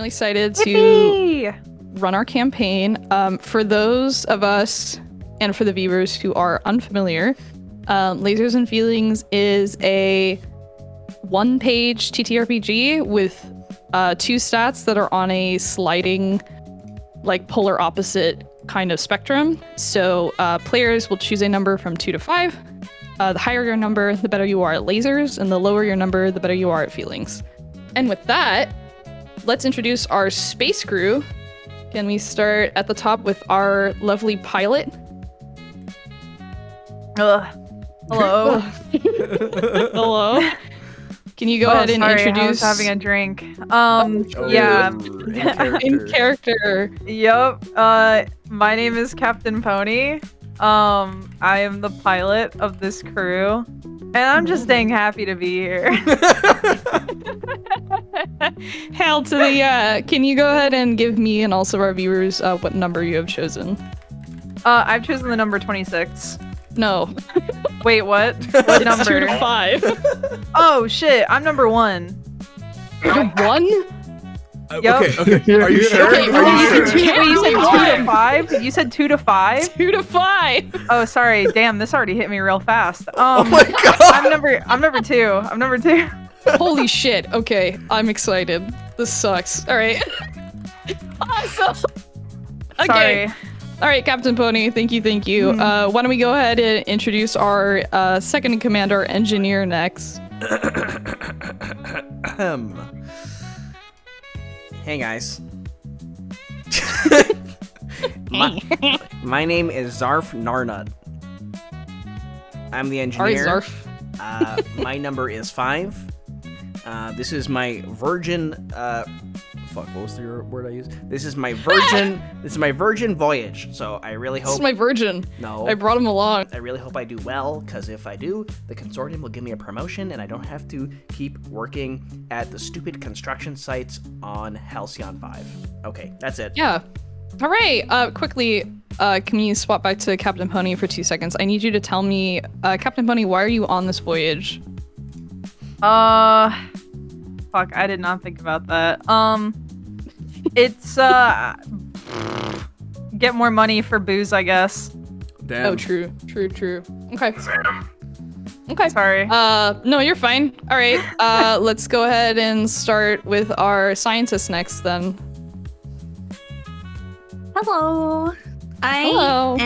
really excited to Yippee! run our campaign. For those of us and for the viewers who are unfamiliar, Lasers and Feelings is a one-page TTRPG with 2 stats that are on a sliding, like polar opposite kind of spectrum. So players will choose a number from 2 to 5. The higher your number, the better you are at lasers, and the lower your number, the better you are at feelings. And with that, let's introduce our space crew. Can we start at the top with our lovely pilot? Hello. Hello. Can you go ahead and sorry, introduce? I was having a drink. Yeah. In In character. Yep. My name is Captain Pony. I am the pilot of this crew, and I'm just dang happy to be here. Hail to the can you go ahead and give me and also our viewers what number you have chosen? I've chosen the number 26. No. Wait, what? What It's number? 2 to 5. Oh shit! I'm number 1. You're 1? Yep. Okay. Are you sure? Okay, Are you you sure? can't Wait, you said be 2 to one. 5? You said 2 to 5? 2 to 5. Oh, sorry. Damn, this already hit me real fast. Oh my god! I'm number 2. I'm number 2. Holy shit. Okay, I'm excited. This sucks. All right. Awesome. Okay. Sorry. All right, Captain Pony. Thank you. Why don't we go ahead and introduce our second in command, our engineer, next. Hey guys. my name is Zarf Narnut. I'm the engineer. All right, Zarf. My number is 5. This is my virgin. Fuck, what was the word I used? This is my virgin. This is my virgin voyage. So I really This hope. is my virgin. No. I brought him along. I really hope I do well, because if I do, the consortium will give me a promotion, and I don't have to keep working at the stupid construction sites on Halcyon 5. Okay, that's it. Yeah. All right. Quickly, can you swap back to Captain Pony for 2 seconds? I need you to tell me, Captain Pony, why are you on this voyage? Fuck, I did not think about that. It's, get more money for booze, I guess. Damn. Oh, true. Okay. Okay. Sorry. No, you're fine. All right. Let's go ahead and start with our scientist next, then. Hello. Hello.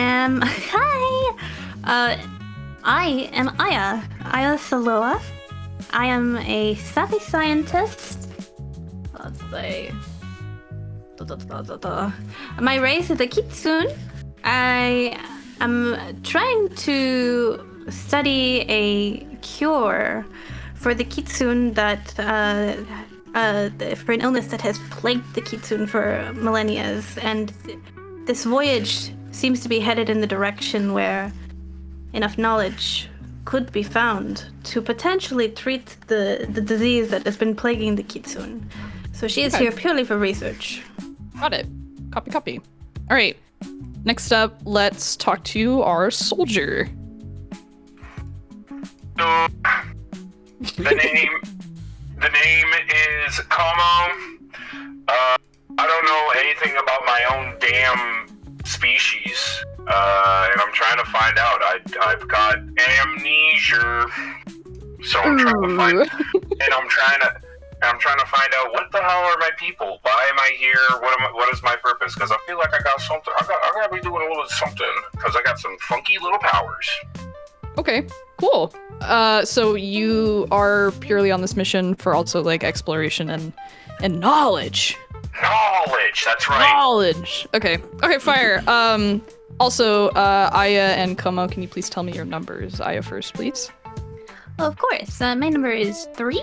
I am Aya Saloa. I am a savvy scientist. Let's say. My race is a kitsune. I am trying to study a cure for the kitsune that for an illness that has plagued the kitsune for millennia, and this voyage seems to be headed in the direction where enough knowledge could be found to potentially treat the disease that has been plaguing the kitsune. So she is Okay. here purely for research. Got it. Copy. All right. Next up, let's talk to our soldier. So, the name is Como. I don't know anything about my own damn species, and I'm trying to find out. I've got amnesia, so I'm trying to find, and I'm trying to find out what the hell are my people? Why am I here? What is my purpose? Because I feel like I got something. I gotta be doing a little something because I got some funky little powers. Okay, cool. So you are purely on this mission for also like exploration and knowledge. Knowledge. That's right. Knowledge. Okay, fire. Also, Aya and Como, can you please tell me your numbers? Aya first, please. Well, of course. My number is 3.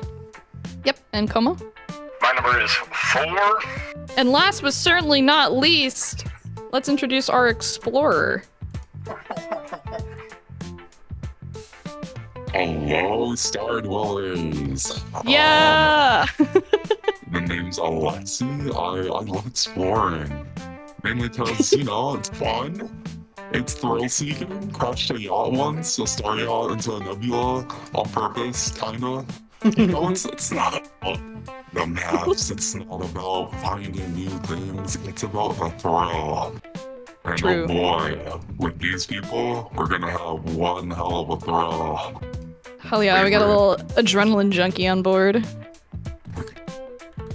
Yep, and Como. My number is 4. And last but certainly not least, let's introduce our explorer. Hello, Star Dwellers. Yeah. My name's Alexi. I love exploring. Mainly because, it's fun. It's thrill-seeking. Crashed a yacht once, a star yacht into a nebula on purpose, kinda. It's not fun. the maps. It's not about finding new things. It's about the thrill. And True. oh boy, with these people, we're gonna have one hell of a thrill. Hell yeah, we got a little adrenaline junkie on board.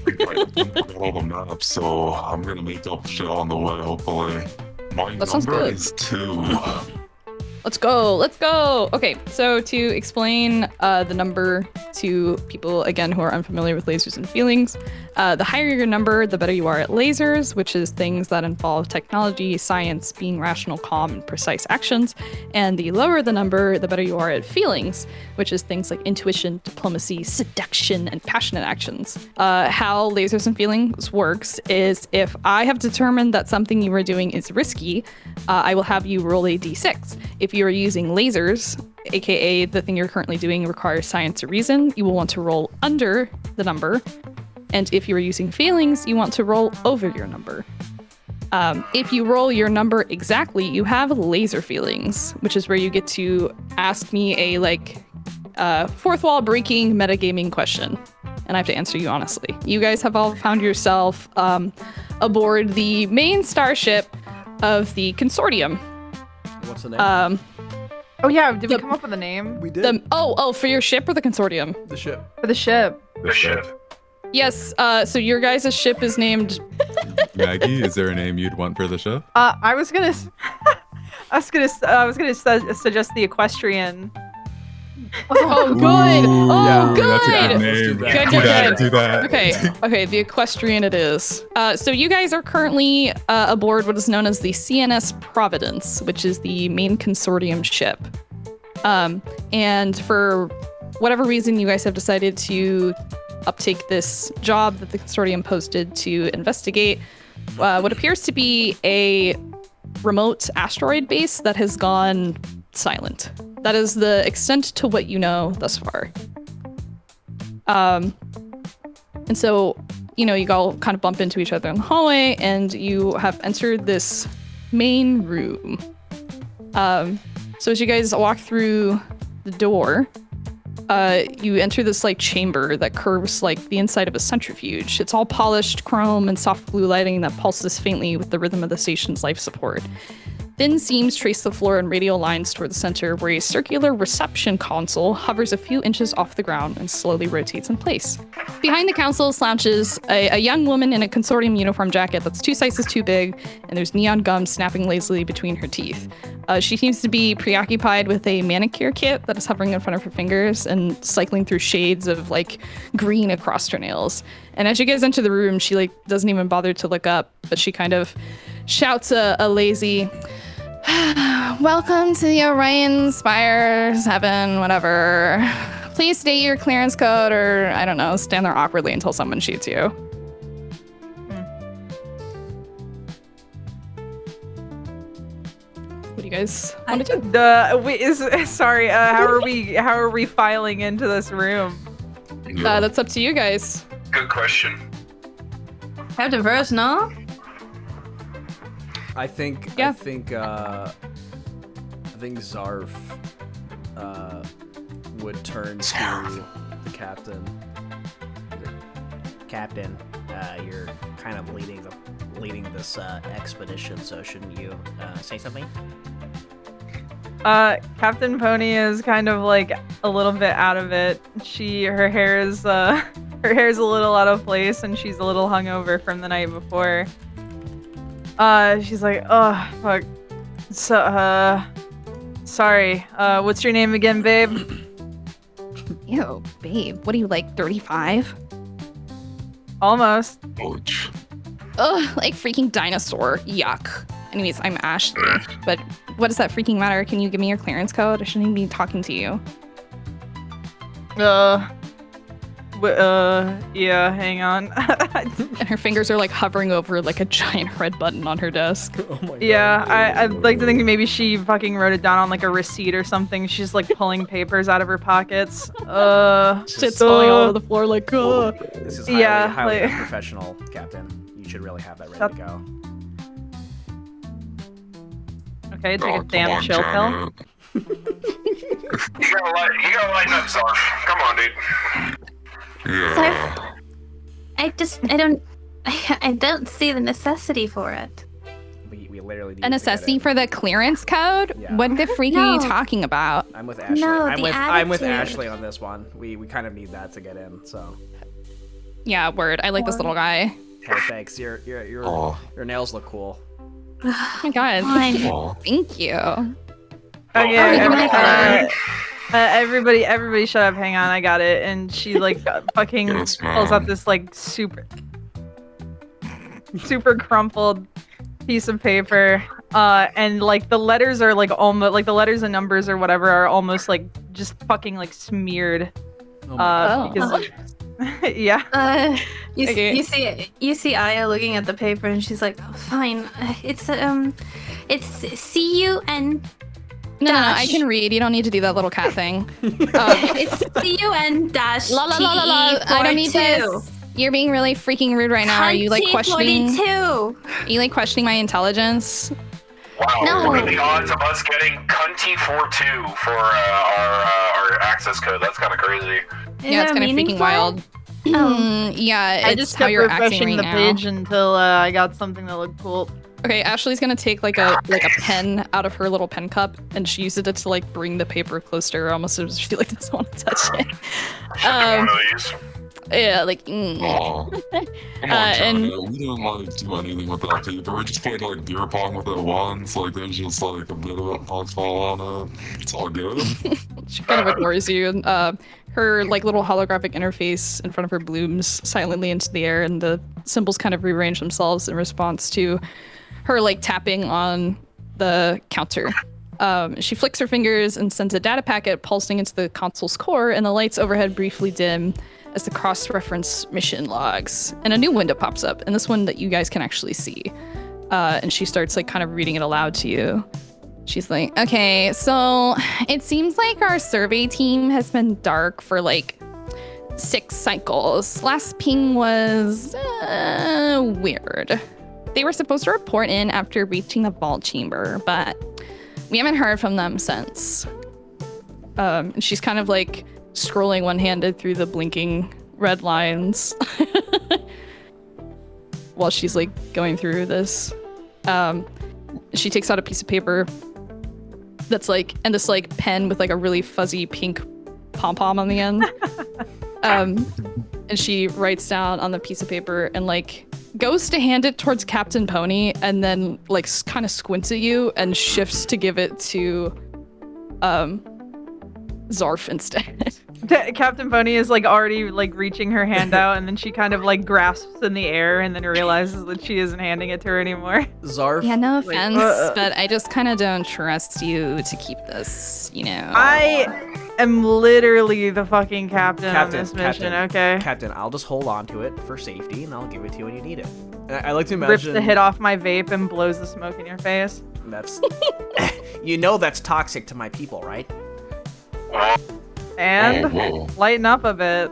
I got all the maps, so I'm gonna make up shit on the way, hopefully. My That sounds number good. is 2. Let's go, let's go! Okay, so to explain the number to people, again, who are unfamiliar with lasers and feelings, the higher your number, the better you are at lasers, which is things that involve technology, science, being rational, calm, and precise actions. And the lower the number, the better you are at feelings, which is things like intuition, diplomacy, seduction, and passionate actions. How lasers and feelings works is if I have determined that something you are doing is risky, I will have you roll a d6. If you are using lasers, aka the thing you're currently doing requires science or reason, you will want to roll under the number. And if you are using feelings, you want to roll over your number. If you roll your number exactly, you have laser feelings, which is where you get to ask me a fourth wall breaking metagaming question. And I have to answer you honestly. You guys have all found yourself aboard the main starship of the consortium. What's the name? Oh yeah, did we come up with a name We did. For your ship or the consortium? The ship. for the ship? The ship. Yes, so your guys' ship is named... Maggie, is there a name you'd want for the ship? I was gonna suggest the Equestrian. Oh, good! Ooh, Oh, good! That's a good Let's do name. that. Good, Do that, good. do that. Okay, the Equestrian it is. So you guys are currently aboard what is known as the CNS Providence, which is the main consortium ship. And for whatever reason, you guys have decided to uptake this job that the consortium posted to investigate what appears to be a remote asteroid base that has gone silent. That is the extent to what you know thus far. And so, you all kind of bump into each other in the hallway, and you have entered this main room. So as you guys walk through the door, you enter this chamber that curves like the inside of a centrifuge. It's all polished chrome and soft blue lighting that pulses faintly with the rhythm of the station's life support. Thin seams trace the floor in radial lines toward the center, where a circular reception console hovers a few inches off the ground and slowly rotates in place. Behind the console slouches a young woman in a consortium uniform jacket that's 2 sizes too big, and there's neon gum snapping lazily between her teeth. She seems to be preoccupied with a manicure kit that is hovering in front of her fingers and cycling through shades of green across her nails. And as you guys enter the room, she doesn't even bother to look up, but she kind of shouts a lazy, "Welcome to the Orion Spire 7, whatever. Please state your clearance code," or I don't know, stand there awkwardly until someone shoots you. What do you guys want to do? Sorry. How are we filing into this room? That's up to you guys. Good question. Captain first, no? I think Yeah. I think Zarf would turn to the captain. Captain, you're kind of leading this expedition, so shouldn't you say something? Captain Pony is kind of a little bit out of it. Her hair is a little out of place, and she's a little hungover from the night before. She's like, "Oh, fuck. So, sorry. What's your name again, babe?" Ew, babe. What are you, 35? Almost. Ouch. Ugh, freaking dinosaur. Yuck. Anyways, I'm Ashley. But what does that freaking matter? Can you give me your clearance code? I shouldn't even be talking to you. Yeah, hang on. And her fingers are hovering over a giant red button on her desk. Oh my Yeah, I'd like to think maybe she fucking wrote it down on a receipt or something. She's pulling papers out of her pockets. Shit's falling all over the floor This is highly unprofessional, Captain. You should really have that ready to go. Okay, take Oh, a damn come on, chill pill. Janet. You gotta lighten up, Zarf. Come on, dude. Yeah. I don't see the necessity for it. We literally need A to get necessity in. for the clearance code? Yeah. What the freak are you No. talking about? I'm with Ashley. No, I'm the with attitude. Ashley on this one. We kind of need that to get in. So Yeah, word. I like this little guy. hey, thanks. Your Aw. nails look cool. Oh my god. Fine. Aw. Thank you. Okay, Oh my God. everybody shut up, hang on, I got it. And she like fucking Yes, pulls up ma'am. this like super crumpled piece of paper. And like the letters are like almost like the letters and numbers or whatever are almost like just fucking like smeared. Oh my God. Because yeah. You see Aya looking at the paper and she's like, oh, fine. It's CUN. No, I Dash. can read. You don't need to do that little cat thing. It's CUN dash La la la la la. I don't need this. You're being really freaking rude right now. Are you like questioning? Are you like questioning my intelligence? Wow, No. what are the odds of us getting Cunty 4-2 for our access code? That's kind of crazy. Yeah, it's kind of freaking wild. Yeah, I it's just how kept you're acting refreshing right the now. page until I got something that looked cool. Okay, Ashley's gonna take like a pen out of her little pen cup, and she uses it to like bring the paper close to her, almost as if she like doesn't want to touch it. Should do one of these. Yeah, like. Aw. Come on, and- Janet. We didn't like do anything with that paper. We just played like beer pong with it once. Like there's just like a bit of it fall on it. It's all good. She kind of ignores you, and her like little holographic interface in front of her blooms silently into the air, and the symbols kind of rearrange themselves in response to her like tapping on the counter. She flicks her fingers and sends a data packet pulsing into the console's core, and the lights overhead briefly dim as the cross-reference mission logs. And a new window pops up, and this one that you guys can actually see. And she starts like kind of reading it aloud to you. She's like, okay, so it seems like our survey team has been dark for like 6 cycles. Last ping was weird. They were supposed to report in after reaching the vault chamber, but we haven't heard from them since. And she's kind of like scrolling one-handed through the blinking red lines while she's like going through this. She takes out a piece of paper that's like, and this like pen with like a really fuzzy pink pom-pom on the end. And she writes down on the piece of paper and like goes to hand it towards Captain Pony, and then like kind of squints at you and shifts to give it to Zarf instead. Captain Pony is like already like reaching her hand out, and then she kind of like grasps in the air and then realizes that she isn't handing it to her anymore. Zarf. Yeah, no Like, offense, but I just kind of don't trust you to keep this, you know. I am literally the fucking captain on this mission, okay? Captain, I'll just hold on to it for safety, and I'll give it to you when you need it. And I like to Rips imagine the hit off my vape and blows the smoke in your face. that's, you know, that's toxic to my people, right? And Oh, whoa. lighten up a bit.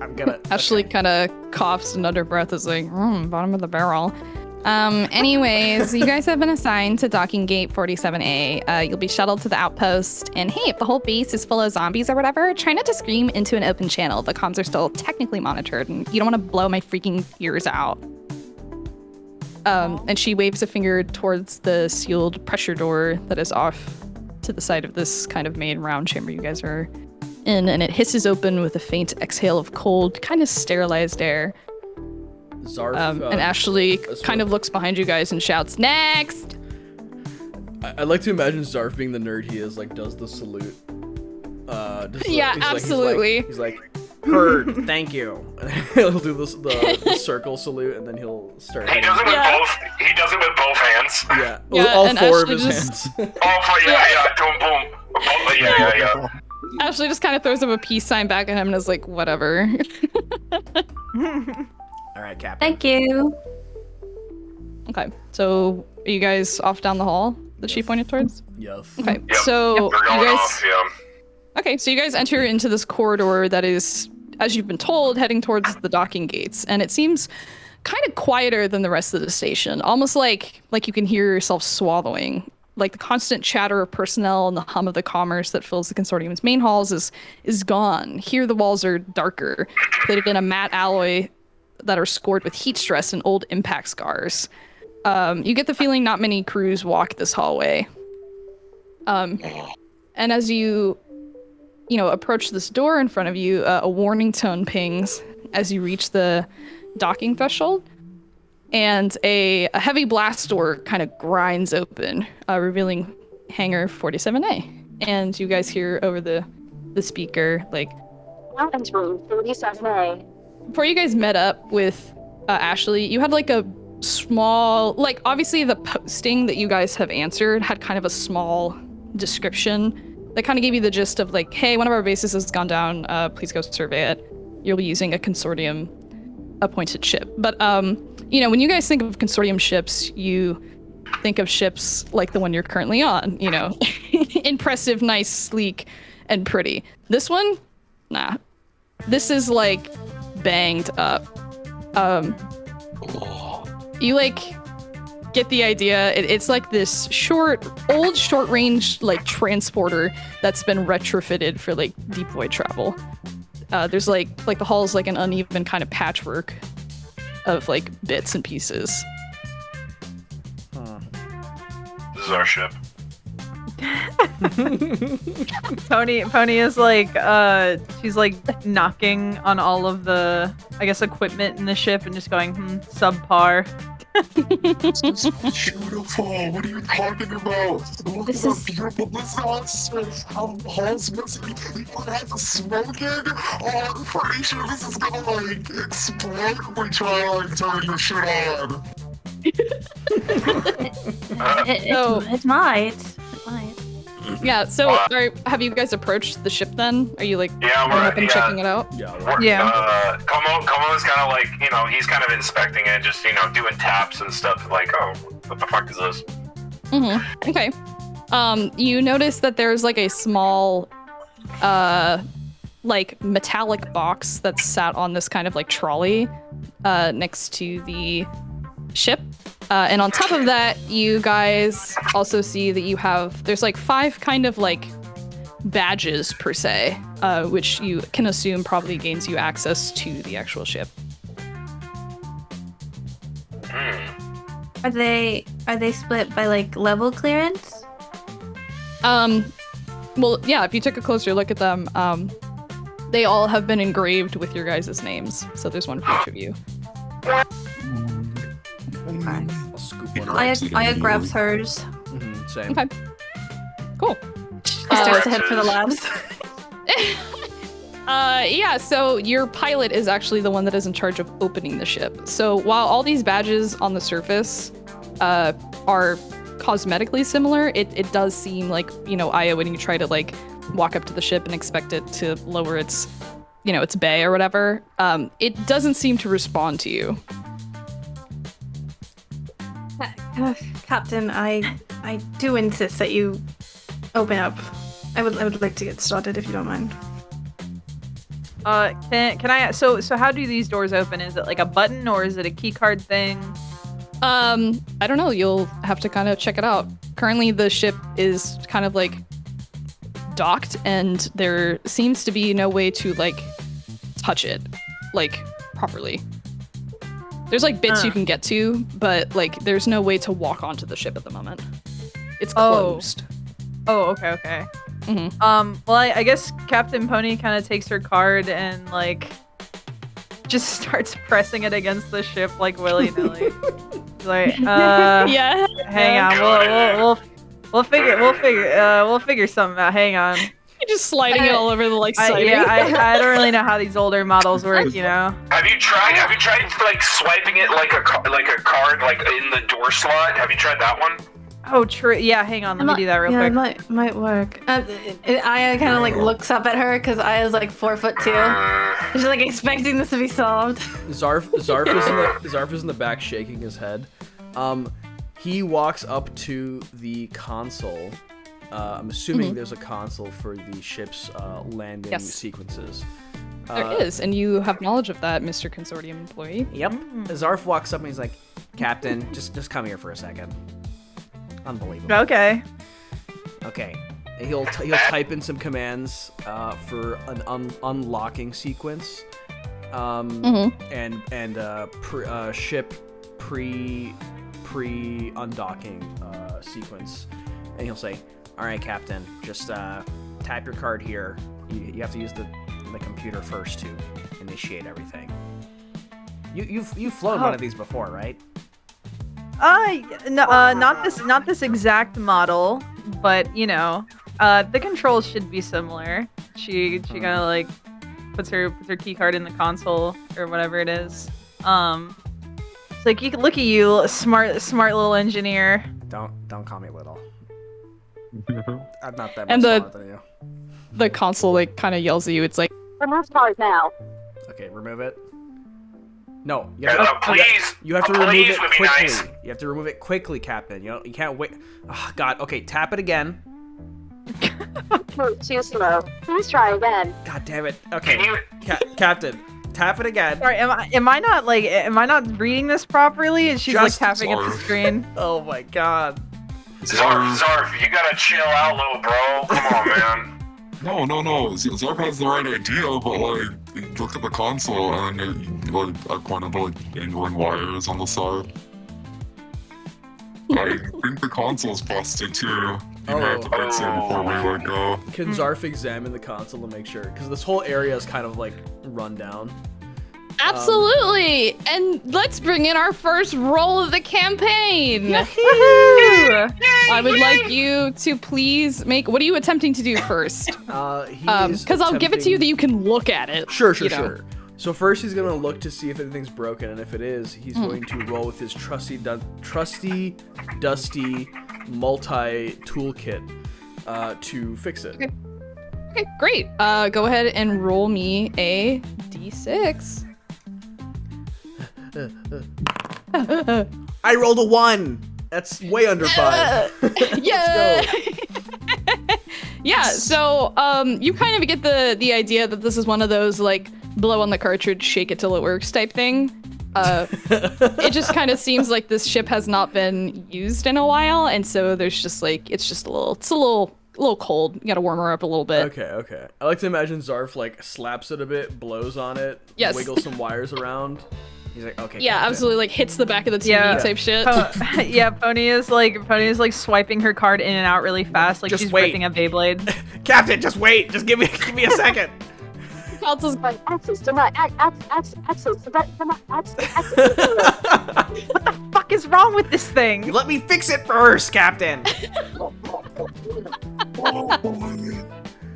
I'm gonna. Ashley kind of coughs and under breath is like, bottom of the barrel. Anyways, you guys have been assigned to docking gate 47A. You'll be shuttled to the outpost, and hey, if the whole base is full of zombies or whatever, try not to scream into an open channel. The comms are still technically monitored, and you don't want to blow my freaking ears out. And she waves a finger towards the sealed pressure door that is off to the side of this kind of main round chamber you guys are in, and it hisses open with a faint exhale of cold, kind of sterilized air. Zarf. And Ashley that's kind what- of looks behind you guys and shouts, "Next!" I like to imagine Zarf being the nerd he is, like does the salute. Yeah, absolutely. He's like, heard, thank you. He'll do the circle salute, and then he'll start. He does it with Yeah. both. He does it with both hands. Yeah, Yeah, all and 4 of Ashley his just- hands. Oh, yeah, boom, boom. Oh, yeah. Ashley just kind of throws up a peace sign back at him and is like, "Whatever." All right, Captain. Thank you. Okay, so are you guys off down the hall that she pointed towards? Yes. Okay, Yep. so We're going you guys. off, yeah. Okay, so you guys enter into this corridor that is, as you've been told, heading towards the docking gates, and it seems kind of quieter than the rest of the station, almost like you can hear yourself swallowing. Like the constant chatter of personnel and the hum of the commerce that fills the consortium's main halls is gone. Here the walls are darker, plated in a matte alloy that are scored with heat stress and old impact scars. You get the feeling not many crews walk this hallway. And as you approach this door in front of you, a warning tone pings as you reach the docking threshold, and a heavy blast door kind of grinds open, revealing hangar 47A. And you guys hear over the speaker, like, Captain's room, 37A. before you guys met up with Ashley, you had like a small, like, obviously the posting that you guys have answered had kind of a small description that kind of gave you the gist of like, hey, one of our bases has gone down, please go survey it. You'll be using a consortium appointed ship. But when you guys think of consortium ships, you think of ships like the one you're currently on, impressive, nice, sleek, and pretty. This one, nah. This is like banged up. You like get the idea. It's like this old short range like transporter that's been retrofitted for like deep void travel. There's like the hull's like an uneven kind of patchwork of like bits and pieces. This is our ship. Pony is like, she's like knocking on all of the, I guess, equipment in the ship and just going, subpar. This is beautiful. What are you talking about? Look at how beautiful this is. How halls must be. You have to smoke it. Oh, I'm pretty sure this is gonna like explode if we try to like turn your shit on. It might. Yeah, so have you guys approached the ship then? Are you like going up and checking it out? Yeah. Como is kind of like, he's kind of inspecting it, just, doing taps and stuff, like, oh, what the fuck is this? Mm-hmm. Okay. You notice that there's like a small, like metallic box that's sat on this kind of like trolley, next to the ship. And on top of that, you guys also see that there's like 5 kind of like badges per se, which you can assume probably gains you access to the actual ship. Are they split by like level clearance? Well, yeah, if you took a closer look at them, they all have been engraved with your guys' names. So there's one for each of you. I'll scoop one up. Aya grabs hers. Same. Okay. Cool. She starts to head for the labs. Yeah, so your pilot is actually the one that is in charge of opening the ship. So while all these badges on the surface are cosmetically similar, it does seem like, Aya, when you try to like walk up to the ship and expect it to lower its, its bay or whatever, it doesn't seem to respond to you. Captain, I do insist that you open up. I would like to get started if you don't mind. Can I? So how do these doors open? Is it like a button or is it a key card thing? I don't know. You'll have to kind of check it out. Currently, the ship is kind of like docked, and there seems to be no way to like touch it like properly. There's like bits you can get to, but like there's no way to walk onto the ship at the moment. It's closed. Oh, okay. Mm-hmm. Well, I guess Captain Pony kind of takes her card and like just starts pressing it against the ship like willy-nilly. Like, yeah. Hang on, we'll figure something out. Hang on. You're just sliding it all over the like siding. I don't really know how these older models work, Have you tried like swiping it like a card like in the door slot? Have you tried that one? Oh, true. Yeah, hang on. Let me do that real quick. It might work. Aya kind of like looks up at her because Aya's like 4'2". She's like expecting this to be solved. Zarf is in the back shaking his head. He walks up to the console. I'm assuming there's a console for the ship's landing sequences. There is, and you have knowledge of that, Mr. Consortium employee. Yep. Zarf walks up and he's like, Captain, just come here for a second. Unbelievable. Okay. Okay. He'll type in some commands for an unlocking sequence. and ship pre undocking sequence, and he'll say, "All right, Captain, just tap your card here. You have to use the computer first to initiate everything." You've flown one of these before, right? Not this exact model, but you know, the controls should be similar. She kind of like puts her key card in the console or whatever it is. It's like, you can look at you, smart little engineer. Don't call me little. I'm not that much And smaller than you. The console like kind of yells at you. It's like, Remove card now. Okay, remove it. No, you Yeah, have, please. you have to remove Please it would be quickly. nice. You have to remove it quickly, Captain. You can't wait. Oh, God. Okay, tap it again. Too slow. Please try again. God damn it. Okay, Can you? Captain, tap it again. Sorry, am I not reading this properly? And she's like Just tapping at the screen. Oh my God. Zarf, you gotta chill out, little bro. Come on, man. No. Zarf has the right idea, but like, look at the console and I pointed like dangling wires on the side. I think the console's busted too. You might have to fix it before we let go. Can Zarf examine the console to make sure? Because this whole area is kind of like run down. absolutely. And let's bring in our first roll of the campaign. Woohoo! I would like you to please make. What are you attempting to do first? Because I'll give it to you that you can look at it. Sure. you know. So first he's gonna look to see if anything's broken, and if it is, he's going to roll with his trusty, dusty, multi-toolkit to fix it. Okay, great. Go ahead and roll me a d6. I rolled a 1. That's way under 5. Yeah. Let's go. Yeah. So you kind of get the idea that this is one of those like blow on the cartridge, shake it till it works type thing. It just kind of seems like this ship has not been used in a while, and so there's just like it's a little cold. You gotta warm her up a little bit. Okay. I like to imagine Zarf like slaps it a bit, blows on it, Yes. wiggles some wires around. He's like, okay. Yeah, Captain. absolutely. Like hits the back of the TV Yeah. type shit. Yeah, Pony is like swiping her card in and out really fast, like Just she's wait. ripping a Beyblade. Captain, just wait. Just give me a second. Console's Access denied. Access denied. Access What the fuck is wrong with this thing? Let me fix it first, Captain.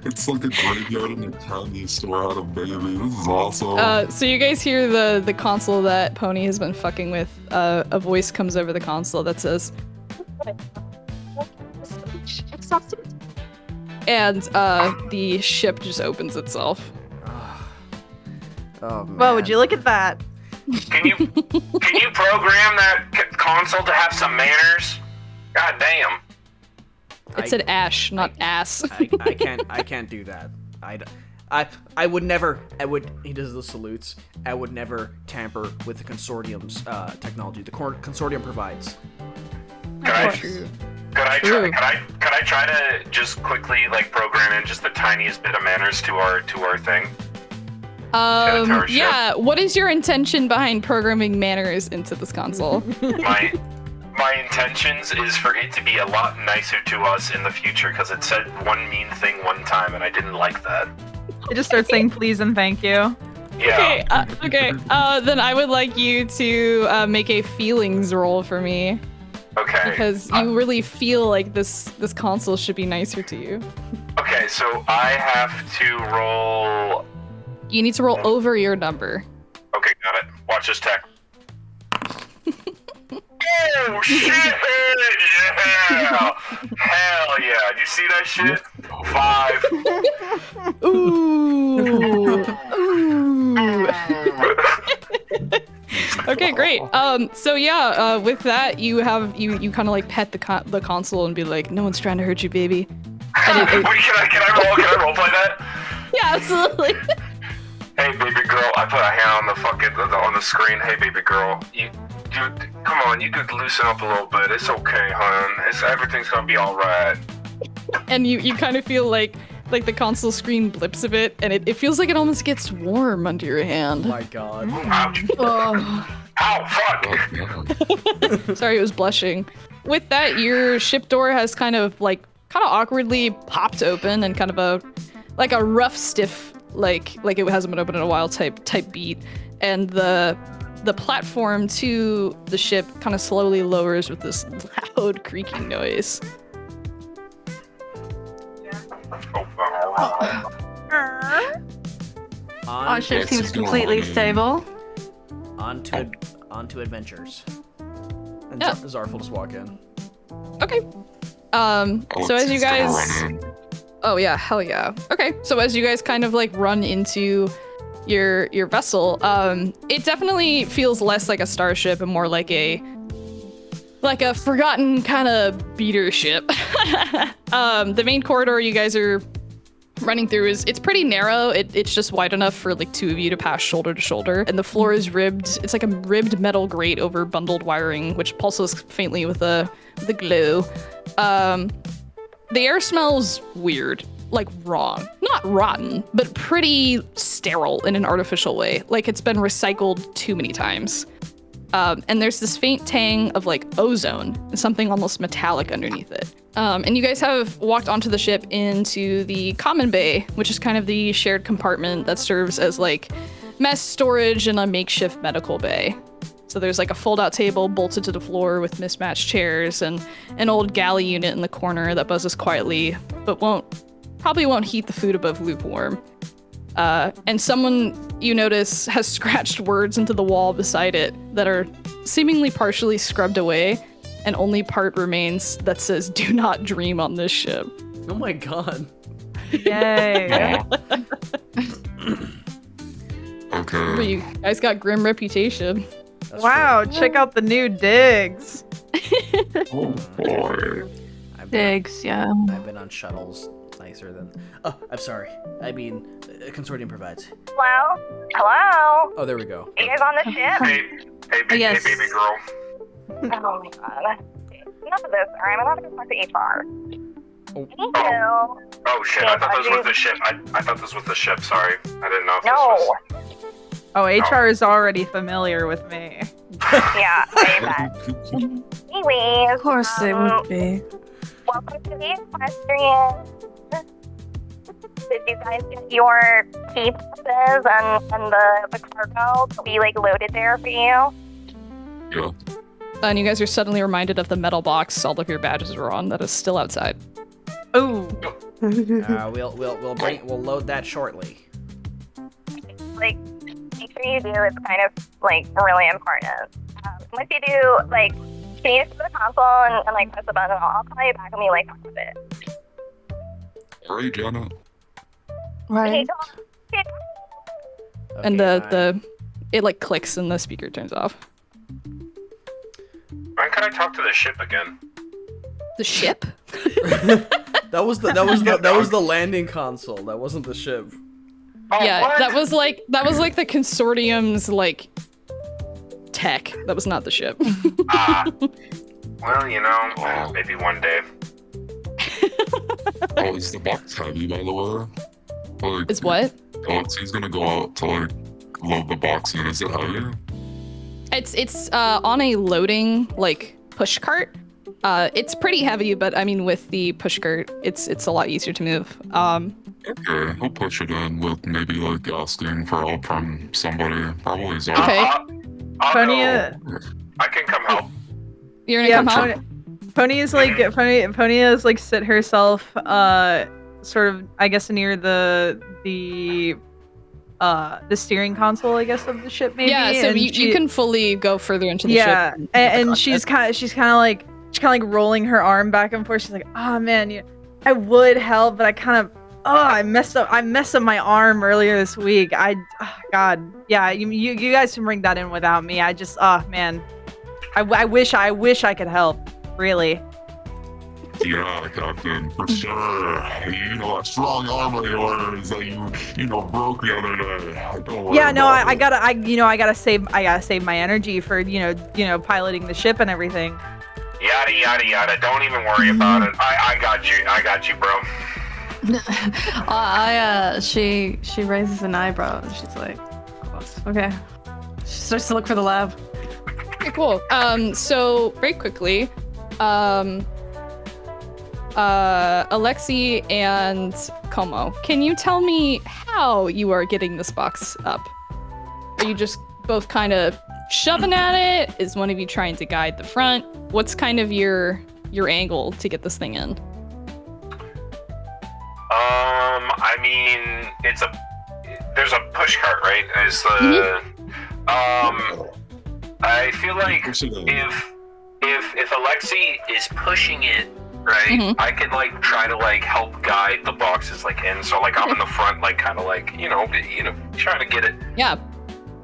It's like a graveyard in a candy store had a baby. This is awesome. So you guys hear the console that Pony has been fucking with. A voice comes over the console that says, Exhausted. and the ship just opens itself. Oh man. Well, would you look at that? Can you program that console to have some manners? God damn. It said ash, not ass. I can't do that. I would never. He does the salutes. I would never tamper with the consortium's technology. The consortium provides. Could I try to just quickly like program in just the tiniest bit of manners to our thing? our ship. Yeah. What is your intention behind programming manners into this console? My intentions is for it to be a lot nicer to us in the future because it said one mean thing one time and I didn't like that. I just start saying please and thank you. Yeah. Okay. Then I would like you to make a feelings roll for me. Okay. Because you really feel like this console should be nicer to you. Okay, so I have to roll. You need to roll over your number. Okay, got it. Watch this tech. Oh shit! Yeah! Hell yeah! Did you see that shit? 5. Ooh. Okay, great. So yeah, with that, you kind of like pet the console and be like, "No one's trying to hurt you, baby." And Wait, can I role play that? Yeah, absolutely. Hey, baby girl, I put a hand on the screen. Hey, baby girl, you come on, you could loosen up a little bit. It's okay, hon. Everything's gonna be all right. And you kind of feel like like the console screen blips a bit, and it feels like it almost gets warm under your hand. Oh my god. Ouch. Oh. Ow, fuck! Oh, no. Sorry, it was blushing. With that, your ship door has kind of awkwardly popped open, and kind of a rough, stiff, like it hasn't been open in a while type beat, and the platform to the ship kind of slowly lowers with this loud creaking noise. Our ship Yes, seems it's going completely on. stable. On to adventures. And Yeah. Zarf will just walk in. Okay. So as you guys, oh yeah, hell yeah. Okay, so as you guys kind of run into your vessel, it definitely feels less like a starship and more like a forgotten kind of beater ship. The main corridor you guys are running through it's pretty narrow. It's just wide enough for two of you to pass shoulder to shoulder, and the floor is ribbed. It's like a ribbed metal grate over bundled wiring, which pulses faintly with the glow. The air smells weird, wrong, not rotten, but pretty sterile in an artificial way, like it's been recycled too many times. And there's this faint tang of ozone and something almost metallic underneath it. And you guys have walked onto the ship into the common bay, which is kind of the shared compartment that serves as mess storage and a makeshift medical bay. So there's a fold-out table bolted to the floor with mismatched chairs and an old galley unit in the corner that buzzes quietly, but probably won't heat the food above lukewarm. And someone you notice has scratched words into the wall beside it that are seemingly partially scrubbed away, and only part remains that says, "Do not dream on this ship." Oh my god. Yay. But Okay. you guys got grim reputation. That's Wow, check out the new digs. Oh boy. I've been, Digs, yeah. I've been on shuttles nicer than. Oh, I'm sorry. I mean, Consortium provides. Hello? Hello? Oh, there we go. You guys on the ship? Hey, Yes. baby girl. Oh my god. Enough of this, alright? I'm gonna talk to HR. Oh. Hello? Oh shit, I thought this was the ship. I thought this was the ship, sorry. I didn't know if No. this was... Oh, HR is already familiar with me. Yeah, I bet. Anyways, Of course they would be. welcome to the Equestrians. Did you guys get your key passes and the cargo to be loaded there for you? Yeah. And you guys are suddenly reminded of the metal box all of your badges were on that is still outside. Ooh. We'll load that shortly. Make sure you do. It's kind of really important. Once you do, can you just go to the console and press the button? I'll call you back and we talk about it. Alright, Jenna. Okay, Right. go on. Okay. And Okay, it clicks and the speaker turns off. When can I talk to the ship again? The ship? that was the landing console. That wasn't the ship. Oh, Yeah, what? that was the consortium's tech. That was not the ship. Well, maybe one day. Oh, is the box heavy, by the way? It's what? He's gonna go out to load the box in. Is it heavy? It's on a loading push cart. It's pretty heavy, but I mean with the push cart, it's a lot easier to move. Okay, he'll push it in with maybe asking for help from somebody. Probably Zarf. Okay. I'll Ponya, go. I can come help. You're gonna yeah, come out? Pony is Pony has sit herself, sort of, I guess, near the steering console, I guess, of the ship, maybe. Yeah, so and you can fully go further into the yeah, ship. and she's kind of rolling her arm back and forth. She's like, "Oh man, I would help, but I messed up my arm earlier this week. God, yeah, you guys can bring that in without me. Man, I wish I could help, really." Yeah, Captain, for sure. That strong arm of yours that you broke the other day. Don't worry Yeah, no, about I it. gotta save my energy for piloting the ship and everything. Yada yada yada. Don't even worry about it. I got you, bro. She raises an eyebrow and she's like, okay. She starts to look for the lab. Okay, cool. So very quickly, Alexi and Como, can you tell me how you are getting this box up? Are you just both kind of shoving at it? Is one of you trying to guide the front? What's kind of your angle to get this thing in? I mean, there's a push cart, right? I feel like if Alexi is pushing it, right, I could like try to like help guide the boxes like in, so like I'm in the front, like kind of like you know, trying to get it. Yeah.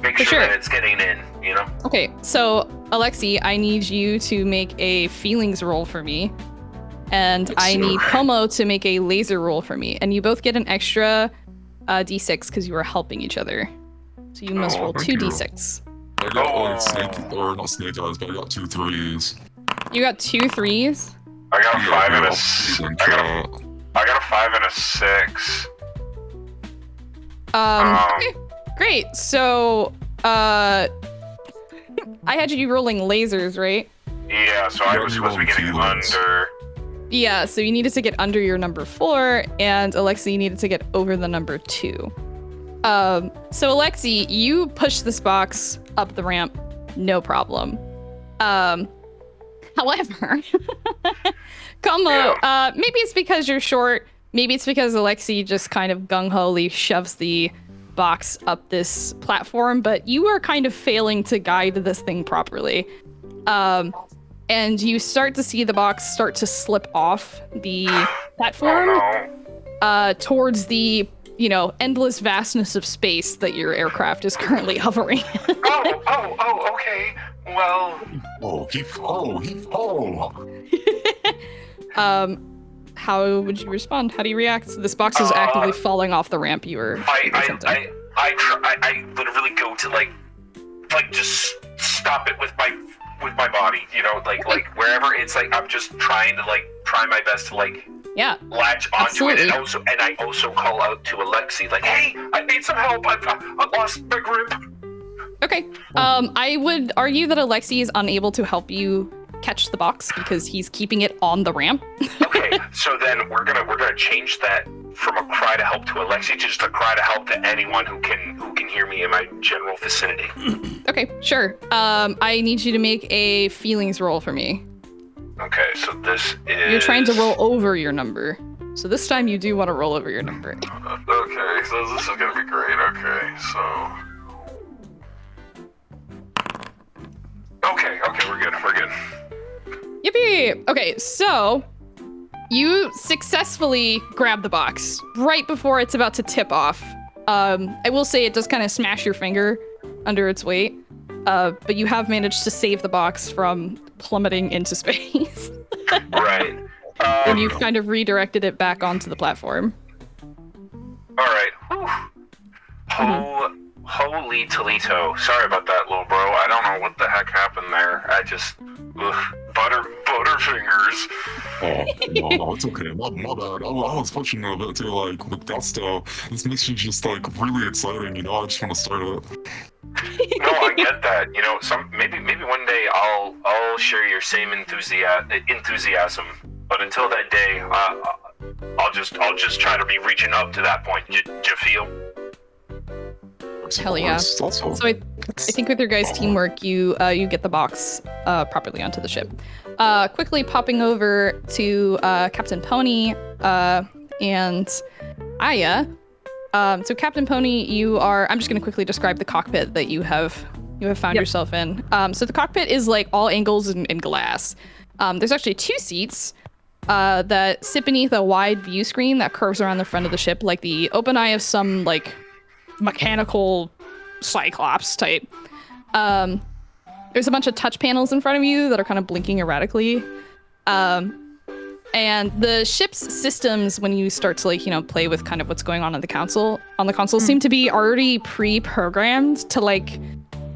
Make sure that it's getting in, you know. Okay, so Alexi, I need you to make a feelings roll for me. And I need Como to make a laser roll for me. And you both get an extra d6 because you are helping each other. So you must roll 2 d6. I got like not snake eyes, but I got 2 3s. You got 2 3s? I got a 5 and a I got a 5 and a 6. Okay, great. So I had you rolling lasers, right? Yeah, so I was supposed to be getting under. Yeah, so you needed to get under your number 4, and Alexi, you needed to get over the number 2. So Alexi, you push this box up the ramp, no problem. However, Como, maybe it's because you're short, maybe it's because Alexi just kind of gung-ho-ly shoves the box up this platform, but you are kind of failing to guide this thing properly. And you start to see the box start to slip off the platform towards the, endless vastness of space that your aircraft is currently hovering. Okay. Well. How would you respond? How do you react? This box is actively falling off the ramp you were. I literally go to like just stop it with my body, like wherever it's like I'm just trying to try my best to latch onto absolutely. it, and I also call out to Alexi like, hey, I need some help. I've lost my grip. Okay. I would argue that Alexi is unable to help you catch the box because he's keeping it on the ramp. Okay, so then we're gonna change that from a cry to help to Alexi to just a cry to help to anyone who can hear me in my general vicinity. Okay, sure. I need you to make a feelings roll for me. Okay, so this is... You're trying to roll over your number. So this time you do want to roll over your number. Okay, so this is gonna be great. Okay, so... Okay, we're good. Yippee! Okay, so you successfully grab the box right before it's about to tip off. I will say it does kind of smash your finger under its weight, but you have managed to save the box from plummeting into space. Right. And you've kind of redirected it back onto the platform. All right. Holy Toledo. Sorry about that, little bro. I don't know what the heck happened there. I just... Butterfingers. No, it's okay. My bad. I was pushing a bit too, with gusto. This makes you just, really exciting, I just want to start it. No, I get that. Maybe one day I'll share your same enthusiasm. But until that day, I'll just try to be reaching up to that point. Do you feel? Hell yeah. So I think with your guys' teamwork, you get the box properly onto the ship. Quickly popping over to Captain Pony and Aya. So Captain Pony, I'm just going to quickly describe the cockpit that you have found yourself in. So the cockpit is all angles and glass. There's actually 2 seats that sit beneath a wide view screen that curves around the front of the ship like the open eye of some mechanical cyclops type. There's a bunch of touch panels in front of you that are kind of blinking erratically. And the ship's systems, when you start to play with kind of what's going on the console, seem to be already pre-programmed to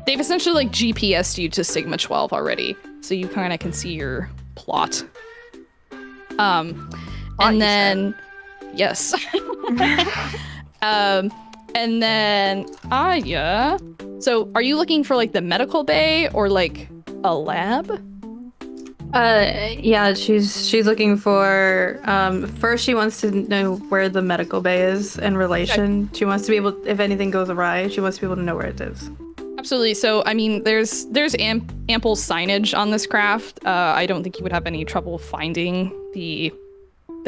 they've essentially GPS'd you to Sigma 12 already. So you kind of can see your plot. And then Yes. And then Aya. So, are you looking for like the medical bay or like a lab? Yeah, she's looking for. First, she wants to know where the medical bay is in relation. She wants to be able, if anything goes awry, she wants to be able to know where it is. Absolutely. So, I mean, there's ample signage on this craft. I don't think you would have any trouble finding the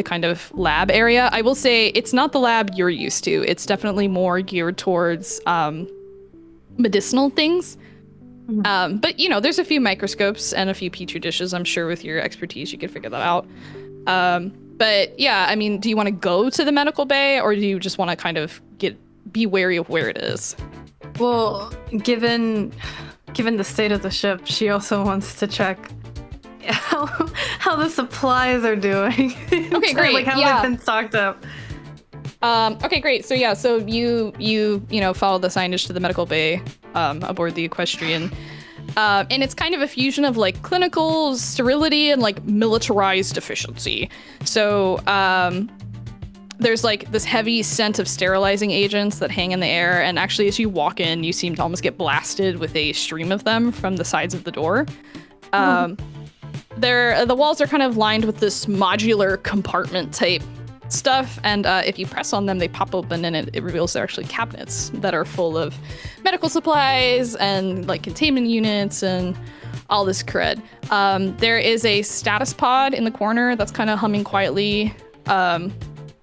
kind of lab area. I will say it's not the lab you're used to. It's definitely more geared towards medicinal things. But, you know, there's a few microscopes and a few petri dishes. I'm sure with your expertise you could figure that out. But, yeah, I mean, do you want to go to the medical bay or do you just want to kind of be wary of where it is? Well, given the state of the ship, she also wants to check how the supplies are doing. Okay, great. Like how they've been stocked up. Okay, great. So yeah, so you follow the signage to the medical bay aboard the Equestrian. And it's kind of a fusion of like clinical sterility and like militarized efficiency. So there's like this heavy scent of sterilizing agents that hang in the air, and actually as you walk in, you seem to almost get blasted with a stream of them from the sides of the door. The walls are kind of lined with this modular compartment type stuff, and if you press on them, they pop open, and it reveals they're actually cabinets that are full of medical supplies and like containment units and all this crud. There is a status pod in the corner that's kind of humming quietly.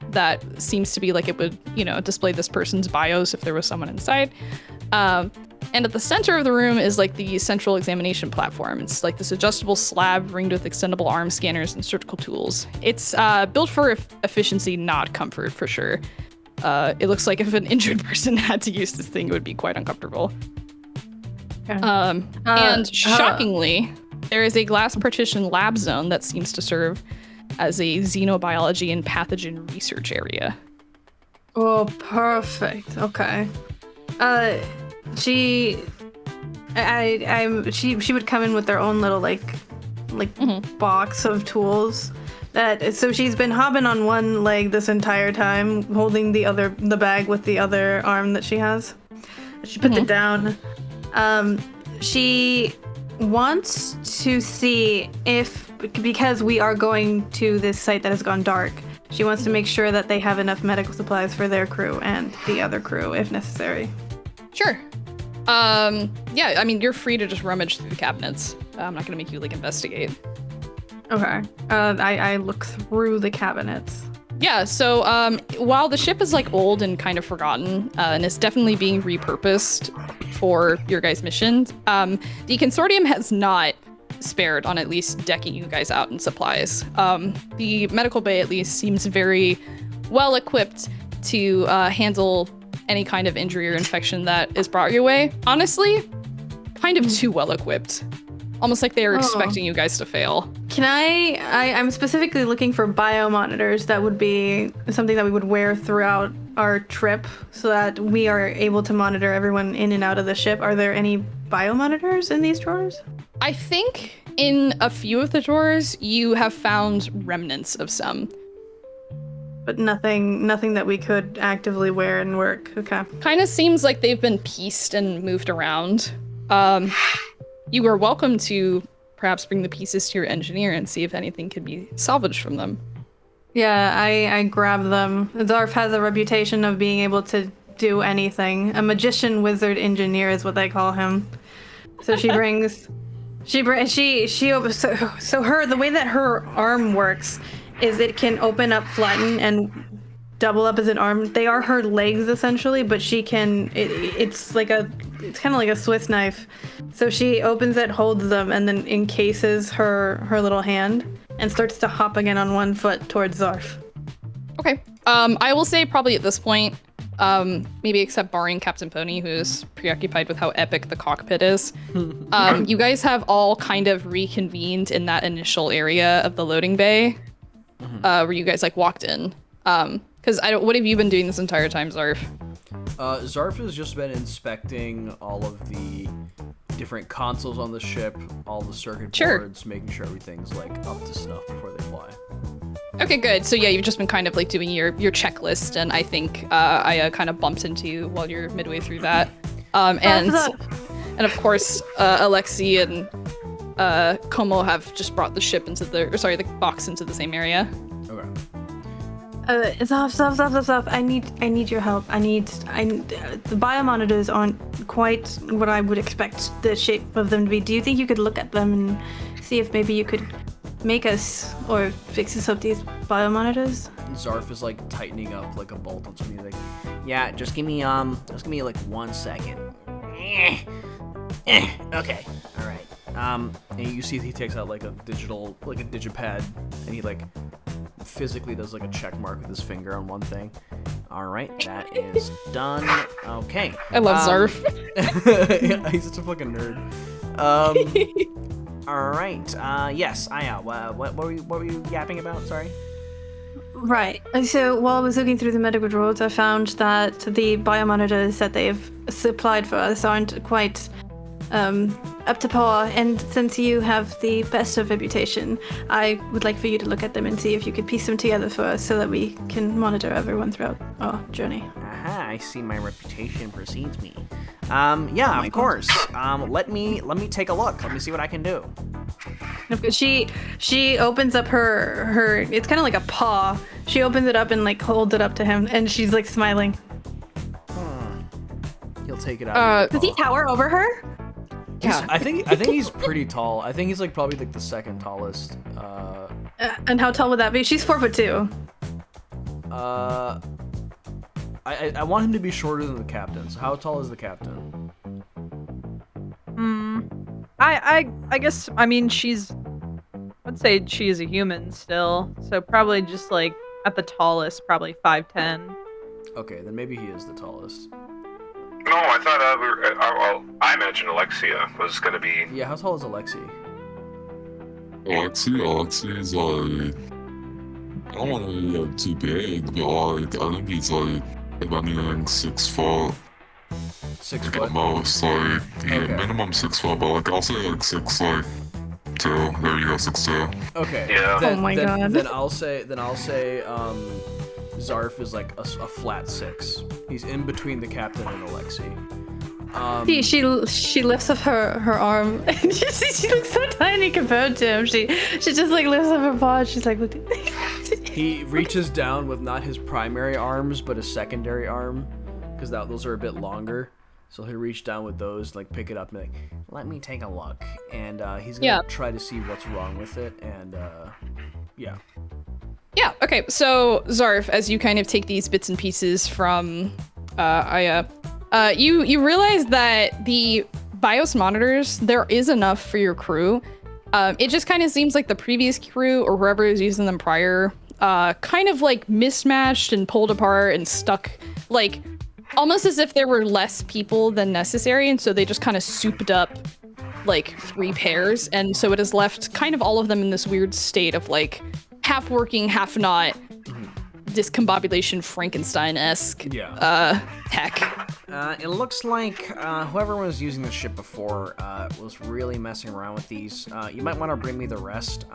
That seems to be like it would, display this person's bios if there was someone inside. And at the center of the room is like the central examination platform. It's like this adjustable slab ringed with extendable arm scanners and surgical tools. It's built for efficiency, not comfort, for sure. It looks like if an injured person had to use this thing, it would be quite uncomfortable. And shockingly, there is a glass partition lab zone that seems to serve as a xenobiology and pathogen research area. Oh, perfect. Okay. She would come in with their own little box of tools. So she's been hobbing on one leg this entire time, holding the bag with the other arm that she has. She puts it down. She wants to see because we are going to this site that has gone dark, she wants to make sure that they have enough medical supplies for their crew and the other crew if necessary. Sure. Yeah, I mean, you're free to just rummage through the cabinets. I'm not gonna make you investigate. Okay. I look through the cabinets. Yeah, so while the ship is old and kind of forgotten, and it's definitely being repurposed for your guys' missions, the consortium has not spared on at least decking you guys out in supplies. The medical bay at least seems very well equipped to handle any kind of injury or infection that is brought your way. Honestly, kind of too well equipped. Almost like they are expecting you guys to fail. Can I'm specifically looking for biomonitors. That would be something that we would wear throughout our trip so that we are able to monitor everyone in and out of the ship. Are there any biomonitors in these drawers? I think in a few of the drawers you have found remnants of some. But nothing that we could actively wear and work. Okay. Kind of seems like they've been pieced and moved around. You are welcome to perhaps bring the pieces to your engineer and see if anything can be salvaged from them. Yeah, I grab them. Zarf has a reputation of being able to do anything. A magician, wizard, engineer is what they call him. So the way that her arm works is it can open up, flatten, and double up as an arm. They are her legs essentially, but she can. It's kind of like a Swiss knife. So she opens it, holds them, and then encases her little hand and starts to hop again on one foot towards Zarf. Okay. I will say probably at this point, maybe except barring Captain Pony, who's preoccupied with how epic the cockpit is. You guys have all kind of reconvened in that initial area of the loading bay, where you guys walked in. Because what have you been doing this entire time, Zarf? Zarf has just been inspecting all of the different consoles on the ship, all the circuit boards, making sure everything's up to snuff before they fly. Okay, good. So yeah, you've just been kind of like doing your checklist, and I think Aya kind of bumps into you while you're midway through that. And of course, Alexi and Como have just brought the ship into the box into the same area. Okay. Stop. I need your help. The biomonitors aren't quite what I would expect the shape of them to be. Do you think you could look at them and see if maybe you could make us or fix us up these biomonitors? Zarf is like tightening up like a bolt on something. Like, yeah, just give me like 1 second. Okay, all right. And you see he takes out like a digipad, and he like physically does like a check mark with his finger on one thing. All right, that is done. Okay. I love Zarf. Yeah, he's such a fucking nerd. All right. Yes, Aya. What were you yapping about? Sorry. Right. So while I was looking through the medical drawers, I found that the biomonitors that they have supplied for us aren't quite up to par. And since you have the best of reputation, I would like for you to look at them and see if you could piece them together for us so that we can monitor everyone throughout our journey. Aha, I see my reputation precedes me. Yeah, of course. Let me take a look. Let me see what I can do. She opens up her it's kind of like a paw. She opens it up and like holds it up to him, and she's like smiling. He'll take it out. Does he tower over her? Yeah. I think he's pretty tall. I think he's like probably like the second tallest. And how tall would that be? She's 4'2". I want him to be shorter than the captain. So how tall is the captain? I guess, I mean, I'd say she is a human still, so probably just like at the tallest, probably 5'10". Okay, then maybe he is the tallest. No, I thought I imagined Alexia was gonna be. Yeah, how tall is Alexi? Alexi is like, I don't want to be like too big, but like I think he's like if anything 6 foot. 6 Like foot. at most, like yeah, Okay. minimum 6 foot, but like I'll say like 6 like 2. There you go, 6'2". Okay. Yeah. Oh my God. Then I'll say Zarf is like a flat 6. He's in between the captain and Alexi. She lifts up her arm, and she looks so tiny compared to him. She just like lifts up her paw. And she's like, look. He reaches down with not his primary arms, but his secondary arm, because those are a bit longer. So he'll reach down with those, like pick it up, and be like, let me take a look. And he's gonna try to see what's wrong with it. And yeah. Yeah, okay. So, Zarf, as you kind of take these bits and pieces from Aya, you realize that the BIOS monitors, there is enough for your crew. It just kind of seems like the previous crew, or whoever was using them prior, kind of like mismatched and pulled apart and stuck, like, almost as if there were less people than necessary, and so they just kind of souped up, like, 3 pairs, and so it has left kind of all of them in this weird state of, like, half working, half not, discombobulation Frankenstein-esque tech. It looks like whoever was using the ship before was really messing around with these. You might want to bring me the rest.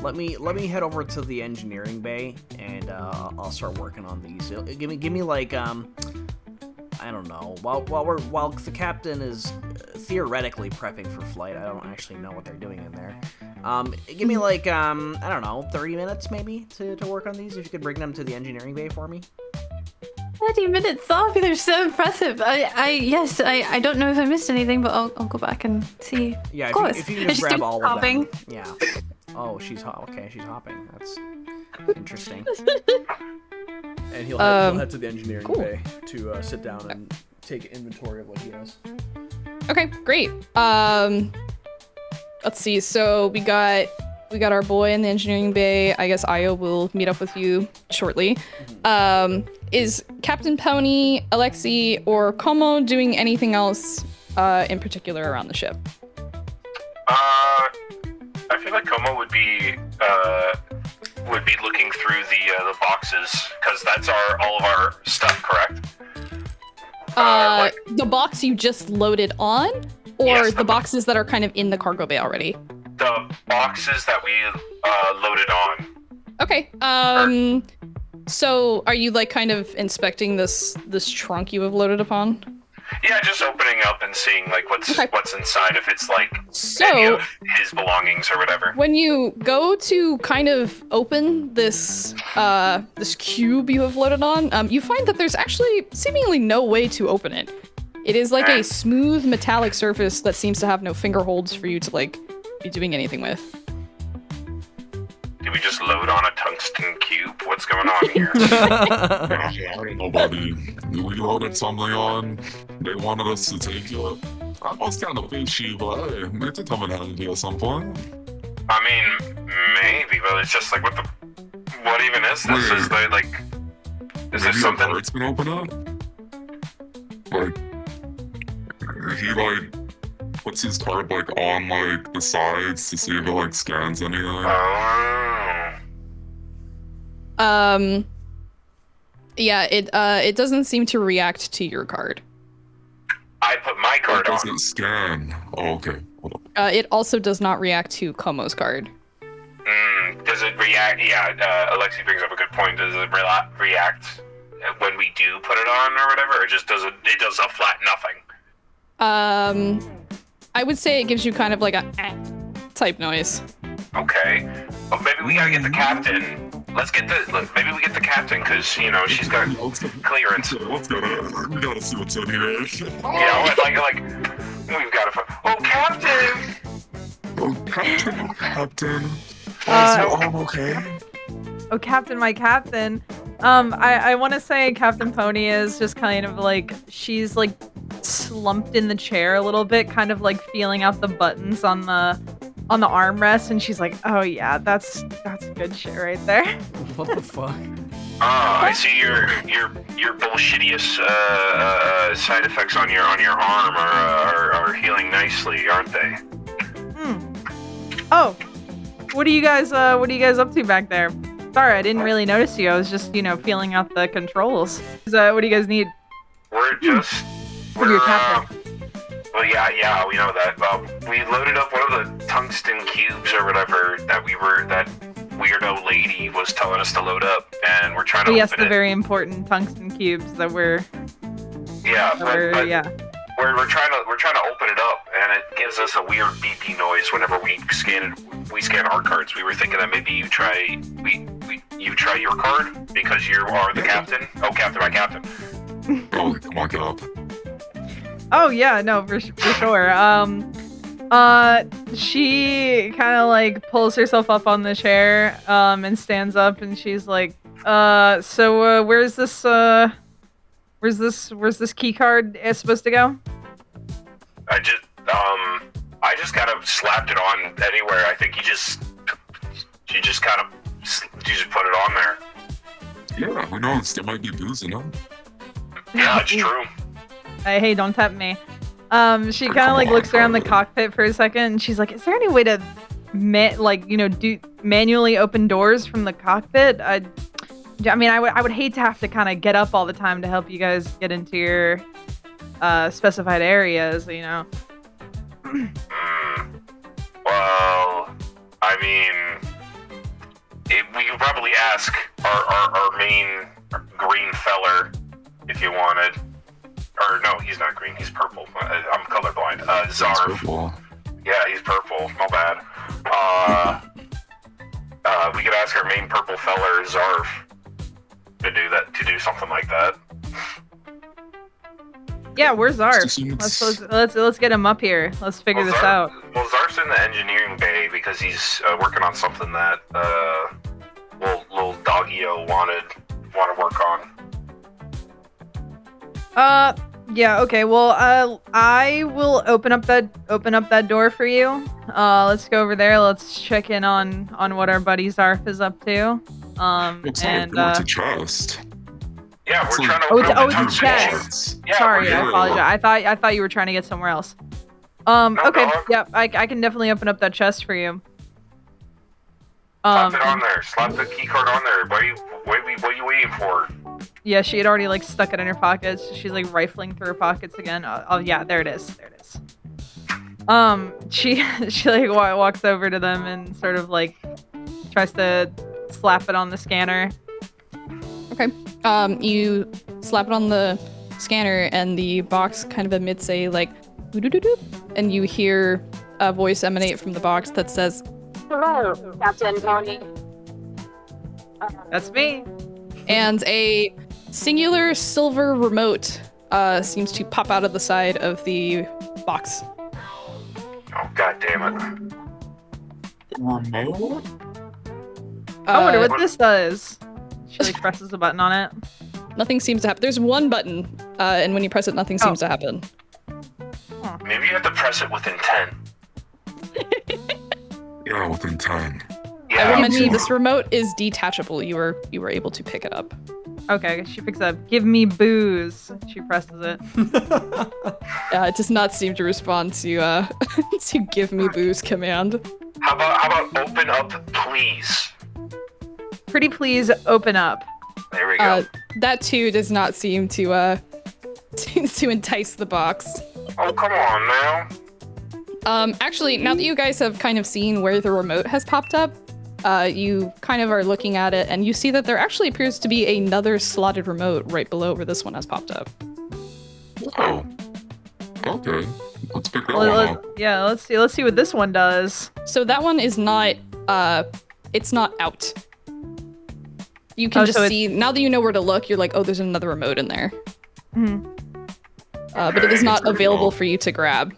Let me head over to the engineering bay, and I'll start working on these. Give me like I don't know. While the captain is theoretically prepping for flight, I don't actually know what they're doing in there. Give me like I don't know, 30 minutes maybe to work on these. If you could bring them to the engineering bay for me. 30 minutes off. They're so impressive. I don't know if I missed anything, but I'll go back and see. Yeah, of course. if you can just grab all hopping. of them. Yeah. Oh, she's okay. She's hopping. That's interesting. And he'll head to the engineering bay to sit down and take inventory of what he has. Okay, great. Let's see. So we got our boy in the engineering bay. I guess Io will meet up with you shortly. Is Captain Pony, Alexi, or Como doing anything else in particular around the ship? I feel like Como would be looking through the boxes, because that's all of our stuff, correct? The box you just loaded on, or Yes, the boxes that are kind of in the cargo bay already? The boxes that we loaded on. Okay. So are you like kind of inspecting this trunk you have loaded upon? Yeah, just opening up and seeing like what's inside, if it's like any So of his belongings or whatever. when you go to kind of open this this cube you have loaded on, you find that there's actually seemingly no way to open it. It is like a smooth metallic surface that seems to have no finger holds for you to like be doing anything with. Did we just load on a tungsten cube? What's going on here? I don't know, buddy. We loaded something on. They wanted us to take it. I was kind of fishy, but hey, it could come in handy at some point. I mean, maybe, but it's just like, what even is this? Wait. Is there like, is there Maybe something? the cart's been opened up? Like, he like puts his card like on like the sides to see if it like scans anything. Oh. Yeah, it doesn't seem to react to your card. I put my It card on. doesn't scan. Oh, okay. Hold on. It also does not react to Komo's card. Does it react? Yeah, Alexi brings up a good point. Does it react when we do put it on or whatever, or just does it does a flat nothing? I would say it gives you kind of like a type noise. Okay. Well, maybe we gotta get the captain. Maybe we get the captain, because, you know, she's got clearance. Let's go. We gotta see what's in here. Yeah, like, we've gotta oh, captain! Oh, Captain. Uh, Okay. Oh, Captain, my captain. I want to say Captain Pony is just kind of like, she's like slumped in the chair a little bit, kind of like feeling out the buttons on the armrest, and she's like, oh yeah, that's good shit right there. What the fuck? I see your bullshittiest side effects on your arm are healing nicely, aren't they? Oh, what are you guys up to back there? Sorry, I didn't really notice you. I was just, feeling out the controls. What do you guys need? We're just For your captain. Well, yeah, we know that. We loaded up one of the tungsten cubes or whatever that weirdo lady was telling us to load up, and we're trying to Oh, yes, open the it. very important tungsten cubes that we're. Yeah, but Yeah. we're trying to open it up, and it gives us a weird beeping noise whenever we scan our cards. We were thinking that maybe you try your card because you are the captain. Oh, captain, my captain. Oh, come on, Cap. Oh yeah, no, for sure. She kind of like pulls herself up on the chair, and stands up, and she's like, so where's this key card supposed to go? I just kind of slapped it on anywhere. I think you just put it on there. Yeah, who knows? There might be booze in them. Yeah, it's true. Hey, don't tempt me. She kind of like looks around the cockpit for a second, and she's like, "Is there any way to, do manually open doors from the cockpit? I mean, I would hate to have to kind of get up all the time to help you guys get into your specified areas, Well, I mean, we could probably ask our main green feller if you wanted. Or no, he's not green. He's purple. I'm colorblind. Zarf. Purple. Yeah, he's purple. My bad. We could ask our main purple feller, Zarf, to do something like that. Yeah, where's Zarf? Just- Let's get him up here. Let's figure this out. Well, Zarf's in the engineering bay because he's working on something that little Doggy-O wanted to work on. Yeah, okay. Well, I will open up that door for you. Let's go over there. Let's check in on what our buddy Zarf is up to. It's not a door, it's a chest. Yeah, we're It's trying to Oh, open it's up a the tungsten chest. cube. Yeah, Sorry, we're- I apologize. I thought you were trying to get somewhere else. No, Okay. dog. Yep, I can definitely open up that chest for you. Slap it on there. Slap the key card on there. What are you waiting for? Yeah, she had already like stuck it in her pockets. She's like rifling through her pockets again. Oh yeah, there it is. There it is. She like walks over to them and sort of like tries to slap it on the scanner. Okay. You slap it on the scanner, and the box kind of emits a like, doo-doo-doo-doo, and you hear a voice emanate from the box that says, Hello, Captain Pony. That's me. and a singular silver remote seems to pop out of the side of the box. Oh, god damn it. Remote? I wonder Uh, what this does. She like presses a button on it. Nothing seems to happen. There's one button, and when you press it, nothing seems to happen. Maybe you have to press it with intent. Yeah, within 10. I will Yeah. mention this remote is detachable. You were able to pick it up. Okay, she picks up. Give me booze. She presses it. It does not seem to respond to to give me booze command. How about open up, please? Pretty please open up. There we go. That too does not seem to to entice the box. Oh, come on now. Actually, now that you guys have kind of seen where the remote has popped up, you kind of are looking at it, and you see that there actually appears to be another slotted remote right below where this one has popped up. Oh. Okay. Let's pick that Well, one up. yeah, let's see what this one does. So that one is not, it's not out. You can Oh, just so see, now that you know where to look, you're like, oh, there's another remote in there. Mhm. But it is not available for you to grab.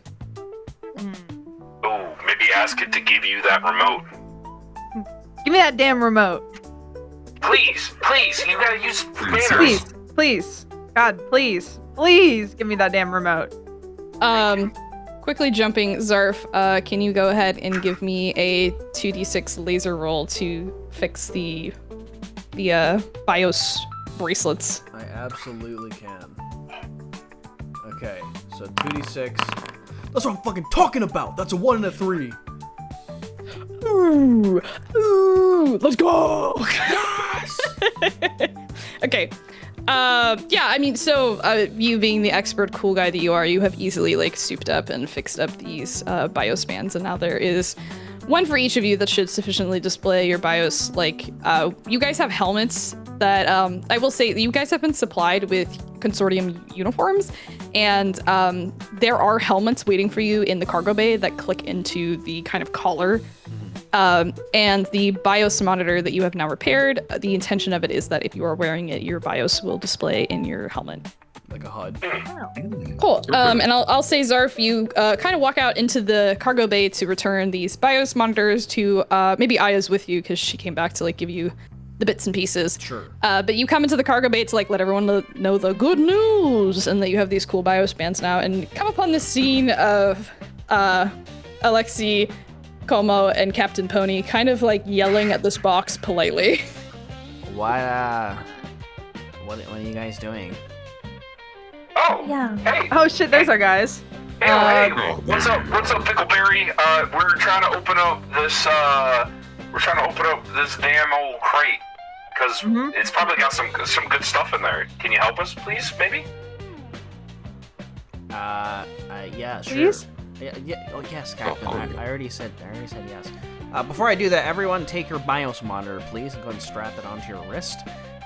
Oh, maybe ask it to give you that remote. Give me that damn remote. Please, you gotta use manners. Please. God, please give me that damn remote. Quickly jumping, Zarf, can you go ahead and give me a 2d6 laser roll to fix the BIOS bracelets? I absolutely can. Okay, so 2d6. That's what I'm fucking talking about. That's a 1 and a 3. Ooh, let's go! Yes! Okay. Yeah, I mean, so you being the expert cool guy that you are, you have easily like souped up and fixed up these BIOS bands, and now there is one for each of you that should sufficiently display your BIOS. Like, you guys have helmets that I will say you guys have been supplied with consortium uniforms, and there are helmets waiting for you in the cargo bay that click into the kind of collar. And the BIOS monitor that you have now repaired, the intention of it is that if you are wearing it, your BIOS will display in your helmet. Like a HUD. Cool. And I'll say, Zarf, you kind of walk out into the cargo bay to return these BIOS monitors to maybe Aya's with you because she came back to like give you the bits and pieces. Sure. But you come into the cargo bay to like let everyone know the good news and that you have these cool BIOS bands now, and come upon the scene of Alexi, Como, and Captain Pony kind of like yelling at this box politely. What are you guys doing? Oh, Yeah. hey, Oh shit, there's our guys. hey, what's up, Pickleberry? We're trying to open up this, damn old crate, because it's probably got some good stuff in there. Can you help us, please, maybe? Yeah, sure. Please? Yeah, oh yes, Captain. I already said yes. Before I do that, everyone take your BIOS monitor, please, and go and strap it onto your wrist.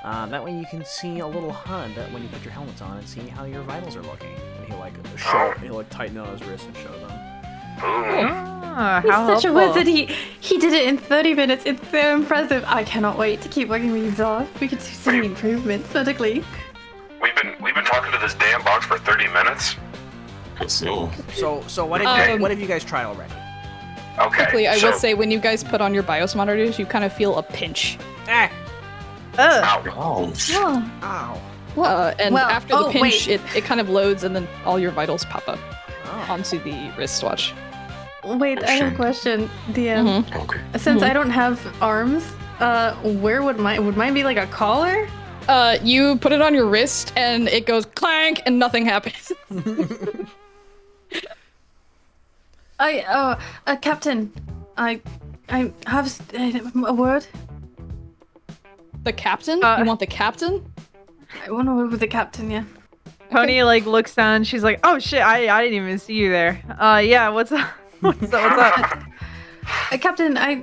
That way you can see a little HUD when you put your helmets on and see how your vitals are looking. And he'll like tighten it on his wrist and show them. Ah, He's how such a helpful. wizard. He did it in 30 minutes. It's so impressive. I cannot wait to keep working with you, Zara. We could see so many improvements, medically. We've been talking to this damn box for 30 minutes. So, So what have you guys tried already? Okay. Quickly, I so, will say when you guys put on your BIOS monitors, you kind of feel a pinch. Ah! Ugh. ouch. Ow! And well, after the oh, pinch, wait. it kind of loads, and then all your vitals pop up onto the wristwatch. Wait, I have a question. Okay. Since I don't have arms, where would mine be like a collar? You put it on your wrist, and it goes clank, and nothing happens. Captain, I have a word. The captain? You want the captain? I want to word with the captain, yeah. Pony like looks down. She's like, "Oh shit, I didn't even see you there." Yeah, what's up? What's up? Captain, I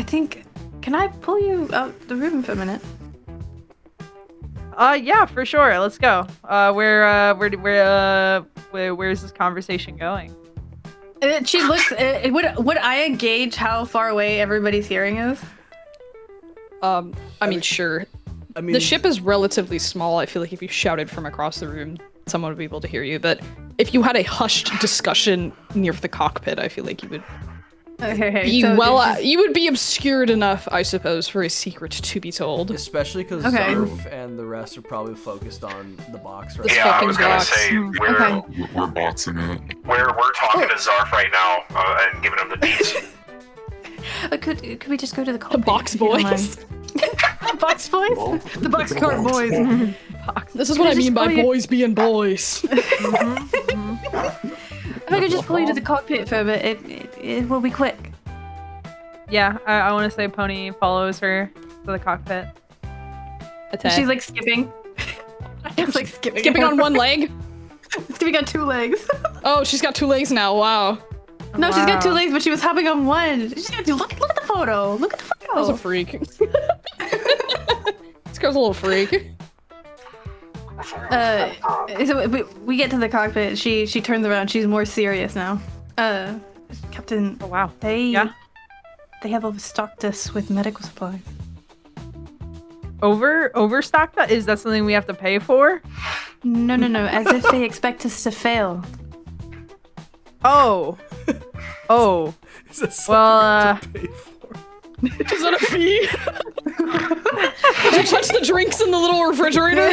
think can I pull you out the room for a minute? Yeah, for sure. Let's go. Where's this conversation going? She looks. Would I gauge how far away everybody's hearing is? I mean, sure. I mean, The ship is relatively small. I feel like if you shouted from across the room, someone would be able to hear you. But if you had a hushed discussion near the cockpit, I feel like you would Okay, be so you would be obscured enough, I suppose, for a secret to be told. especially because Okay. Zarf and the rest are probably focused on the box right This now. Yeah, I fucking was gonna box. say we're Okay. We're boxing it. we're talking to Zarf right now and giving him the deets. Could we just go to the The cockpit? box if you don't boys. the box boys, the box cart boys. This is what I just mean by pull you- boys being boys. If I could just pull you to the cockpit for a bit, it will be quick. Yeah, I want to say Pony follows her to the cockpit. Attack. She's like skipping. It's like skipping on one leg. Skipping on 2 legs. Oh, she's got 2 legs now. Wow. No, she's got 2 Wow. legs, but she was hopping on one. She's got to look at the photo. Look at the That was a photo. freak. This girl's a little freak. So we get to the cockpit. She turns around. She's more serious now. Captain, Oh wow. they Yeah. have overstocked us with medical supplies. Overstock that? Is that something we have to pay for? No, as if they expect us to fail. Oh. Oh. Is that something Well, to pay for? Is that a fee? Did you touch the drinks in the little refrigerator?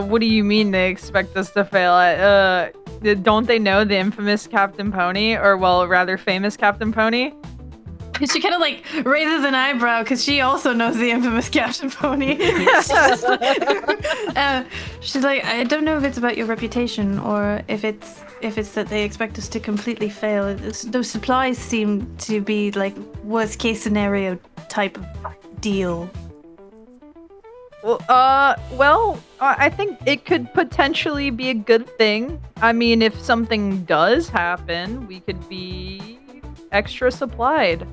What do you mean they expect us to fail? Don't they know the infamous Captain Pony, or well, rather famous Captain Pony? She kind of like raises an eyebrow because she also knows the infamous Captain Pony. She's like, I don't know if it's about your reputation or if it's that they expect us to completely fail. Those supplies seem to be like worst case scenario type of deal. Well, I think it could potentially be a good thing. I mean, if something does happen, we could be extra supplied.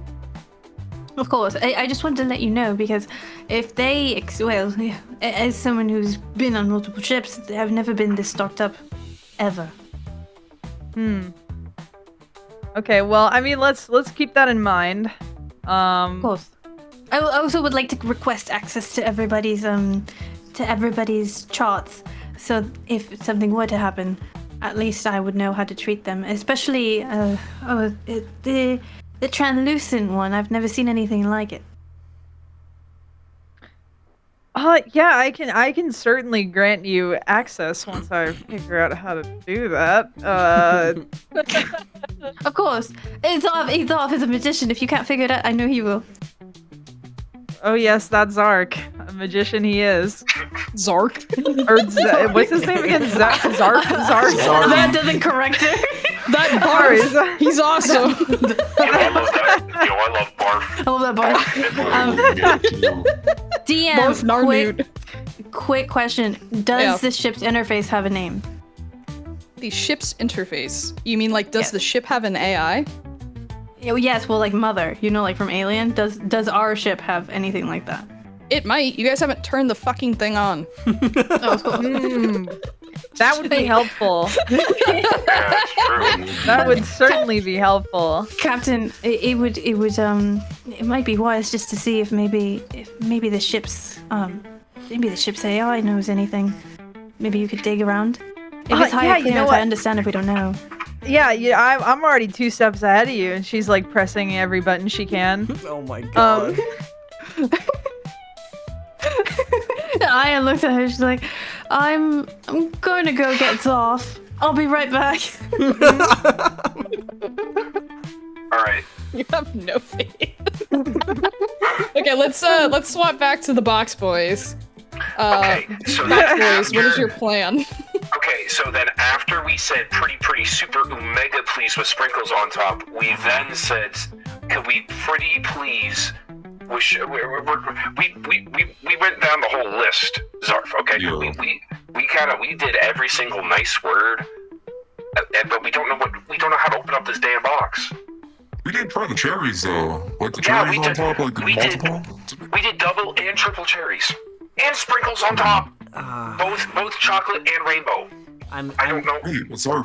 Of course, I just wanted to let you know because if they, as someone who's been on multiple ships, I've never been this stocked up, ever. Okay, well, I mean, let's keep that in mind. Of course. I also would like to request access to everybody's charts, so if something were to happen, at least I would know how to treat them. Especially the translucent one. I've never seen anything like it. Yeah, I can certainly grant you access once I figure out how to do that. Of course, it's off as a magician. If you can't figure it out, I know he will. Oh yes, that's Zark, a magician he is. Zark. Or what's his name again? Zark. That doesn't correct it. That Sorry. barf. He's awesome. I love that. I love barf. I love that part. DM, Barf Narnute. quick question. Does Yeah. the ship's interface have a name? The ship's interface. You mean like, does Yes. the ship have an AI? Yes, well, like Mother. You know, like from Alien. Does our ship have anything like that? It might. You guys haven't turned the fucking thing on. Oh, cool. That would be helpful. Yeah, it's true. That would certainly be helpful. Captain, it might be wise just to see if maybe the ship's AI knows anything. Maybe you could dig around. If it's high yeah, you know clearance, what? I understand if we don't know. Yeah, I'm already 2 steps ahead of you, and she's like pressing every button she can. Oh my god. Aya looks at her. She's like, "I'm going to go get Zoff. I'll be right back." All right. You have no faith. Okay, let's swap back to the box boys. Okay, so Box then boys, what is after- your plan? Okay, so then after we said pretty super omega please with sprinkles on top, we then said, could we pretty please we went down the whole list, Zarf, okay? Yeah. We did every single nice word But we don't know how to open up this damn box. We didn't try the cherries though. Like the Yeah, cherries we on did. top, like We did. multiple. We did double and triple cherries. And sprinkles on top. Ah, Both chocolate and rainbow. I don't know. Wait, what's our?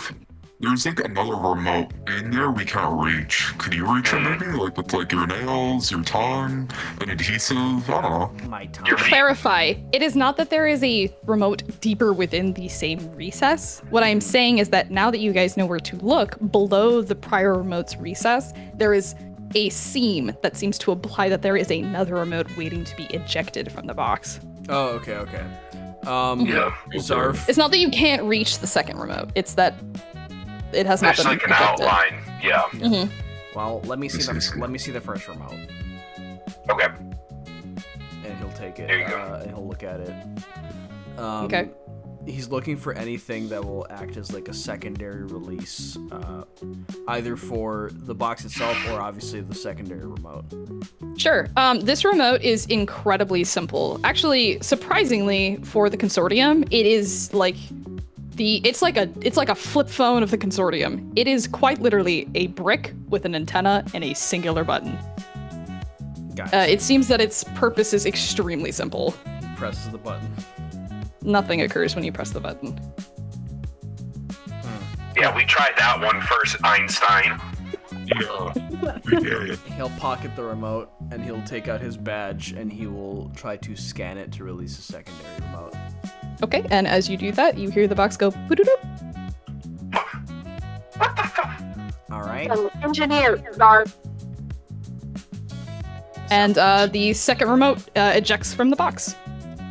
There's like another remote in there we can't reach. Could you reach it maybe? Like with like your nails, your tongue, an adhesive? I don't know. my tongue. Your feet. Clarify, it is not that there is a remote deeper within the same recess. What I'm saying is that now that you guys know where to look, below the prior remote's recess, there is a seam that seems to imply that there is another remote waiting to be ejected from the box. Oh, okay. Yeah. Zarf. It's not that you can't reach the second remote, it's that it has not There's been like an ejected. outline. Yeah. Mhm. Well, let me see the first remote, Okay. and he'll take it. There you go. And he'll look at it. Okay. He's looking for anything that will act as like a secondary release, either for the box itself or obviously the secondary remote. Sure. This remote is incredibly simple. Actually, surprisingly for the consortium, it is like it's like a flip phone of the consortium. It is quite literally a brick with an antenna and a singular button. Guys, It seems that its purpose is extremely simple. presses the button. Nothing occurs when you press the button. Yeah, we tried that one first, Einstein. Yeah. We did. He'll pocket the remote and he'll take out his badge and he will try to scan it to release a secondary remote. Okay, and as you do that, you hear the box go boo-doo-doo. What the fuck? All right. Engineer, Zarf. And the second remote ejects from the box.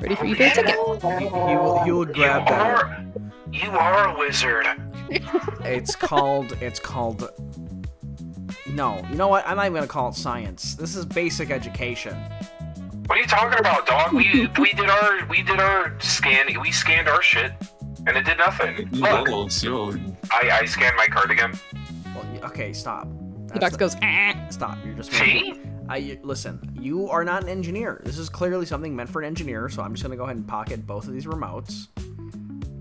Ready for you to take it. He will grab that. You are a wizard. It's called. No, you know what? I'm not even gonna call it science. This is basic education. What are you talking about, dog? We did our scan. We scanned our shit, and it did nothing. Look, Yellows, yeah. I scanned my card again. Well, okay, stop. The box goes, Stop. You're just. See? Listen. You are not an engineer. This is clearly something meant for an engineer. So I'm just gonna go ahead and pocket both of these remotes.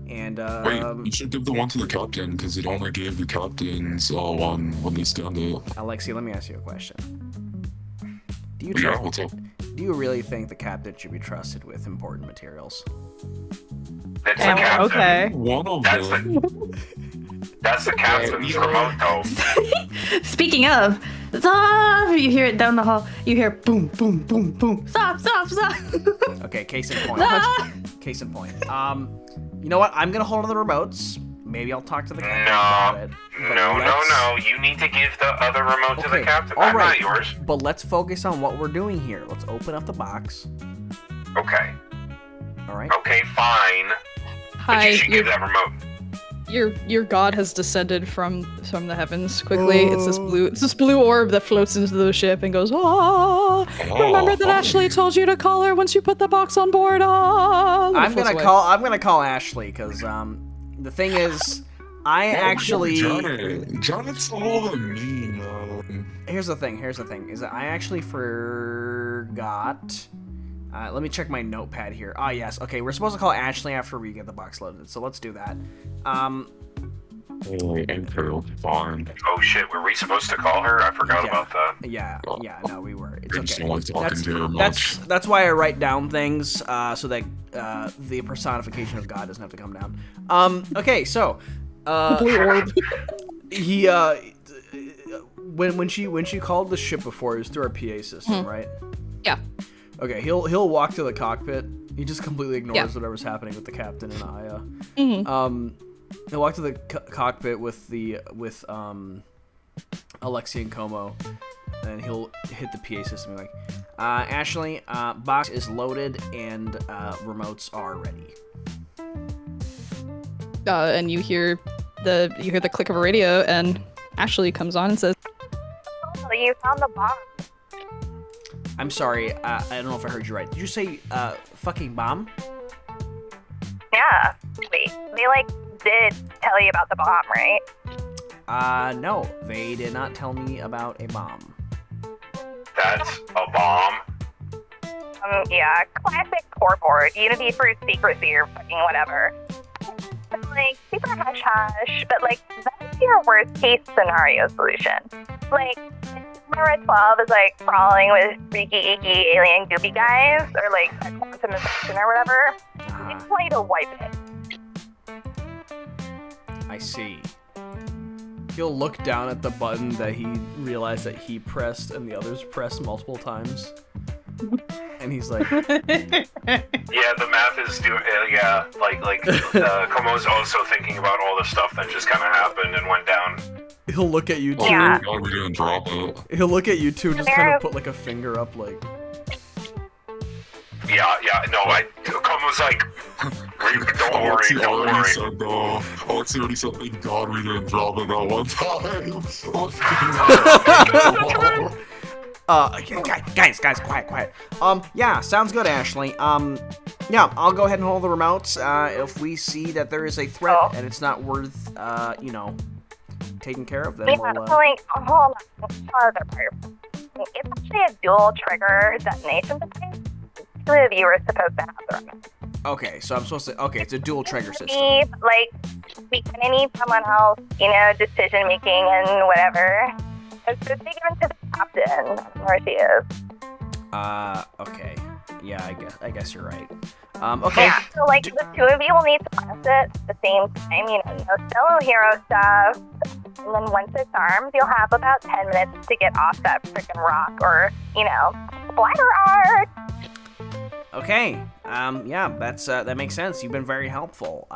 And Wait, you should give the one to the captain because it only gave the captains one when they scanned it. Alexi, let me ask you a question. Do you Yeah, trust? what's up? Do you really think the captain should be trusted with important materials? That's the captain. Okay. One of That's them. That's the captain's remote, though. Speaking of, stop! You hear it down the hall. You hear boom, boom, boom, boom. Stop, stop, stop. Okay, case in point. Ah! Case in point. You know what? I'm gonna hold on the remotes. Maybe I'll talk to the captain about it. But No. You need to give the other remote to the Okay, captain. all That's right. not yours. But let's focus on what we're doing here. Let's open up the box. Okay. All right. Okay, fine. But hi, you should give that remote. your god has descended from the heavens quickly. It's this blue orb that floats into the ship and goes, oh, remember that Ashley told you to call her once you put the box on board. Oh, I'm gonna call Ashley because the thing is, I actually. Jonathan's all of me, man. Here's the thing is that I actually forgot. Let me check my notepad here. Ah, yes. Okay, we're supposed to call Ashley after we get the box loaded, so let's do that. Oh, Imperial, fine. Oh shit, were we supposed to call her? I forgot Yeah. about that. Yeah, no, we were. It's I just okay. don't like talking to her much. That's why I write down things so that the personification of God doesn't have to come down. Okay, so blue orb. he when she called the ship before, it was through our PA system, right? Yeah. Okay, he'll walk to the cockpit. He just completely ignores whatever's happening with the captain and Aya. He'll walk to the cockpit with Alexi and Como, and he'll hit the PA system and be like, Ashley, box is loaded and remotes are ready. And you hear the click of a radio, and Ashley comes on and says, Oh, you found the bomb. I'm sorry, I don't know if I heard you right. Did you say fucking bomb? Yeah. Wait, they did tell you about the bomb, right? No, they did not tell me about a bomb. That's a bomb. Yeah, classic core board. Unity for secrecy or fucking whatever. But super hush hush, but your worst case scenario solution? Like, Number 12 is like crawling with freaky, icky, alien, goopy guys, or like a quantum infection or whatever. I just want you to wipe it. I see. He'll look down at the button that he realized that he pressed and the others pressed multiple times. And he's like, Yeah, the math is doing. Yeah, like Komo's also thinking about all the stuff that just kind of happened and went down. he'll look at you two. Yeah. God, we didn't drop it. He'll look at you two, just kind of put like a finger up, like. Yeah, no, Komo's like, don't worry, don't worry. Said, Alexi already said, thank God we didn't drop it that one time. Guys, quiet. Yeah, sounds good, Ashley. Yeah, I'll go ahead and hold the remote. If we see that there is a threat and it's not worth, taking care of, then Yeah, we'll, so like, hold on, other part. It's actually a dual trigger detonation device. Two of you are supposed to have the remote. Okay, so I'm supposed to. Okay, it's a dual trigger system. Like, we kind of need someone else, decision making and whatever. It's supposed to be given to the captain, where she is. Okay. Yeah, I guess you're right. Okay. Yeah, so like the two of you will need to press it at the same time, no solo hero stuff. And then once it's armed, you'll have about 10 minutes to get off that freaking rock or, splatter art. Okay. Yeah, that makes sense. You've been very helpful.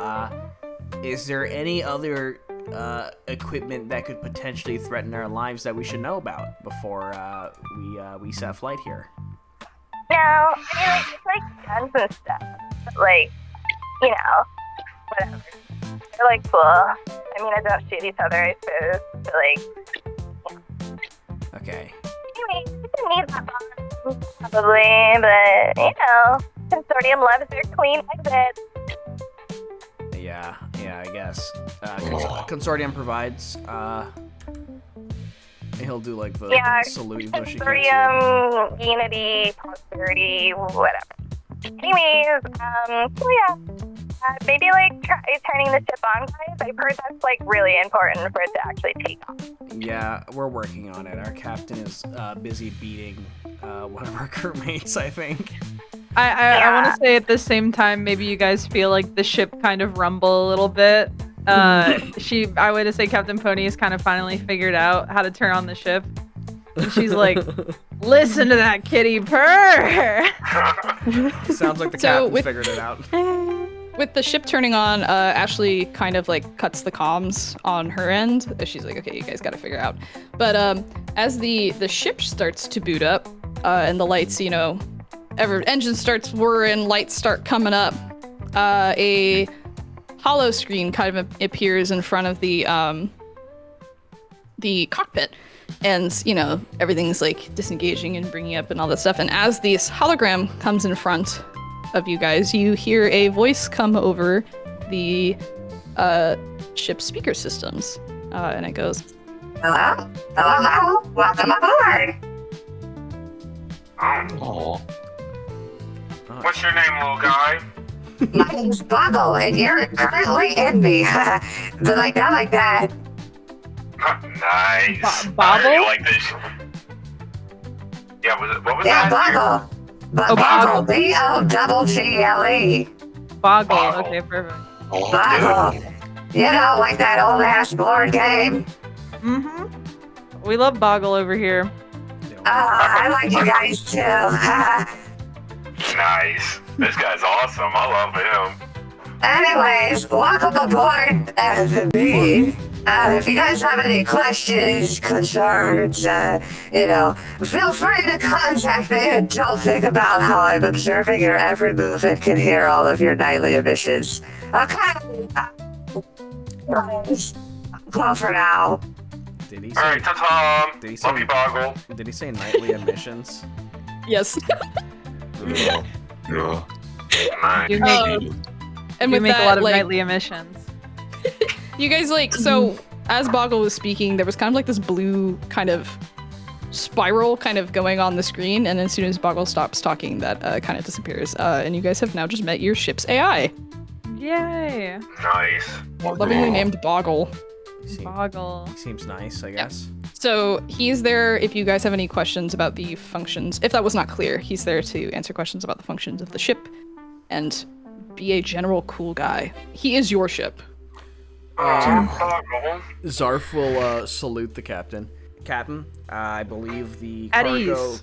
Is there any other equipment that could potentially threaten our lives that we should know about before we set flight here? No, I mean, it's like guns and stuff. But, like, whatever. They're like cool. I mean, I don't shoot each other, I suppose. But, like, Okay. anyway, you can need that bomb, probably, but, Consortium loves their clean exit. Yeah, I guess. Consortium provides. He'll do like the salute even though she can't see it. Consortium, unity, prosperity, whatever. Anyways, so yeah. Maybe like try turning the ship on, guys. I've heard that's like really important for it to actually take off. Yeah, we're working on it. Our captain is busy beating one of our crewmates, I think. I want to say at the same time, maybe you guys feel like the ship kind of rumble a little bit. I would say Captain Pony has kind of finally figured out how to turn on the ship. And she's like, listen to that kitty purr! Sounds like the captain figured it out. With the ship turning on, Ashley kind of like cuts the comms on her end. She's like, okay, you guys gotta figure out. But as the ship starts to boot up, and the lights, engine starts whirring, lights start coming up, a hollow screen kind of appears in front of the cockpit. And, everything's like disengaging and bringing up and all that stuff. And as this hologram comes in front of you guys, you hear a voice come over the ship's speaker systems. And it goes, Hello? Hello? Welcome aboard! Oh. What's your name, little guy? My name's Boggle, and you're currently in me. But like that, like that. Nice. Bobble? I like this. Yeah, what was Yeah, that? Boggle. Oh, Boggle. Boggle. B-O-double-G-L-E. Boggle. Boggle. Okay, perfect. Oh, Boggle. Like that old ass board game. Mm-hmm. We love Boggle over here. I like you guys too. Nice. This guy's awesome. I love him. Anyways, welcome aboard the B. If you guys have any questions, concerns, feel free to contact me and don't think about how I'm observing your every move and can hear all of your nightly emissions. Okay. Well, for now. Did he Alright, say? ta-ta. Did he say? Love you, Boggle. Did he say nightly emissions? yes. Yeah. Nice. You make, And you with make that, a lot of like, nightly emissions. you guys so as Boggle was speaking, there was kind of like this blue kind of spiral kind of going on the screen, and as soon as Boggle stops talking, that kind of disappears. And you guys have now just met your ship's AI. Yay! Nice. Lovingly named Boggle. Boggle. He seems nice, I guess. So he's there if you guys have any questions about the functions. If that was not clear, he's there to answer questions about the functions of the ship and be a general cool guy. He is your ship. Zarf will salute the captain. Captain, I believe the At cargo... ease.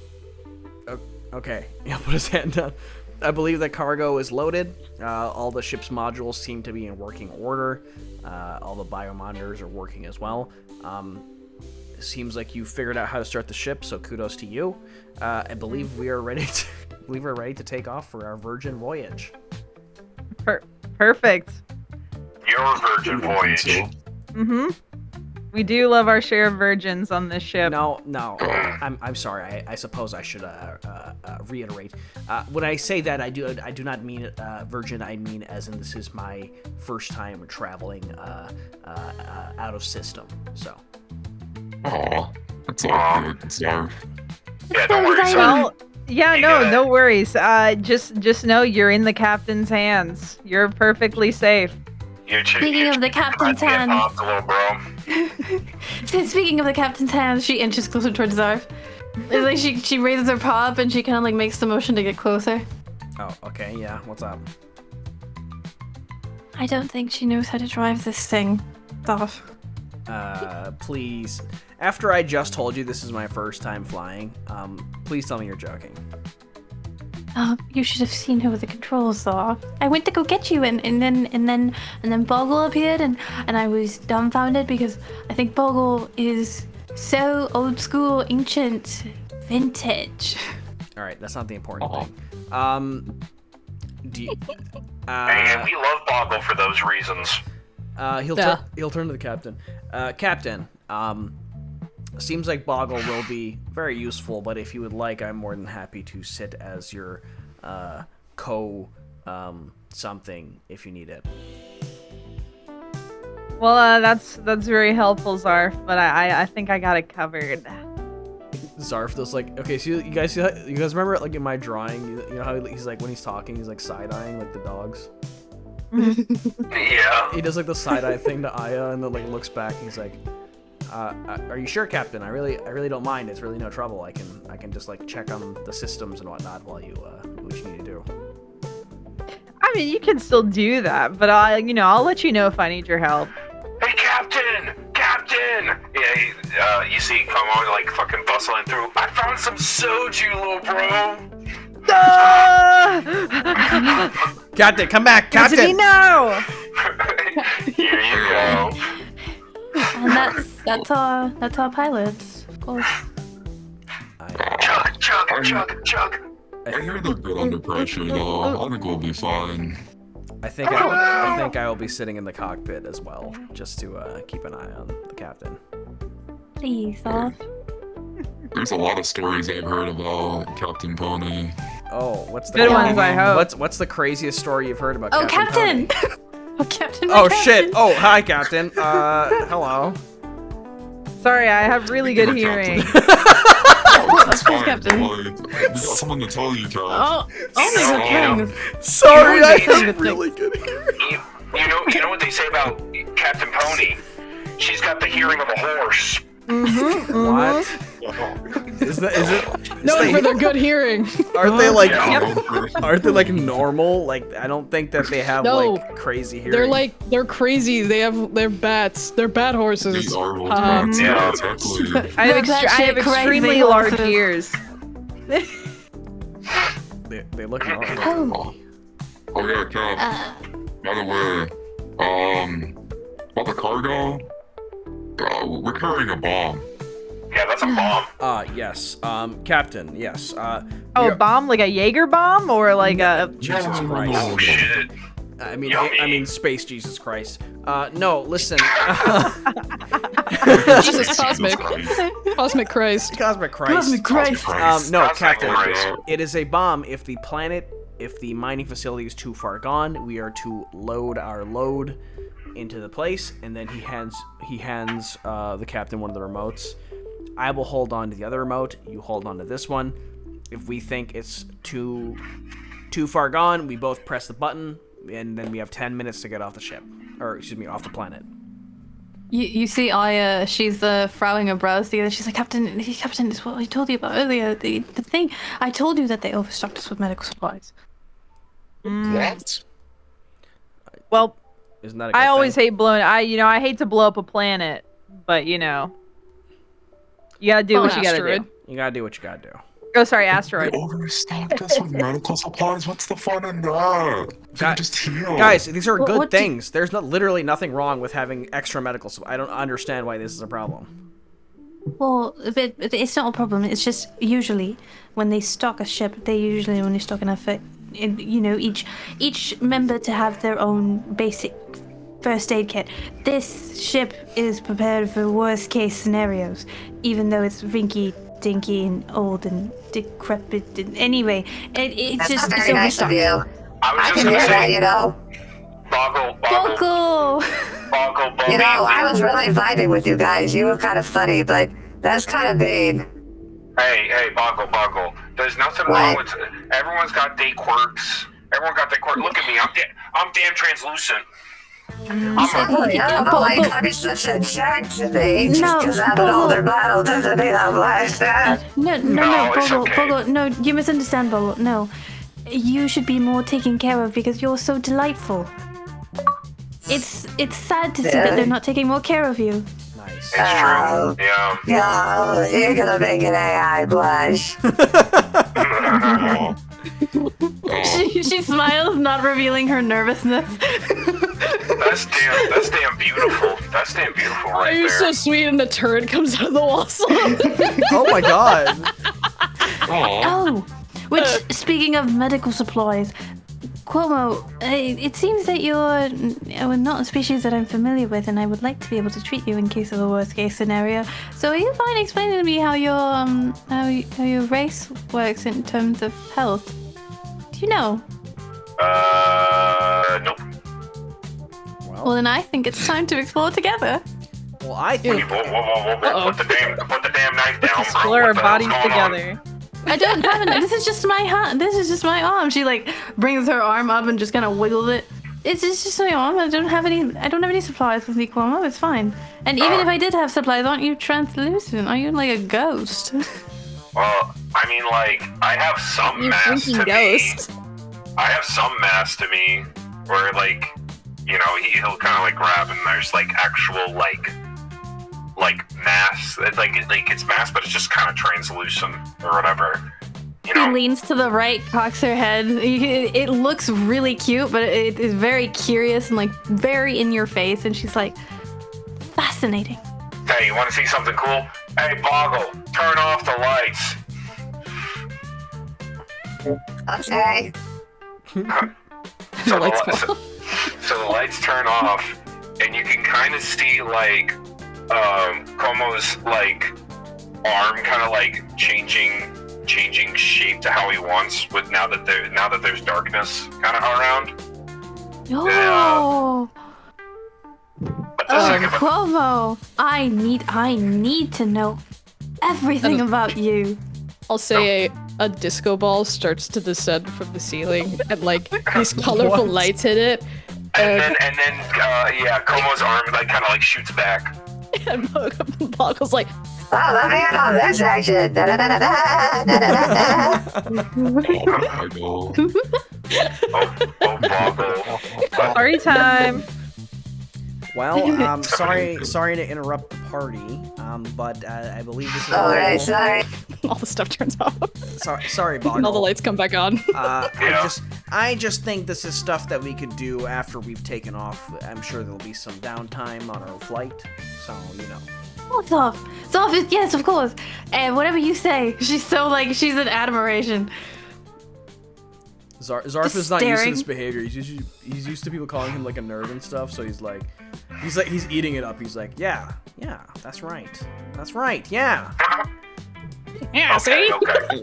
Okay, he'll put his hand down. I believe the cargo is loaded. All the ship's modules seem to be in working order. All the biomonitors are working as well. It seems like you figured out how to start the ship, so kudos to you. I believe we are ready to take off for our virgin voyage. Perfect. Your virgin voyage. Mm-hmm. We do love our share of virgins on this ship. No, I'm sorry. I suppose I should reiterate. When I say that, I do not mean virgin. I mean as in this is my first time traveling out of system. So. Aw, that's all good, Zarf. Yeah, don't worry, sir. Well, yeah, no worries. Just know you're in the captain's hands. You're perfectly safe. Speaking of the captain's hands. Little bro. Speaking of the captain's hands, she inches closer towards Zarf. It's like she raises her paw up and she kind of like makes the motion to get closer. Oh, okay, yeah. What's up? I don't think she knows how to drive this thing. Zarf. Please. After I just told you this is my first time flying, please tell me you're joking. Oh, you should have seen her with the controls, though. I went to go get you, and then Boggle appeared, and I was dumbfounded because I think Boggle is so old school, ancient, vintage. All right, that's not the important thing. Do you, And we love Boggle for those reasons. He'll turn to the captain. Captain, seems like Boggle will be very useful, but if you would like, I'm more than happy to sit as your something if you need it. Well, that's very helpful, Zarf. But I think I got it covered. Zarf does like, okay, so you guys remember like in my drawing, you know how he's like when he's talking, he's like side eyeing like the dogs. Yeah. He does like the side eye thing to Aya, and then like looks back. And he's like, "Are you sure, Captain? I really don't mind. It's really no trouble. I can just like check on the systems and whatnot while you do what you need to do." I mean, you can still do that, but I'll let you know if I need your help. Hey, Captain! Yeah, you see, come on, like fucking bustling through. I found some soju, little bro. Captain, come back, Captain! Captain, now! Here you go. And that's our pilots, of course. Chug. I hear they're good under pressure, though. I think we'll be fine. I think I will be sitting in the cockpit as well, just to keep an eye on the captain. Please, Zarf. There's a lot of stories I've heard about Captain Pony. Oh, what's the Good ones, I hope. What's the craziest story you've heard about? Oh, Captain! Captain! Oh, Captain! Oh shit! Oh, hi, Captain. Hello. Sorry, I have really good hearing. It's fine. Captain. We got someone to tell you, Cap. Oh my God! Sorry, I have really good hearing. You know what they say about Captain Pony? She's got the hearing of a horse. What? Is it? No, for their good hearing. Aren't they like? Yeah. Aren't they like normal? Like I don't think that they have No. like crazy hearing. They're crazy. They're bats. They're bat horses. These are old bats, yeah. exactly. I have extremely large ears. They look normal. Oh yeah, Cap. By the way, about the cargo, we're carrying a bomb. Yeah, that's a bomb. Yes. Captain, yes. A bomb, like a Jaeger bomb, or like a? Jesus Christ. Oh shit. I mean, Yummy. I mean, space Jesus Christ. No, listen. Jesus Cosmic. Cosmic Christ. Cosmic Christ. Cosmic Christ. No, Cosmic Captain. Christ. It is a bomb. If the mining facility is too far gone, we are to load our load into the place, and then he hands the captain one of the remotes. I will hold on to the other remote. You hold on to this one. If we think it's too far gone, we both press the button, and then we have 10 minutes to get off the ship, or excuse me, off the planet. You see Aya, she's frowning her brows together. She's like, Captain, it's what I told you about earlier. The thing, I told you that they overstocked us with medical supplies. What? Well, Isn't that a good I always thing? hate blowing. I hate to blow up a planet, but you gotta do Oh, what an you gotta asteroid. do. You gotta do what you gotta do. Oh, sorry, They asteroid. overstocked us with medical supplies. What's the fun in that? We Gu- can just heal. Guys, these are What- good what do- things. There's literally nothing wrong with having extra medical supplies. I don't understand why this is a problem. Well, but it's not a problem. It's just usually when they stock a ship, they usually only stock enough for, each member to have their own basic first aid kit. This ship is prepared for worst case scenarios, even though it's rinky dinky and old and decrepit. Anyway, it's That's just not it's very nice of overstocked. you. I was I just can gonna hear that, say, you know. Boggle, Boggle! Bubby. You know, I was really vibing with you guys. You were kind of funny, but that's kind of mean. Hey, Boggle. There's nothing What? wrong with everyone's got their quirks. Everyone got their quirks. Look at me, I'm damn translucent. Oh, you know, why you gotta be such a jerk to me just No, because I'm an Boggle. older model doesn't mean I'm like that. No, it's Boggle, okay. Boggle, no, you misunderstand, Boggle. No, you should be more taken care of because you're so delightful. It's sad to see that they're not taking more care of you. Nice. It's true. Yeah. Yo, you're gonna make an AI blush. She smiles, not revealing her nervousness. That's damn beautiful. That's damn beautiful right You're there. so sweet, and the turret comes out of the wall. Oh my god. Oh, which, speaking of medical supplies, Cuomo, it seems that you're not a species that I'm familiar with, and I would like to be able to treat you in case of a worst case scenario. So, are you fine explaining to me how your race works in terms of health? Do you know? Nope. Well, then I think it's time to explore together. Well, I think Whoa. Put the damn knife down, bro. Explore our What the hell's bodies going on? together. I don't have an. This is just my hand. This is just my arm. She brings her arm up and just kind of wiggles it. It's just my arm. I don't have any supplies with me, Cuomo. It's fine. And even if I did have supplies, aren't you translucent? Are you like a ghost? Well, I mean, like, I have some You mass freaking to ghost. me. I have some mass to me, where like, he'll kind of like grab and there's like actual like mass. It's like it's mass, but it's just kind of translucent or whatever. You She know. leans to the right, cocks her head. It looks really cute, but it is very curious and like very in your face. And she's like, fascinating. Hey, you want to see something cool? Hey, Boggle, turn off the lights. Okay. So lights the, so, so the lights turn off, and you can kind of see like Como's like arm kind of like changing shape to how he wants. With now that there's darkness kind of around. Oh, But the second, Cuomo, I need to know everything about you. I'll say a disco ball starts to descend from the ceiling, and like these colorful lights hit it, and then Como's arm like kind of like shoots back. and Boggle's like, Oh, let me in on this action. I know. Oh, Boggle. Party time. Well, sorry to interrupt the party, but I believe this is Alright, sorry. all the stuff turns off, Sorry, and all the Boggle. lights come back on. I just think this is stuff that we could do after we've taken off. I'm sure there'll be some downtime on our flight, so What's off? It's off. Yes, of course. And whatever you say. She's so she's in admiration. Zarf is not used to staring. this behavior. He's used to people calling him like a nerd and stuff. So he's eating it up. He's like, yeah, that's right, yeah. Yeah, see? Okay.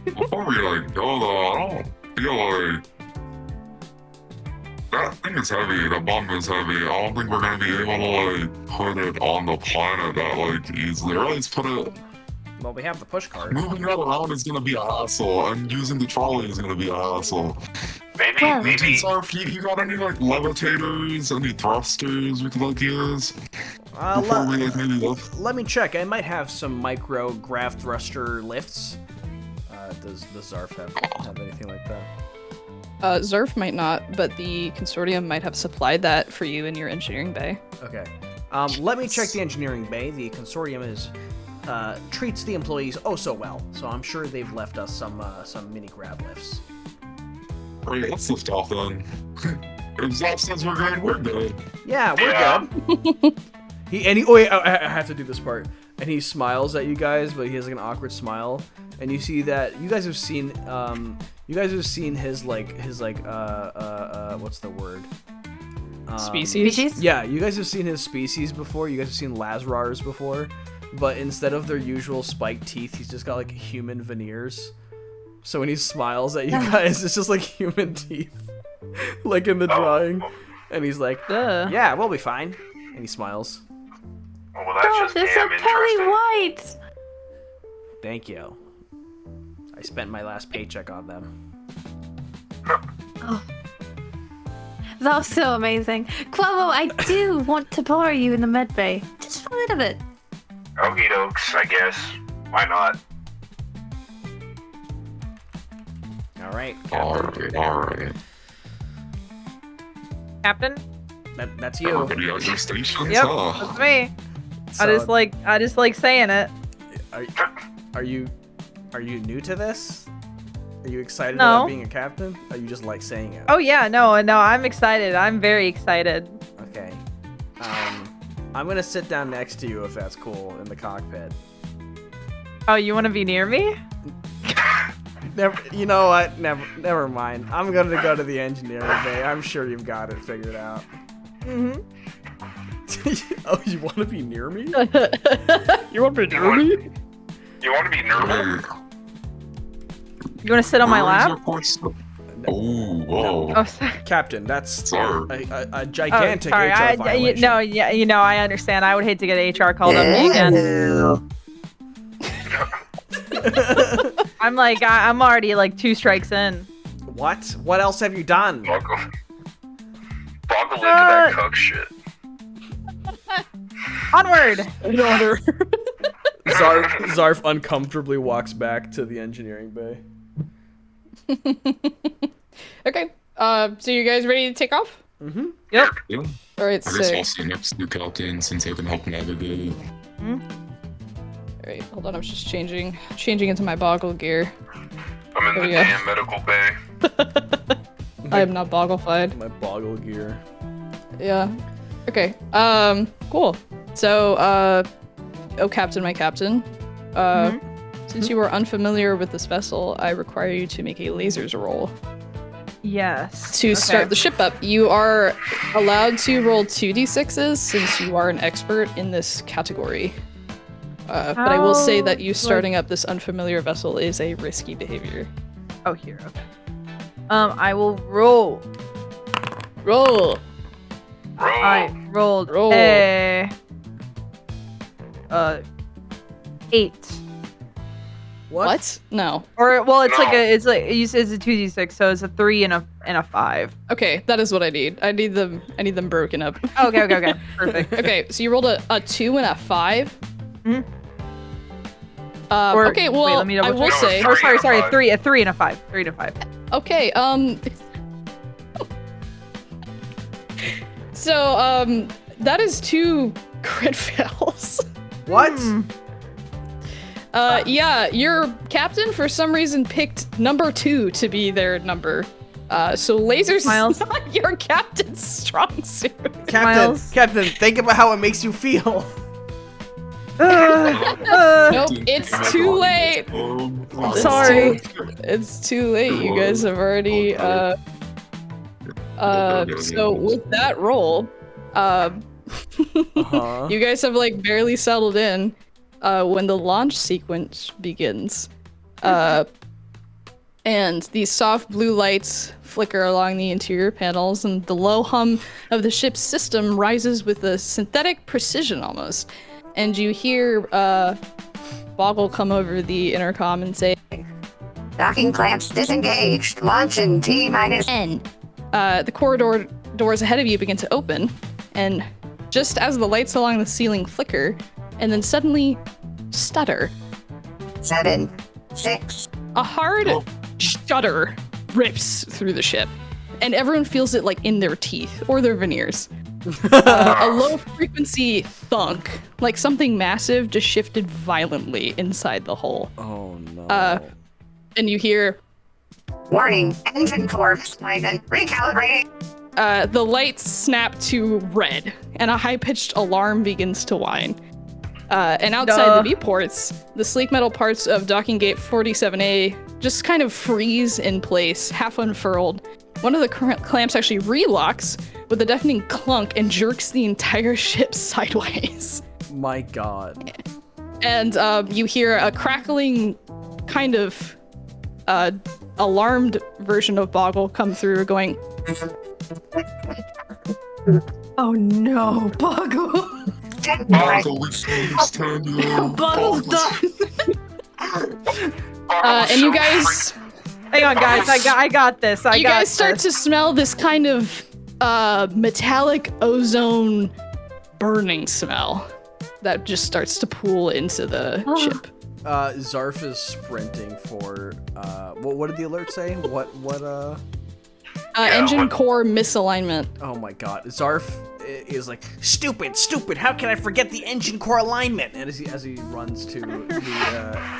Before we go though, I don't feel like that thing is heavy. That bomb is heavy. I don't think we're gonna be able to put it on the planet that easily. Or at least put it. Well, we have the push cart. Moving it around is gonna be a hassle, and using the trolley is gonna be a hassle. Maybe. Zarf, you got any like levitators, any thrusters we could like use before we like maybe lift? Let me check. I might have some micro grav thruster lifts. Does Zarf have anything like that? Zerf might not, but the consortium might have supplied that for you in your engineering bay. Okay. Let me check the engineering bay. The consortium treats the employees oh so well, so I'm sure they've left us some mini grab lifts. Alright, let's lift off then. If Zarf says we're good. Yeah, we're good. Wait, I have to do this part. And he smiles at you guys, but he has like an awkward smile. And you see that you guys have seen his what's the word? Species? Yeah, you guys have seen his species before. You guys have seen Lazrars before, but instead of their usual spiked teeth, he's just got like human veneers. So when he smiles at you guys, it's just like human teeth, like in the drawing. And he's like, "Yeah, we'll be fine." And he smiles. Oh, well, that's just they're damn so pearly interesting. white. Thank you. I spent my last paycheck on them. That was so amazing. Quavo, I do want to borrow you in the med bay. Just for a little bit. Okie dokes, I guess. Why not? All right, Alright. Captain? that's you. Everybody at your stations, Yep, huh? that's me. So, I just like saying it. Are you new to this? Are you excited No. about being a captain? Or are you just like saying it? Oh yeah, no, I'm excited. I'm very excited. Okay. I'm gonna sit down next to you if that's cool in the cockpit. Oh, you want to be near me? Never. You know what? Never mind. I'm gonna go to the engineering bay. I'm sure you've got it figured out. Mm-hmm. Oh, you want to be near me? You want to be near me? You want to be nervous? You want to sit on my lap? Oh, whoa. Oh, sorry. Captain, that's Sorry. a gigantic sorry. HR violation. No, yeah, I understand. I would hate to get HR called on me again. I'm already like 2 strikes in. What? What else have you done? Boggle into that cuck shit. Onward! Zarf uncomfortably walks back to the engineering bay. Okay. So you guys ready to take off? Mm-hmm. Yep. Yeah. All right, I guess I'll sick. stand next to the captain since I can help navigate. All right, hold on. I'm just changing into my boggle gear. I'm in There the we go. damn medical bay. I am not boggle-fied. My boggle gear. Yeah. Okay. Cool. So, oh, Captain, my captain. Since you are unfamiliar with this vessel, I require you to make a lasers roll. Yes. To start the ship up, you are allowed to roll 2d6s since you are an expert in this category. But I will say that you starting up this unfamiliar vessel is a risky behavior. Oh, here. Okay. I will roll. Roll! I rolled Roll. a 8. What? No. Or well, it's No. like it's a 2d6, so it's a 3 and a 5. Okay, that is what I need. I need them broken up. Okay. Perfect. Okay, so you rolled a 2 and a 5. Mhm. Okay, well, wait, let me I double will check. say. Oh, sorry, Three and a 3 and a 5. 3 and a 5. Okay, so, that is 2 crit fails. What? Yeah, your captain for some reason picked number 2 to be their number. So lasers Miles. is not your captain's strong suit. Captain, think about how it makes you feel. Nope, it's too late. It's Sorry. It's too late. You guys have already, so with that roll, Uh-huh. you guys have like barely settled in when the launch sequence begins. And these soft blue lights flicker along the interior panels, and the low hum of the ship's system rises with a synthetic precision almost. And you hear Boggle come over the intercom and say, Docking clamps disengaged. Launch in T-minus... N. The corridor doors ahead of you begin to open, and just as the lights along the ceiling flicker, and then suddenly stutter, 7, 6... a hard shudder rips through the ship, and everyone feels it like in their teeth or their veneers. A low frequency thunk, like something massive just shifted violently inside the hull. Oh no. And you hear, Warning, engine core misalignment. Recalibrating. the lights snap to red, and a high-pitched alarm begins to whine. And outside the V-ports, the sleek metal parts of docking gate 47A just kind of freeze in place, half unfurled. One of the clamps actually relocks with a deafening clunk and jerks the entire ship sideways. My god. And you hear a crackling kind of alarmed version of Boggle come through going, Oh no, Boggle. Boggle, we understand you. Boggle's done. and you guys, Hang on, guys. I got this. you guys start to smell this kind of metallic ozone burning smell that just starts to pool into the ship. Zarf is sprinting for what did the alert say? Engine core misalignment. Oh my god. Zarf is like, stupid, how can I forget the engine core alignment? And as he runs to the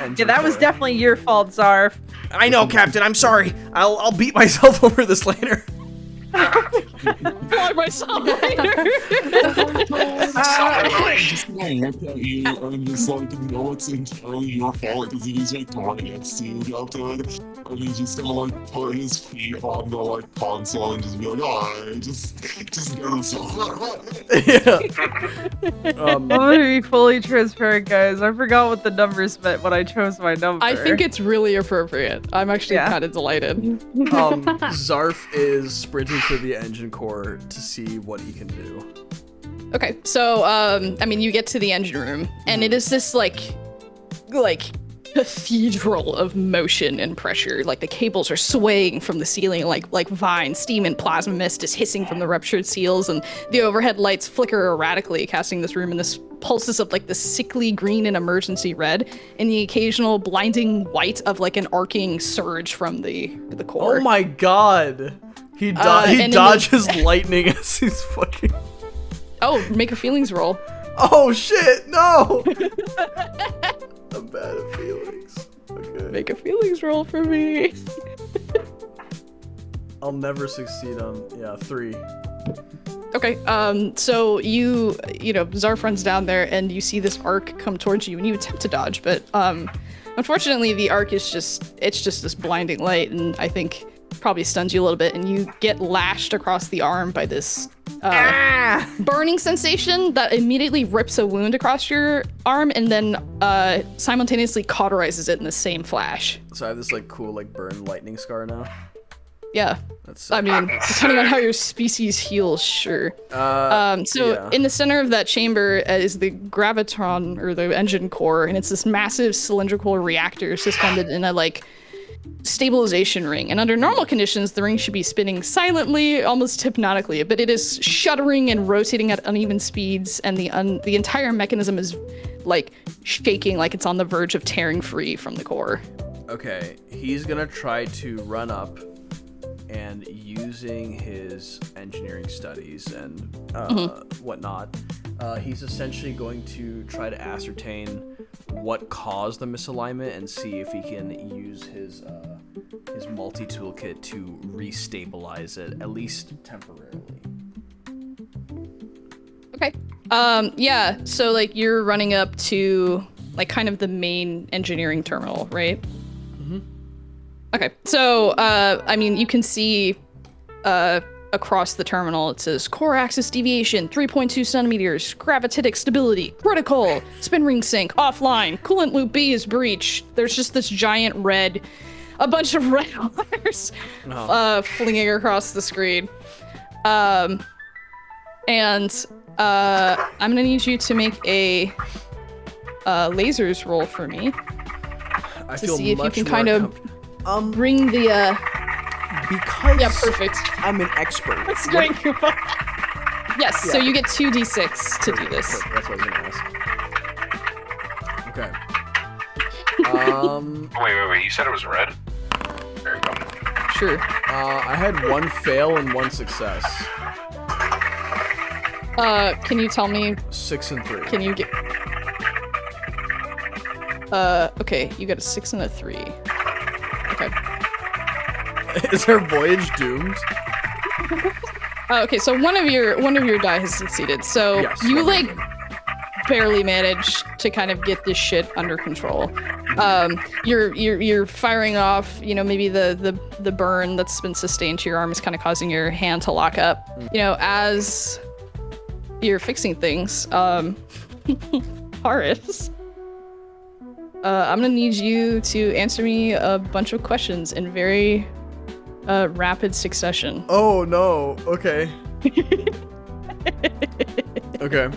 engine Yeah, that was core. definitely your fault, Zarf. I know, Captain, I'm sorry. I'll beat myself over this later. Fly myself later. I just gonna look at you and just like, no, it's entirely your fault because he's like right next to you, Captain. And he's just gonna like put his feet on the like console and just be like, alright, just get himself. Yeah. I'm gonna be fully transparent, guys. I forgot what the numbers meant when I chose my number. I think it's really appropriate. I'm actually Yeah. kind of delighted. Zarf is sprinting for the engine core to see what he can do. Okay, so I mean, you get to the engine room, and it is this like cathedral of motion and pressure. Like the cables are swaying from the ceiling like vines. Steam and plasma mist is hissing from the ruptured seals, and the overhead lights flicker erratically, casting this room in this pulses of like the sickly green and emergency red, and the occasional blinding white of like an arcing surge from the core. Oh my god. He and then dodges lightning as he's fucking... Oh, make a feelings roll. Oh shit, no! I'm bad at feelings. Okay. Make a feelings roll for me. I'll never succeed on, 3. Okay, so you know, Zarf runs down there and you see this arc come towards you and you attempt to dodge, but unfortunately the arc is just this blinding light, and I think probably stuns you a little bit, and you get lashed across the arm by this burning sensation that immediately rips a wound across your arm and then simultaneously cauterizes it in the same flash. So I have this like cool like burn lightning scar now. Yeah. That's I mean, depending on how your species heals, sure. So in the center of that chamber is the gravitron, or the engine core, and it's this massive cylindrical reactor suspended in a like stabilization ring. And under normal conditions, the ring should be spinning silently, almost hypnotically, but it is shuddering and rotating at uneven speeds, and the entire mechanism is like shaking, like it's on the verge of tearing free from the core. Okay, he's gonna try to run up, and using his engineering studies and whatnot, he's essentially going to try to ascertain what caused the misalignment and see if he can use his multi-toolkit to restabilize it, at least temporarily. Okay. Yeah, so like you're running up to like kind of the main engineering terminal, right? Mm-hmm. Okay, so I mean, you can see across the terminal, it says core axis deviation 3.2 centimeters, gravititic stability critical, spin ring sync offline, coolant loop B is breached. There's just this giant a bunch of red wires flinging across the screen. And I'm gonna need you to make a lasers roll for me I to feel see if you much can more kind of bring the Because yeah, perfect. I'm an expert. That's great. Yes, so you get 2d6 to do this. That's what I was gonna ask. Okay. Wait. You said it was red? There you go. Sure. I had 1 fail and 1 success. Can you tell me? 6 and 3. Can you get? Okay, you got a 6 and a 3. Okay. Is our voyage doomed? Okay, so one of your die has succeeded. So Yes, you one of like barely managed to kind of get this shit under control. You're firing off, you know, maybe the burn that's been sustained to your arm is kind of causing your hand to lock up. You know, as you're fixing things, Horace, I'm gonna need you to answer me a bunch of questions in very rapid succession. Oh no. Okay. Okay.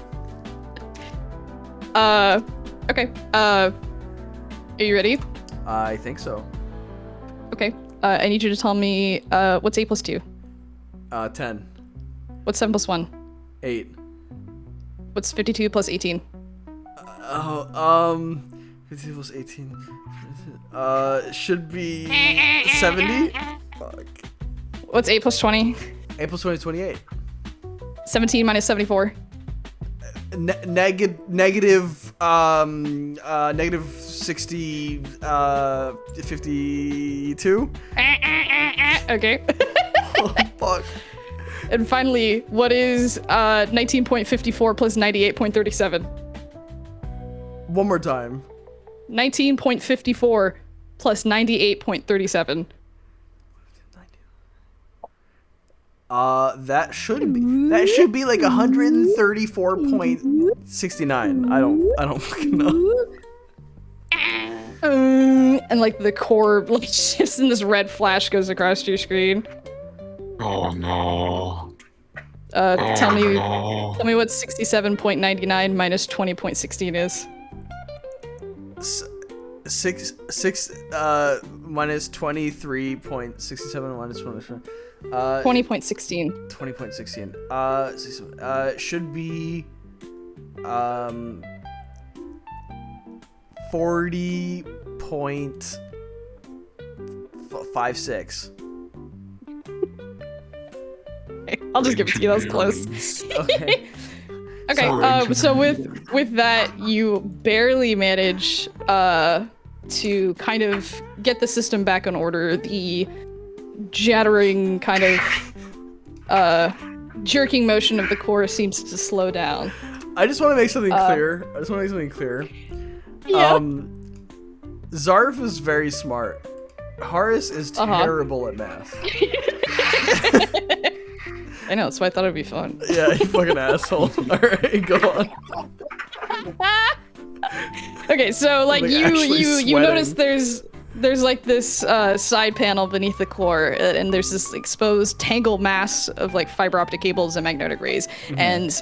Okay. Are you ready? I think so. Okay. I need you to tell me what's 8 plus 2? 10. What's 7 plus 1? 8. What's 52 plus 18? 50 plus 18. Should be 70? Fuck. What's 8 plus 20? 8 plus 20 is 28. 17 minus 74. Negative 60 52. Okay. Oh, fuck. And finally, what is 19.54 plus 98.37? One more time. 19.54 plus 98.37. That should be like 134.69. I don't fucking know. And like the core like shifts and this red flash goes across your screen. Oh no. Tell me No. what 67.99 minus 20.16 is. 6 minus 23.67 minus 20. 20.16. 20.16. Should be 40.56. I'll just give it to you. That was close. Okay. Okay. So with that, you barely manage to kind of get the system back in order. The jattering kind of jerking motion of the core seems to slow down. I just want to make something clear. Yeah. Zarf is very smart. Horace is terrible at math. I know, so I thought it'd be fun. Yeah, you fucking asshole. Alright, go on. Okay, so like Like, you actually notice there's like this side panel beneath the core, and there's this exposed tangled mass of like fiber optic cables and magnetic rays. And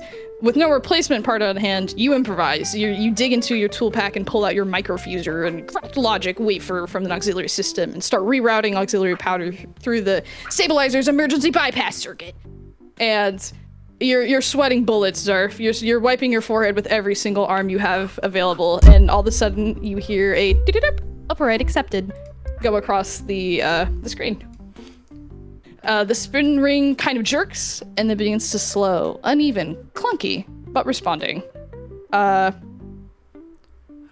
with no replacement part on hand, you improvise. You dig into your tool pack and pull out your microfuser and craft logic wafer from the auxiliary system and start rerouting auxiliary powder through the stabilizer's emergency bypass circuit. And you're sweating bullets, Zarf. You're wiping your forehead with every single arm you have available, and all of a sudden you hear a override accepted go across the screen. The spin ring kind of jerks and then begins to slow, uneven, clunky, but responding. Oh,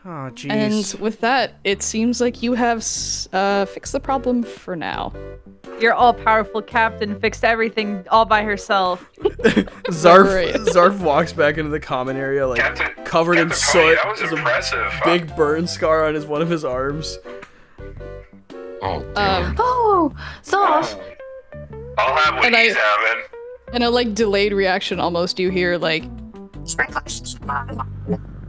jeez. And with that, it seems like you have fixed the problem for now. Your all-powerful captain fixed everything all by herself. Zarf walks back into the common area, like covered in Captain Pony, soot. that was There's a impressive. big burn scar on one of his arms. Oh damn. Oh, Zoff. I'll have what And he's having. In a like delayed reaction, almost you hear like,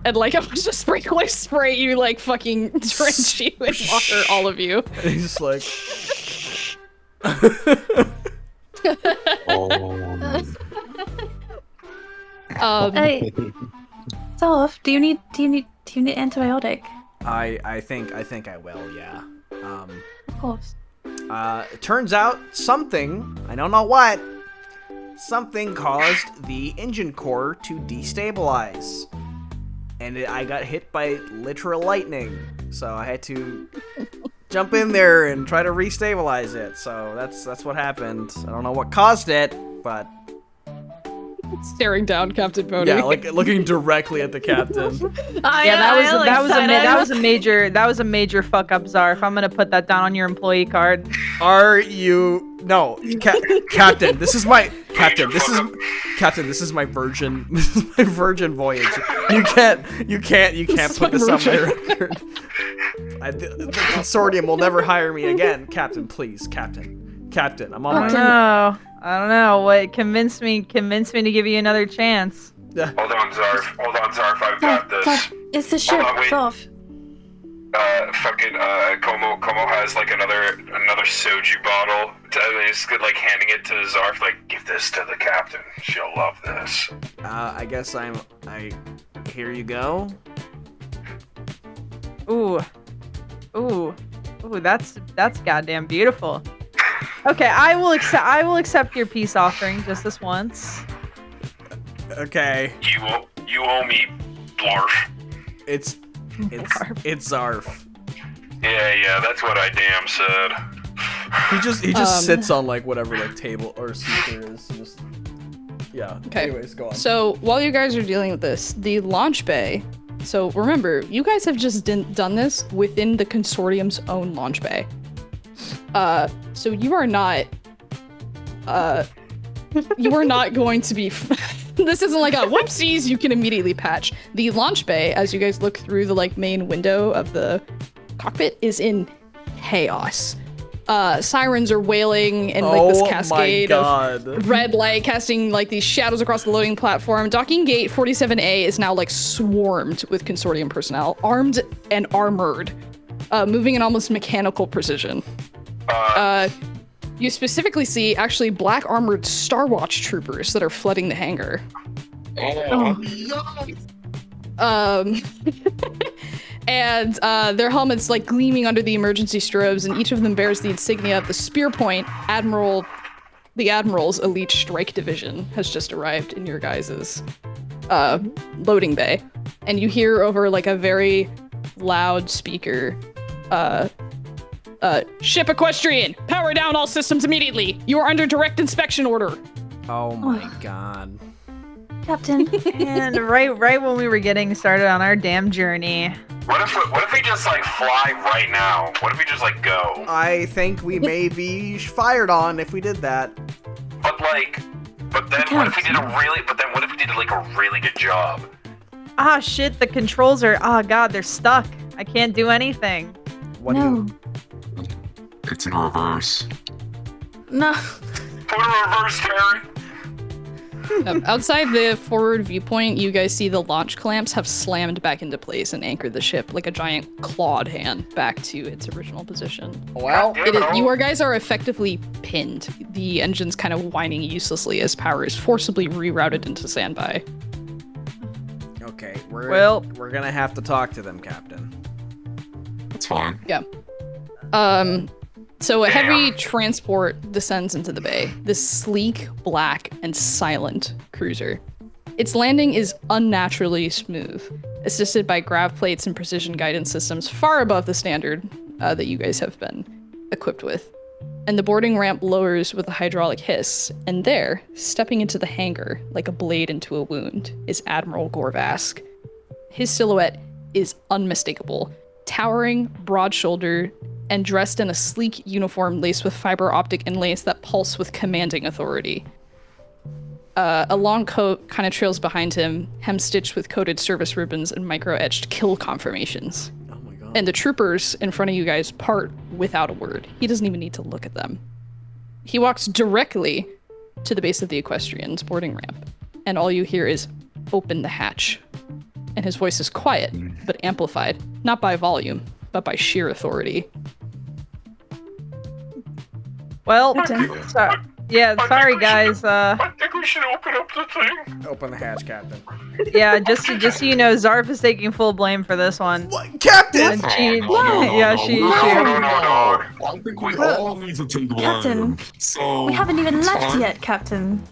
and like a bunch of sprinklers spray you, like fucking drench you in water, all of you. And he's just like, Oh. Hey, Zoff, do you need antibiotic? I think I will, yeah. Of course. It turns out something, I don't know what, something caused the engine core to destabilize. And I got hit by literal lightning, so I had to jump in there and try to restabilize it. So that's what happened. I don't know what caused it, but Staring down Captain Bodhi. yeah, like looking directly at the captain. Yeah, that was a major fuck up, Zarf. I'm gonna put that down on your employee card. Are you no, Captain? This is my Captain. This is my virgin. This is my virgin voyage. You can't put this on my record. The consortium will never hire me again, Captain. Please, Captain. I'm on my. I don't know. What convinced me to give you another chance. Hold on, Zarf. I've got this. It's the ship. Hold on, wait. Off. Como has like another soju bottle. He's good, like handing it to Zarf. Like, give this to the captain. She'll love this. I guess here you go. Ooh, that's goddamn beautiful. Okay, I will accept your peace offering just this once. Okay. You owe me, Blarf. It's Zarf. Yeah, that's what I damn said. He just sits on like whatever like table or seat there is. Just yeah. Okay. Anyways, go on. So while you guys are dealing with this, the launch bay. So remember, you guys have just done this within the consortium's own launch bay. So you are not going to be. This isn't like a whoopsies. You can immediately patch. The launch bay, as you guys look through the like main window of the cockpit, is in chaos. Sirens are wailing and like this cascade of red light casting like these shadows across the loading platform. Docking gate 47A is now like swarmed with consortium personnel, armed and armored, moving in almost mechanical precision. You specifically see actually black armored Star Watch troopers that are flooding the hangar. And their helmets like gleaming under the emergency strobes, and each of them bears the insignia of the Spear Point Admiral. The Admiral's Elite Strike Division has just arrived in your guys' loading bay, and you hear over like a very loud speaker, "Ship Equestrian, power down all systems immediately. You are under direct inspection order." Oh my god. Captain. And right when we were getting started on our damn journey. What if we just like fly right now? What if we just like go? I think we may be fired on if we did that. But then what if we did like a really good job? Ah shit, the controls are god, they're stuck. I can't do anything. What do you It's in reverse. No. Put a reverse, Terry. Outside the forward viewpoint, you guys see the launch clamps have slammed back into place and anchored the ship like a giant clawed hand back to its original position. Well, You guys are effectively pinned. The engine's kind of whining uselessly as power is forcibly rerouted into standby. Okay, we're gonna have to talk to them, Captain. That's fine. Yeah. So a heavy transport descends into the bay. This sleek, black, and silent cruiser. Its landing is unnaturally smooth, assisted by grav plates and precision guidance systems far above the standard that you guys have been equipped with. And the boarding ramp lowers with a hydraulic hiss, and there, stepping into the hangar like a blade into a wound, is Admiral Gorvask. His silhouette is unmistakable, towering, broad-shouldered, and dressed in a sleek uniform laced with fiber optic inlays that pulse with commanding authority. A long coat kind of trails behind him, hem-stitched with coated service ribbons and micro-etched kill confirmations. Oh my god. And the troopers in front of you guys part without a word. He doesn't even need to look at them. He walks directly to the base of the Equestrians boarding ramp, and all you hear is, "Open the hatch." And his voice is quiet, but amplified, not by volume, but by sheer authority. Well, sorry guys. I think we we should open up the thing. Open the hatch, Captain. Yeah, just so you know, Zarf is taking full blame for this one. What? Captain! And she, she No. I think we all need to take blame. Captain, So we haven't even it's left fine. yet, Captain.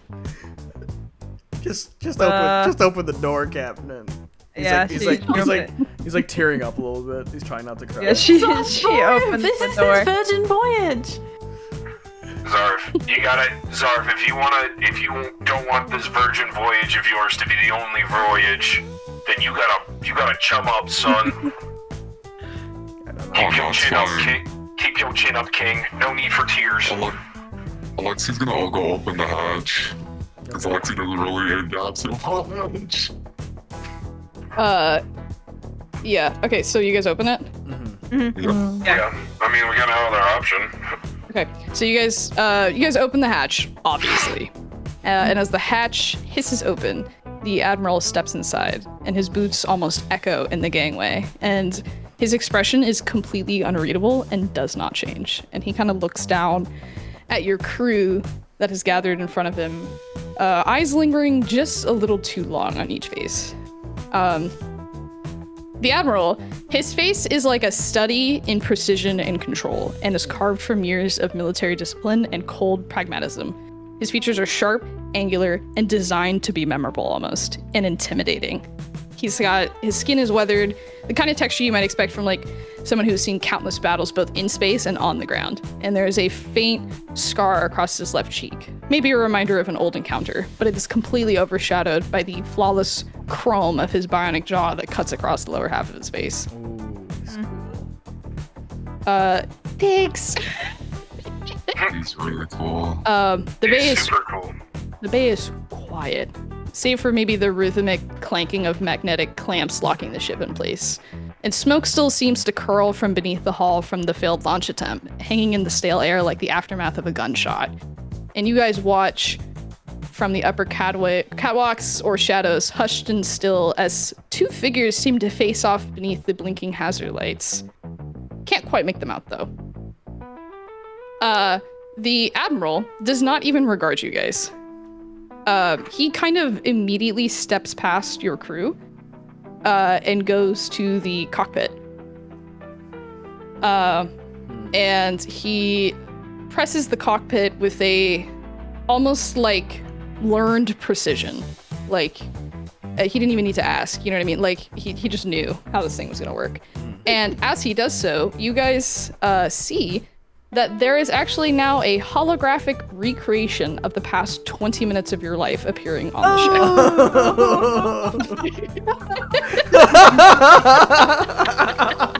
Just open the door, Captain. He's like tearing up a little bit. He's trying not to cry. Yeah, she opens This the is door. his Virgin Voyage. Zarf, if you don't want this virgin voyage of yours to be the only voyage, then you gotta chum up, son. Keep your chin up, King. Keep your chin up, King. No need for tears. Alexi's gonna all go open the hatch. Because Alexi doesn't really adapt to the hatch. Yeah. Okay, so you guys open it? Yeah, I mean, we got no other option. Okay, so you guys open the hatch, obviously. And as the hatch hisses open, the admiral steps inside, and his boots almost echo in the gangway. And his expression is completely unreadable and does not change. And he kind of looks down at your crew that has gathered in front of him, eyes lingering just a little too long on each face. The Admiral, his face is like a study in precision and control, and is carved from years of military discipline and cold pragmatism. His features are sharp, angular, and designed to be memorable almost, and intimidating. His skin is weathered, the kind of texture you might expect from like someone who's seen countless battles both in space and on the ground. And there is a faint scar across his left cheek, maybe a reminder of an old encounter, but it is completely overshadowed by the flawless chrome of his bionic jaw that cuts across the lower half of his face. Ooh, he's cool. Thanks. He's really cool. The bay is quiet, save for maybe the rhythmic clanking of magnetic clamps locking the ship in place. And smoke still seems to curl from beneath the hull from the failed launch attempt, hanging in the stale air like the aftermath of a gunshot. And you guys watch from the upper catwalks or shadows, hushed and still, as two figures seem to face off beneath the blinking hazard lights. Can't quite make them out, though. The Admiral does not even regard you guys. He kind of immediately steps past your crew and goes to the cockpit. And he presses the cockpit with a almost like learned precision. Like he didn't even need to ask, you know what I mean? Like he just knew how this thing was gonna work. And as he does so, you guys see that there is actually now a holographic recreation of the past 20 minutes of your life appearing on the ship.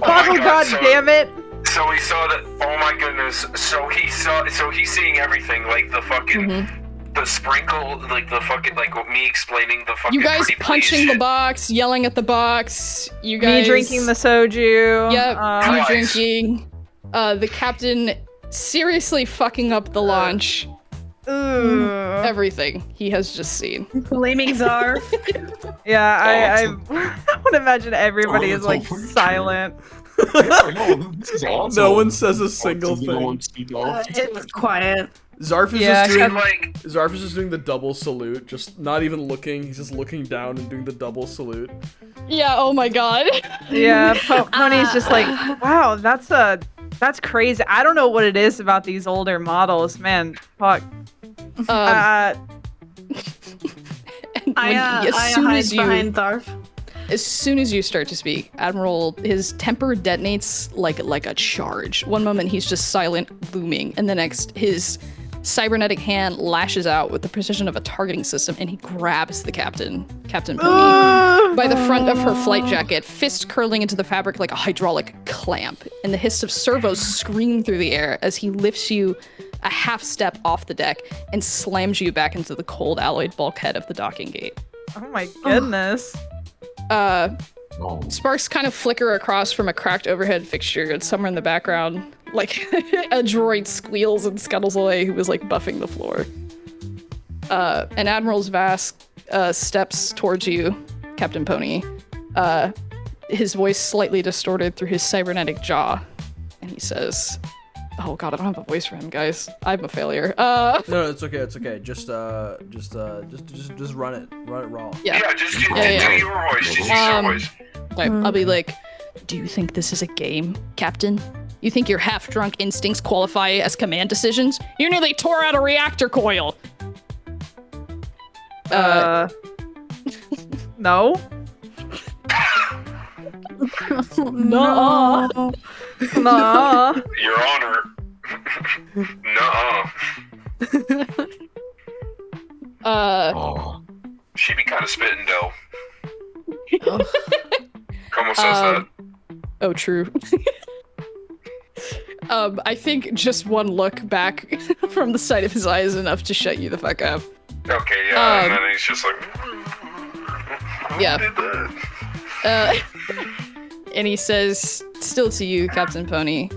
Oh, God damn it! So he saw that. Oh my goodness! So he's seeing everything, like the fucking, the sprinkle, like the fucking, like me explaining the fucking. You guys pretty punching please the shit. box, yelling at the box. You guys Me drinking the soju. Yep, you Nice. drinking. The captain seriously fucking up the launch. Ooh. Everything he has just seen. Blaming Zarf. Yeah, I Oh, would imagine everybody Oh, is like it's all silent. Yeah, no, this is awesome. No one says a single Alexis, no thing. one speak up. It's quiet. Zarf is Yeah, just doing Like, Zarf is just doing the double salute, just not even looking. He's just looking down and doing the double salute. Yeah, oh my god. Yeah, Pony's just like, wow, that's crazy. I don't know what it is about these older models, man. Fuck. And when I hide behind Zarf. As soon as you start to speak, Admiral, his temper detonates like a charge. One moment he's just silent, looming, and the next his cybernetic hand lashes out with the precision of a targeting system, and he grabs the Captain Pony by the front of her flight jacket, fist curling into the fabric like a hydraulic clamp, and the hiss of servos scream through the air as he lifts you a half step off the deck and slams you back into the cold alloyed bulkhead of the docking gate. Oh my goodness. Oh. Sparks kind of flicker across from a cracked overhead fixture, and somewhere in the background, like a droid squeals and scuttles away who was like buffing the floor. And Admiral's Vask steps towards you, Captain Pony. His voice slightly distorted through his cybernetic jaw, and he says, Oh god, I don't have a voice for him, guys. I'm a failure. No, it's okay. It's okay. Just run it. Run it raw. Yeah. Yeah, just do Yeah. your voice. Just use your voice. Okay, I'll be like, do you think this is a game, Captain? You think your half-drunk instincts qualify as command decisions? You nearly tore out a reactor coil! No. No. No. Your Honor. Nuh-uh. Oh. She be kind of spitting, though. Como says that. Oh, true. I think just one look back from the side of his eye is enough to shut you the fuck up. Okay, yeah, and then he's just like... Yeah. Who did that? And he says, still to you, Captain Pony,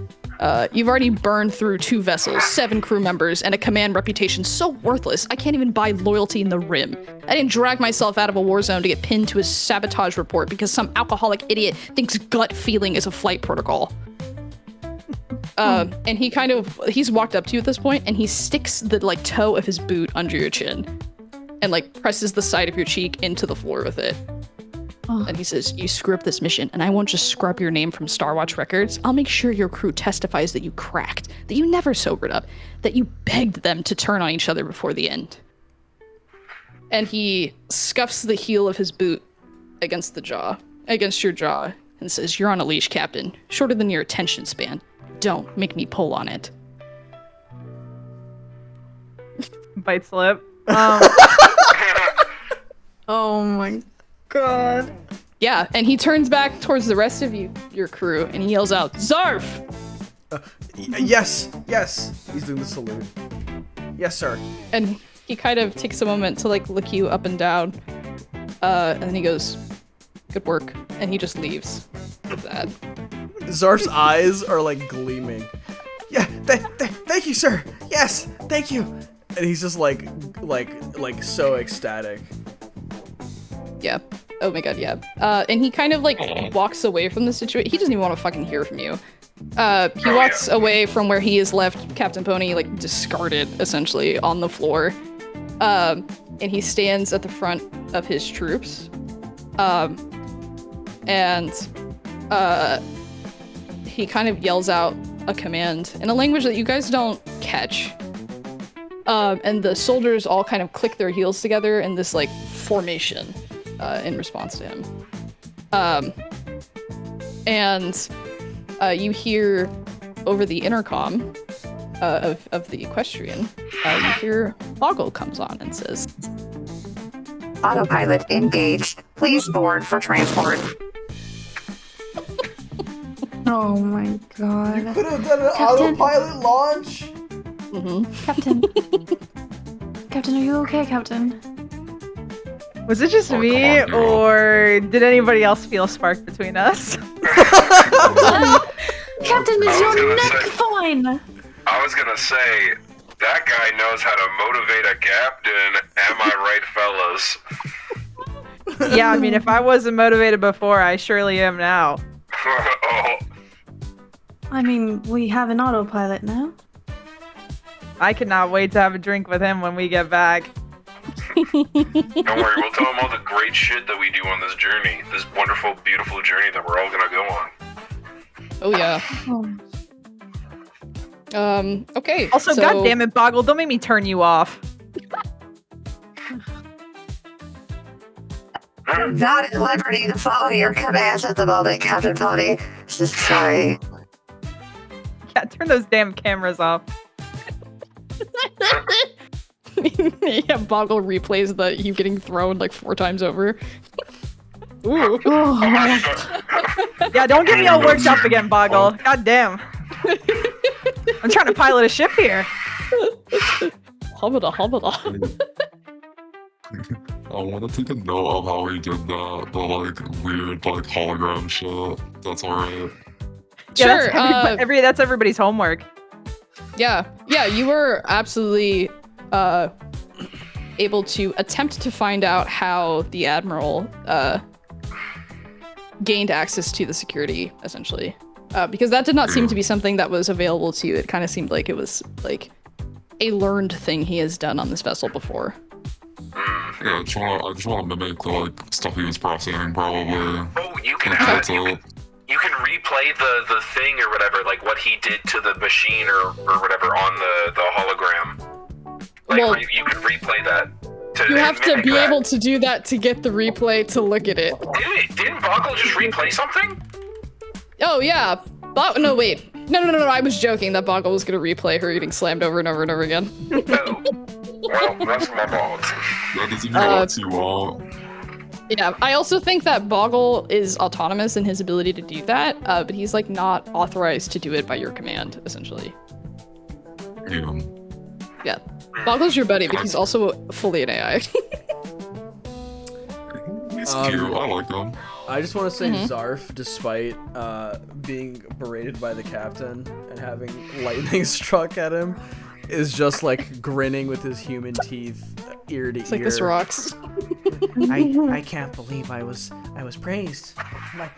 you've already burned through 2 vessels, 7 crew members, and a command reputation so worthless, I can't even buy loyalty in the Rim. I didn't drag myself out of a war zone to get pinned to a sabotage report because some alcoholic idiot thinks gut feeling is a flight protocol. And he's walked up to you at this point, and he sticks the, toe of his boot under your chin, and, presses the side of your cheek into the floor with it. And he says, you screw up this mission, and I won't just scrub your name from Star Watch records. I'll make sure your crew testifies that you cracked, that you never sobered up, that you begged them to turn on each other before the end. And he scuffs the heel of his boot against your jaw, and says, you're on a leash, Captain. Shorter than your attention span. Don't make me pull on it. Bite slip. Oh my god. Yeah, and he turns back towards the rest of your crew, and he yells out, Zarf! Yes. He's doing the salute. Yes, sir. And he kind of takes a moment to look you up and down, and then he goes, good work, and he just leaves with that. Zarf's eyes are gleaming. Yeah, thank you, sir. Yes, thank you. And he's just so ecstatic. Yeah. Oh my god, yeah. And he kind of walks away from the situation. He doesn't even want to fucking hear from you. He walks away from where he has left Captain Pony discarded essentially on the floor. And he stands at the front of his troops. And he kind of yells out a command in a language that you guys don't catch. And the soldiers all kind of click their heels together in this formation in response to him. And you hear over the intercom of the Equestrian, you hear Boggle comes on and says, Autopilot engaged. Please board for transport. Oh my god. Could have done an Captain? autopilot launch. Captain. Captain, are you okay, Captain? Was it just Oh, me, come on, girl. or did anybody else feel a spark between us? Captain, is I was your gonna neck say- fine? I was gonna say, that guy knows how to motivate a captain. Am I right, fellas? Yeah, I mean, if I wasn't motivated before, I surely am now. Oh, I mean, we have an autopilot now. I cannot wait to have a drink with him when we get back. don't worry, we'll tell him all the great shit that we do on this journey. This wonderful, beautiful journey that we're all gonna go on. oh yeah. Okay. Also, so, God damn it, Boggle, don't make me turn you off. I'm not at liberty to follow your commands at the moment, Captain Pony. Sorry. Yeah, turn those damn cameras off. yeah, Boggle replays you getting thrown 4 times over. Ooh. Oh my god. Yeah, don't get me all worked up again, Boggle. God damn. I'm trying to pilot a ship here. Hubbada. I want to take a note of how we did that, the weird hologram shit. That's alright. Yeah, Sure. that's everybody's homework. Yeah, you were absolutely able to attempt to find out how the admiral gained access to the security, essentially. Because that did not seem to be something that was available to you. It kind of seemed like it was like a learned thing he has done on this vessel before. Yeah, I just want to mimic the like stuff he was processing, probably. Oh, you can Like, have that's it. you can replay the thing or whatever, like what he did to the machine or whatever on the hologram. Like Well- you can replay that. You have to mimic be that. able to do that to get the replay to look at it. Didn't Boggle just replay something? Oh yeah. No, wait. No. I was joking that Boggle was gonna replay her getting slammed over and over and over again. Oh. Well, that's my fault. That doesn't mean what you want. Yeah, I also think that Boggle is autonomous in his ability to do that, but he's like not authorized to do it by your command, essentially. Yeah. Yeah. Boggle's your buddy, but he's also fully an AI. He's cute. I like him. I just want to say Zarf, despite being berated by the captain and having lightning struck at him, is just like grinning with his human teeth, ear to It's ear. like this rocks. I can't believe I was praised. Oh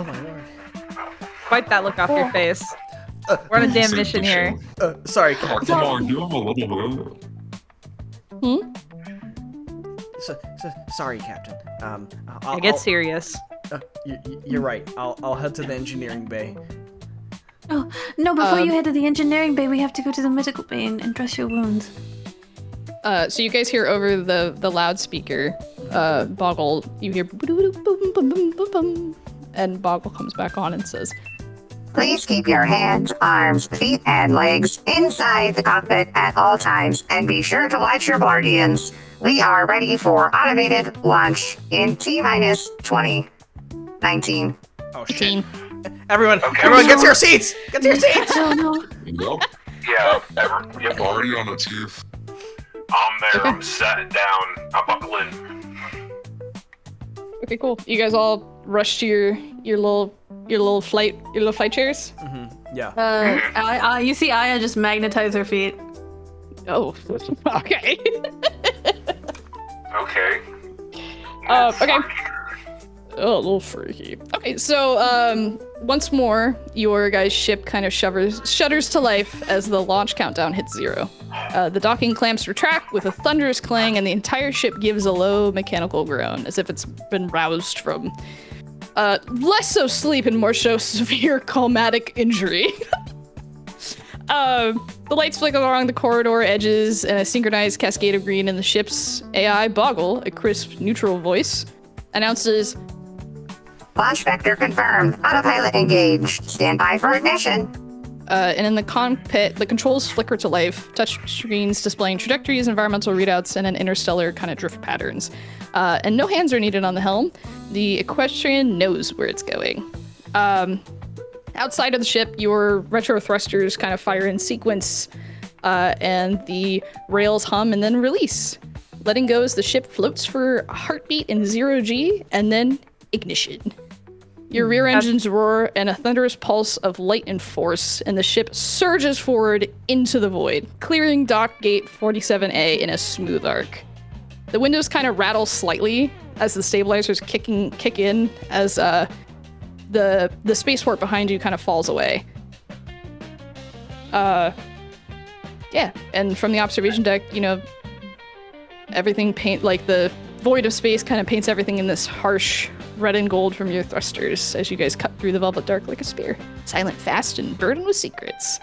my lord. Wipe that look off your face. We're on a damn Save mission the here. show. Sorry, Oh, Captain. come on, give him a little bit. Sorry, Captain. I get serious. You're right. I'll head to the engineering bay. Oh, no, before you head to the engineering bay, we have to go to the medical bay and dress your wounds. So you guys hear over the loudspeaker, Boggle, you hear boom, boom, boom, boom, boom, boom, and Boggle comes back on and says, Please keep your hands, arms, feet, and legs inside the cockpit at all times, and be sure to watch your guardians. We are ready for automated launch in T-minus 20, 19. Oh shit! "Team." Everyone, Okay. everyone, get to your seats! Get to your seats! Oh, no. Yep. Yeah. Yep. Already on the teeth. I'm there. I'm sat down. I'm buckling. Okay, cool. You guys all rush to your little flight chairs. Yeah. You see Aya just magnetize her feet. Oh, okay. Okay. Okay. Oh, a little freaky. Okay, so once more, your guys' ship kind of shudders to life as the launch countdown hits 0. The docking clamps retract with a thunderous clang, and the entire ship gives a low mechanical groan, as if it's been roused from less so sleep and more so severe calmatic injury. The lights flicker along the corridor edges, and a synchronized cascade of green in the ship's AI Boggle, a crisp, neutral voice, announces, Launch vector confirmed. Autopilot engaged. Stand by for ignition. and in the cockpit, the controls flicker to life, touch screens displaying trajectories, environmental readouts, and an interstellar kind of drift patterns. And no hands are needed on the helm. The Equestrian knows where it's going. Outside of the ship, your retro thrusters kind of fire in sequence, and the rails hum and then release. Letting go as the ship floats for a heartbeat in 0G, and then ignition. Your rear engines roar, and a thunderous pulse of light and force, and the ship surges forward into the void, clearing dock gate 47A in a smooth arc. The windows kind of rattle slightly as the stabilizers kick in as the spaceport behind you kind of falls away. Yeah, and from the observation deck, you know, everything the void of space kind of paints everything in this harsh red and gold from your thrusters as you guys cut through the velvet dark like a spear. Silent, fast, and burdened with secrets.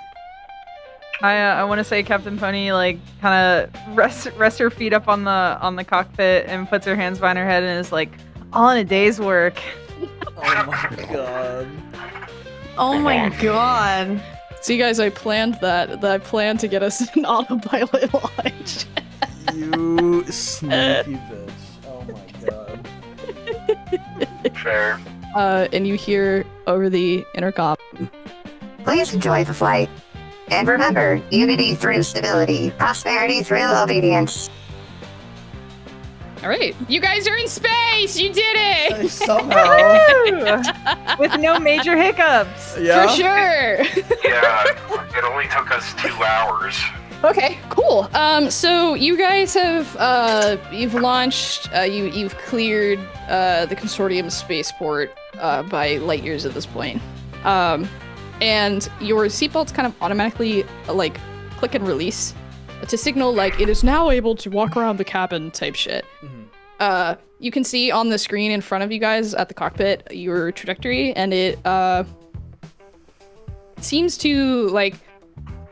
I want to say Captain Pony like kind of rests her feet up on the cockpit and puts her hands behind her head and is like, all in a day's work. Oh my god. Oh my god. So you guys, I planned I planned to get us an autopilot launch. You sneaky bitch. Oh my god. Fair. And you hear over the intercom, Please enjoy the flight. And remember, unity through stability, prosperity through obedience. all right, you guys are in space! You did it! Somehow. With no major hiccups. Yeah. For sure! Yeah. It only took us 2 hours. Okay, cool. So you guys have you've launched, you've cleared the consortium spaceport by light years at this point. And your seatbelts kind of automatically like click and release to signal like it is now able to walk around the cabin type shit. You can see on the screen in front of you guys at the cockpit your trajectory, and it seems to like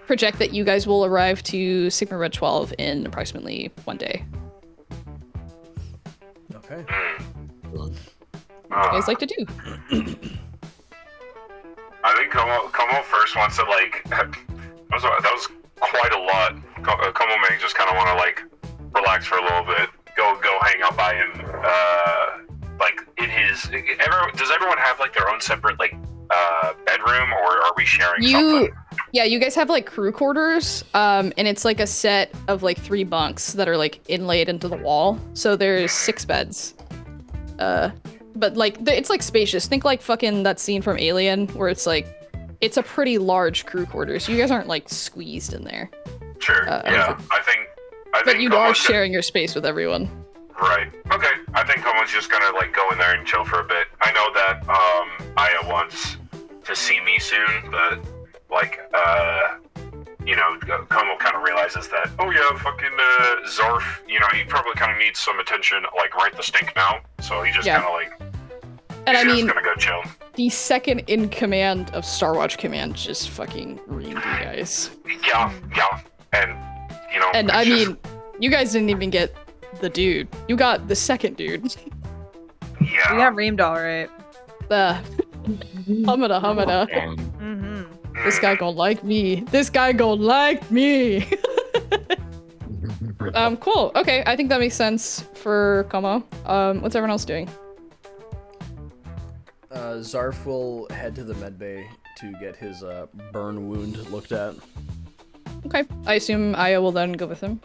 project that you guys will arrive to Sigma Red 12 in approximately 1 day. Okay. What do you guys like to do? I think Como first wants to like. that was quite a lot. Como may just kind of want to like relax for a little bit. Go hang out by him. Like in his. Does everyone have like their own separate like bedroom, or are we sharing something? Yeah, you guys have like crew quarters, and it's like a set of like 3 bunks that are like inlaid into the wall. So there's 6 beds. But like it's like spacious. Think like fucking that scene from Alien where it's like it's a pretty large crew quarters. You guys aren't like squeezed in there. Sure. Yeah, I think. But you are sharing your space with everyone. Right. Okay. I think Como's just gonna like go in there and chill for a bit. I know that Aya wants to see me soon, but like you know, Como kind of realizes that, oh yeah, fucking Zorf, you know, he probably kind of needs some attention, like right the stink now. So he just kind of like, and I mean, gonna go chill. The second in command of Starwatch Command just fucking reamed you guys. Yeah, and you know, and I mean, you guys didn't even get the dude. You got the second dude. Yeah, we got reamed all right. Humada. Mm-hmm. This guy gonna like me. This guy gonna like me. Cool. Okay, I think that makes sense for Como. What's everyone else doing? Zarf will head to the medbay to get his burn wound looked at. Okay. I assume Aya will then go with him.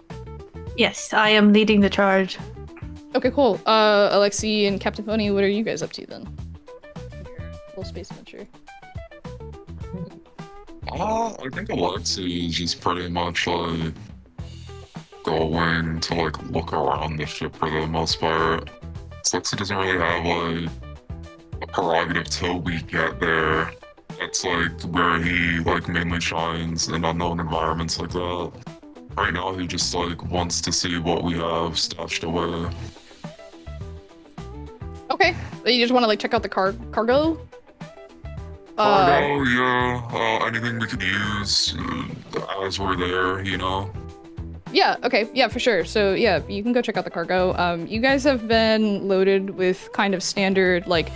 Yes, I am leading the charge. Okay, cool. Alexi and Captain Pony, what are you guys up to then? Full space adventure. I think Alexi is just pretty much like going to like look around the ship for the most part. Alexi doesn't really have like a prerogative till we get there. It's like where he like mainly shines in unknown environments like that. Right now he just like wants to see what we have stashed away. Okay. You just want to like check out the cargo? Yeah. Anything we could use as we're there, you know? Yeah, okay. Yeah, for sure. So yeah, you can go check out the cargo. You guys have been loaded with kind of standard like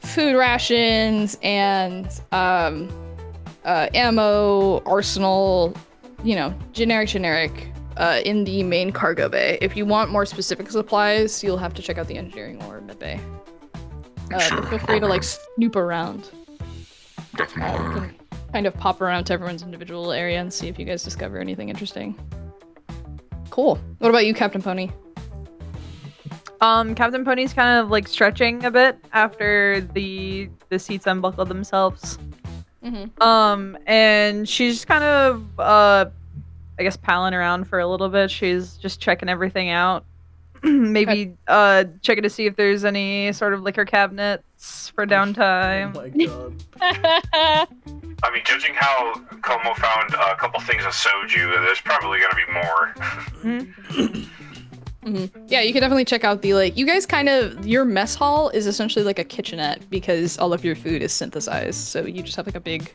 food rations and ammo, arsenal, you know, generic in the main cargo bay. If you want more specific supplies, you'll have to check out the engineering or mid bay. Sure. But feel free to like snoop around. Definitely. Kind of pop around to everyone's individual area and see if you guys discover anything interesting. Cool. What about you, Captain Pony? Captain Pony's kind of like stretching a bit after the seats unbuckled themselves. Mm-hmm. And she's just kind of I guess palling around for a little bit. She's just checking everything out. Maybe checking to see if there's any sort of liquor cabinets for downtime. Oh my god. I mean, judging how Como found a couple things of soju, there's probably gonna be more. Mm-hmm. Yeah, you can definitely check out the like. You guys your mess hall is essentially like a kitchenette because all of your food is synthesized. So you just have like a big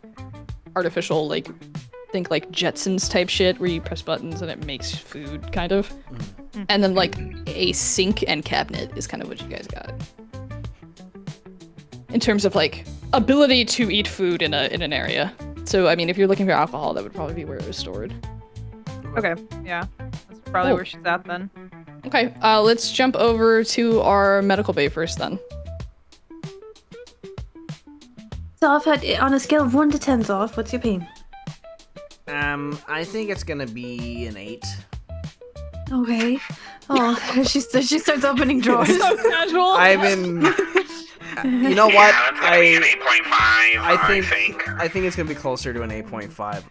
artificial like, think like Jetsons type shit where you press buttons and it makes food kind of. And then like a sink and cabinet is kind of what you guys got. In terms of like ability to eat food in an area. So I mean, if you're looking for alcohol, that would probably be where it was stored. Okay, yeah, that's probably where she's at then. Okay, let's jump over to our medical bay first then. Zoff, on a scale of 1 to 10, Zoff, what's your pain? I think it's gonna be an 8. Okay. Oh, she starts opening drawers. So casual. I've been. You know what? Yeah, it's gonna be an 8.5. I think it's gonna be closer to an 8.5.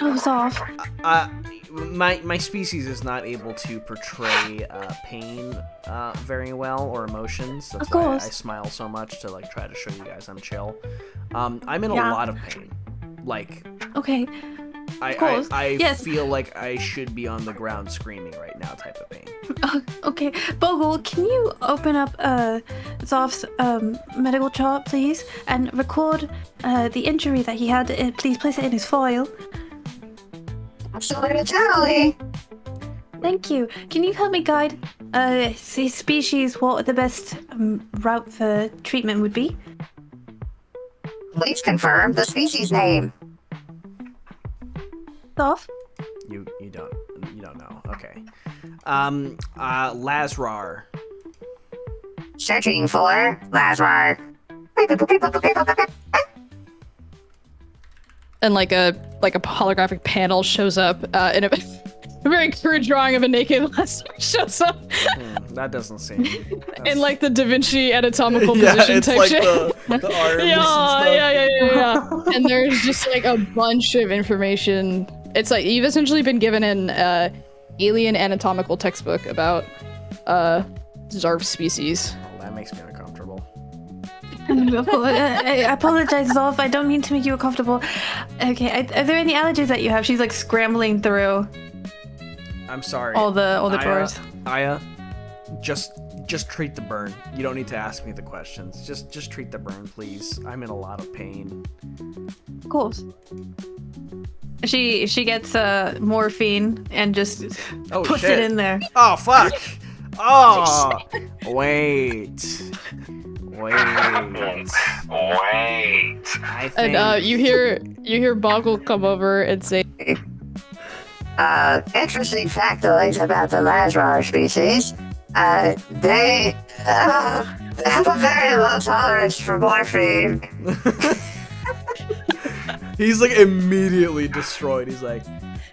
Oh, Zoff. my species is not able to portray pain very well or emotions. That's Of why course. I smile so much to like try to show you guys I'm chill. I'm in a Yeah. lot of pain. Like Okay. I course. Yes. feel like I should be on the ground screaming right now type of pain. Okay. Bogle, can you open up Zov's medical chart, please, and record the injury that he had? Please place it in his file. Absolutely. Thank you. Can you help me guide his species what the best route for treatment would be? Please confirm the species name. Zov? You don't know. Okay. Lazrar. Searching for Lazar. And like a holographic panel shows up, and a very crude drawing of a naked Lazar shows up That doesn't seem. in like the Da Vinci anatomical Yeah, position it's type like shit. the arms and stuff. Yeah. And there's just like a bunch of information. It's like you've essentially been given an alien anatomical textbook about Zarf species. Oh, that makes me uncomfortable. I apologize, Zolf. I don't mean to make you uncomfortable. Okay, are there any allergies that you have? She's like scrambling through I'm sorry. all the Aya, drawers. Aya, just treat the burn. You don't need to ask me the questions. Just treat the burn, please. I'm in a lot of pain. Of course. She gets morphine and just Oh, puts shit. it in there. Oh fuck! Oh wait. Wait. I think. And you hear Boggle come over and say, Interesting factoids about the Lazar species. They have a very low tolerance for morphine. He's like immediately destroyed. He's like,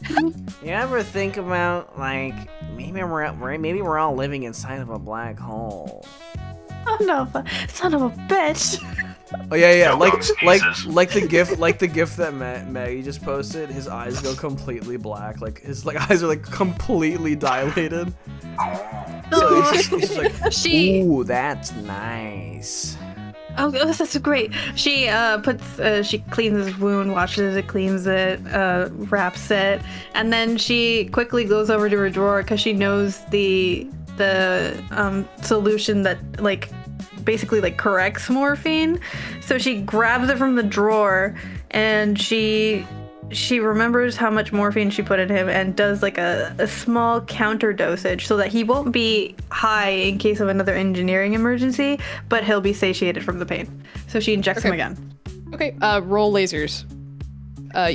You ever think about like maybe we're all living inside of a black hole? Oh no, son of a bitch. oh yeah, So like Jesus. like the gif that Maggie just posted. His eyes go completely black. Like his eyes are like completely dilated. So he's just like, She ooh, that's nice. Oh, that's great. She she cleans his wound, washes it, cleans it, wraps it, and then she quickly goes over to her drawer because she knows the solution that like basically like corrects morphine. So she grabs it from the drawer and she remembers how much morphine she put in him and does like a small counter dosage so that he won't be high in case of another engineering emergency, but he'll be satiated from the pain. So she injects him again. okay, roll lasers.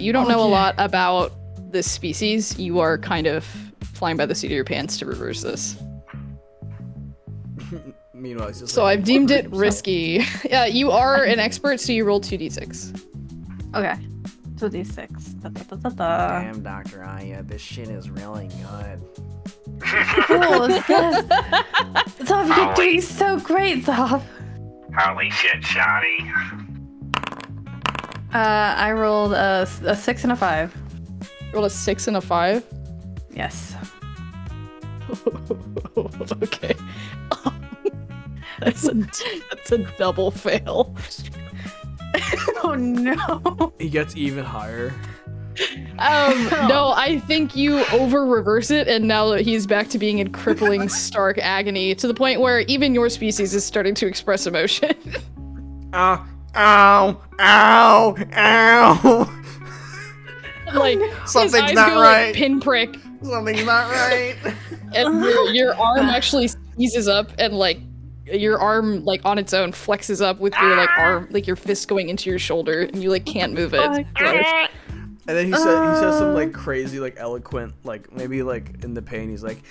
You don't know a lot about this species. You are kind of flying by the seat of your pants to reverse this. meanwhile, he's just So like, I've deemed it risky. Yeah, you are an expert, so you roll 2d6. Okay. 2d6. Damn, Dr. Aya, this shit is really good. Cool, yes. Zav, you're doing so great, Zav. Holy shit, shoddy. I rolled a 6 and a 5. Rolled a 6 and a 5. Yes. Okay. That's a double fail. Oh no. he gets even higher. No, I think you over reverse it, and now he's back to being in crippling, stark agony to the point where even your species is starting to express emotion. Ow, ow, ow, ow. Like Something's his eyes not go right. like pinprick, Something's not right. and your arm actually seizes up, and like your arm like on its own flexes up with your like arm, like your fist going into your shoulder, and you like can't move it. And then he says some like crazy, like eloquent, like maybe like in the pain, he's like,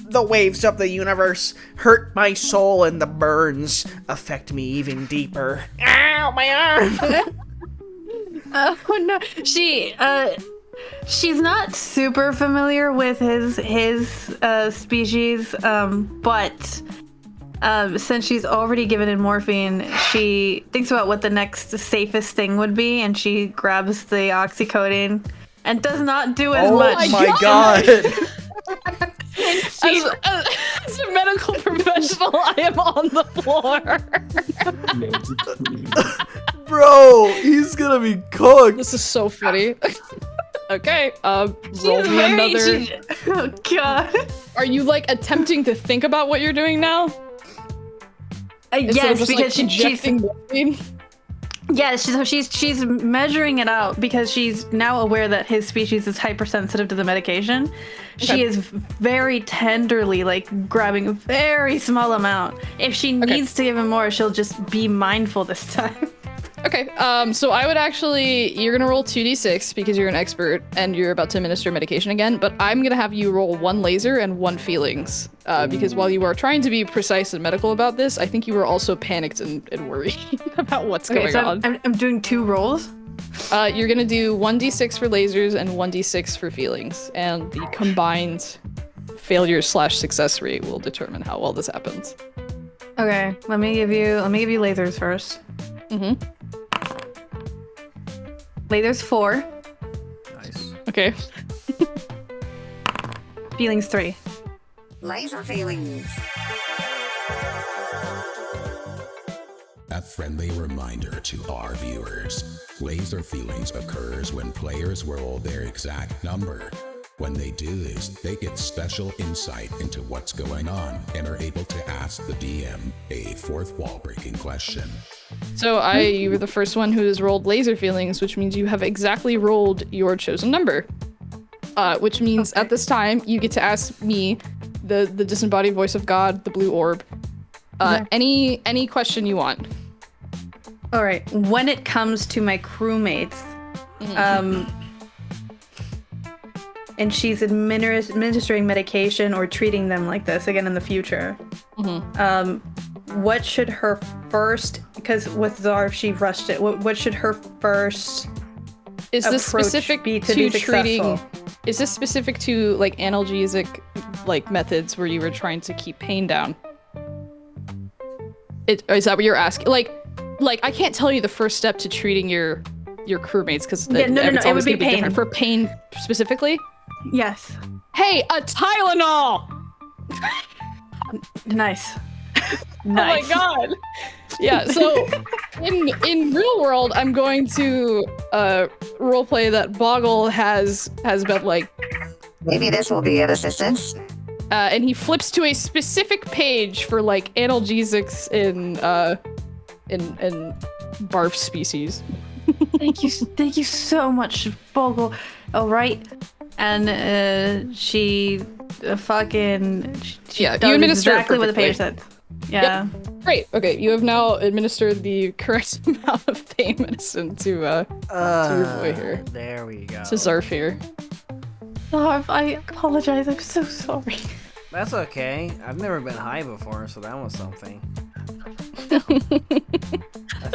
The waves of the universe hurt my soul and the burns affect me even deeper. Ow, my arm! Oh no. She's not super familiar with his species, but since she's already given him morphine, she thinks about what the next safest thing would be, and she grabs the oxycodone and does not do as Oh much. my god! As a medical professional, I am on the floor. Bro, he's gonna be cooked. This is so funny. Okay, roll me another. Oh god. Are you like attempting to think about what you're doing now? Instead of Yes, just, because like, she's injecting morphine? yes, she's measuring it out because she's now aware that his species is hypersensitive to the medication. She Okay. is very tenderly like grabbing a very small amount. If she needs to give him more, she'll just be mindful this time. Okay, so I would actually, you're gonna roll 2d6 because you're an expert and you're about to administer medication again, but I'm gonna have you roll 1 laser and 1 feelings, because while you are trying to be precise and medical about this, I think you were also panicked and worried about what's going on. I'm doing 2 rolls. You're gonna do 1d6 for lasers and 1d6 for feelings, and the combined failure/success rate will determine how well this happens. Okay, let me give you lasers first. Mm-hmm. Lasers 4, Nice. Okay. feelings 3. Laser feelings. A friendly reminder to our viewers. Laser feelings occurs when players roll their exact number. When they do this, they get special insight into what's going on and are able to ask the DM a fourth wall-breaking question. So you were the first one who has rolled laser feelings, which means you have exactly rolled your chosen number. Which means at this time, you get to ask me, the disembodied voice of God, the blue orb, any question you want. All right. When it comes to my crewmates, and she's administering medication or treating them like this again in the future, what should her first? Because with Zarv, she rushed it. What should her first? Is this approach specific be to be treating? successful? Is this specific to like analgesic, like methods where you were trying to keep pain down? Is that what you're asking? Like I can't tell you the first step to treating your crewmates because no. It would be pain. For pain specifically. Yes. Hey, a Tylenol! Nice. Oh my god! Yeah, so in real world, I'm going to roleplay that Boggle has been like, Maybe this will be of assistance. and he flips to a specific page for like analgesics in barf species. Thank you so much, Bogle. All right, and she fucking she Yeah, you does administer it exactly what the page perfectly. said. Yeah. Great. Okay, you have now administered the correct amount of pain medicine to your boy here, There we go. to Zarf here. Zarv, I apologize. I'm so sorry. That's okay. I've never been high before, so that was something.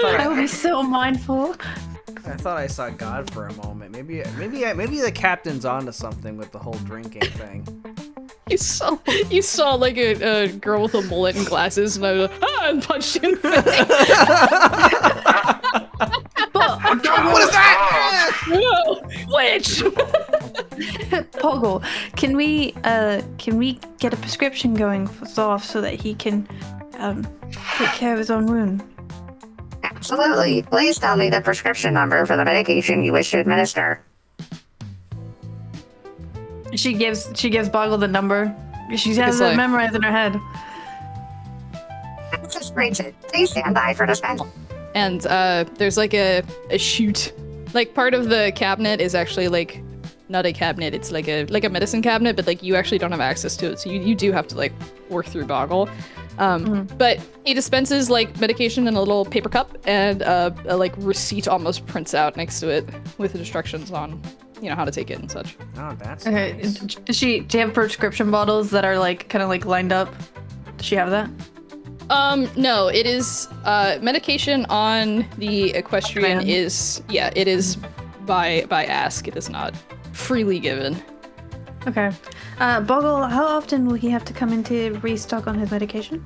I will be so mindful. I thought I saw God for a moment. Maybe the captain's onto something with the whole drinking thing. You saw like a girl with a mullet and glasses, and I was like, and punched you in the face. What is that? No, witch. Poggle, can we get a prescription going for Zarf so that he can take care of his own wound? Absolutely. Please tell me the prescription number for the medication you wish to administer. She gives Boggle the number. She has like- it memorized in her head. Access granted. Please stand by for dispensal. And there's like a chute. Like part of the cabinet is actually like not a cabinet. It's like a medicine cabinet, but like you actually don't have access to it, so you do have to like work through Boggle. But he dispenses like medication in a little paper cup, and a like receipt almost prints out next to it with instructions on, you know, how to take it and such. Oh, that's Okay. nice. Do you have prescription bottles that are like kind of like lined up? Does she have that? No, it is medication on the Equestrian Command. it is by ask. It is not freely given. Okay. Boggle, how often will he have to come in to restock on his medication?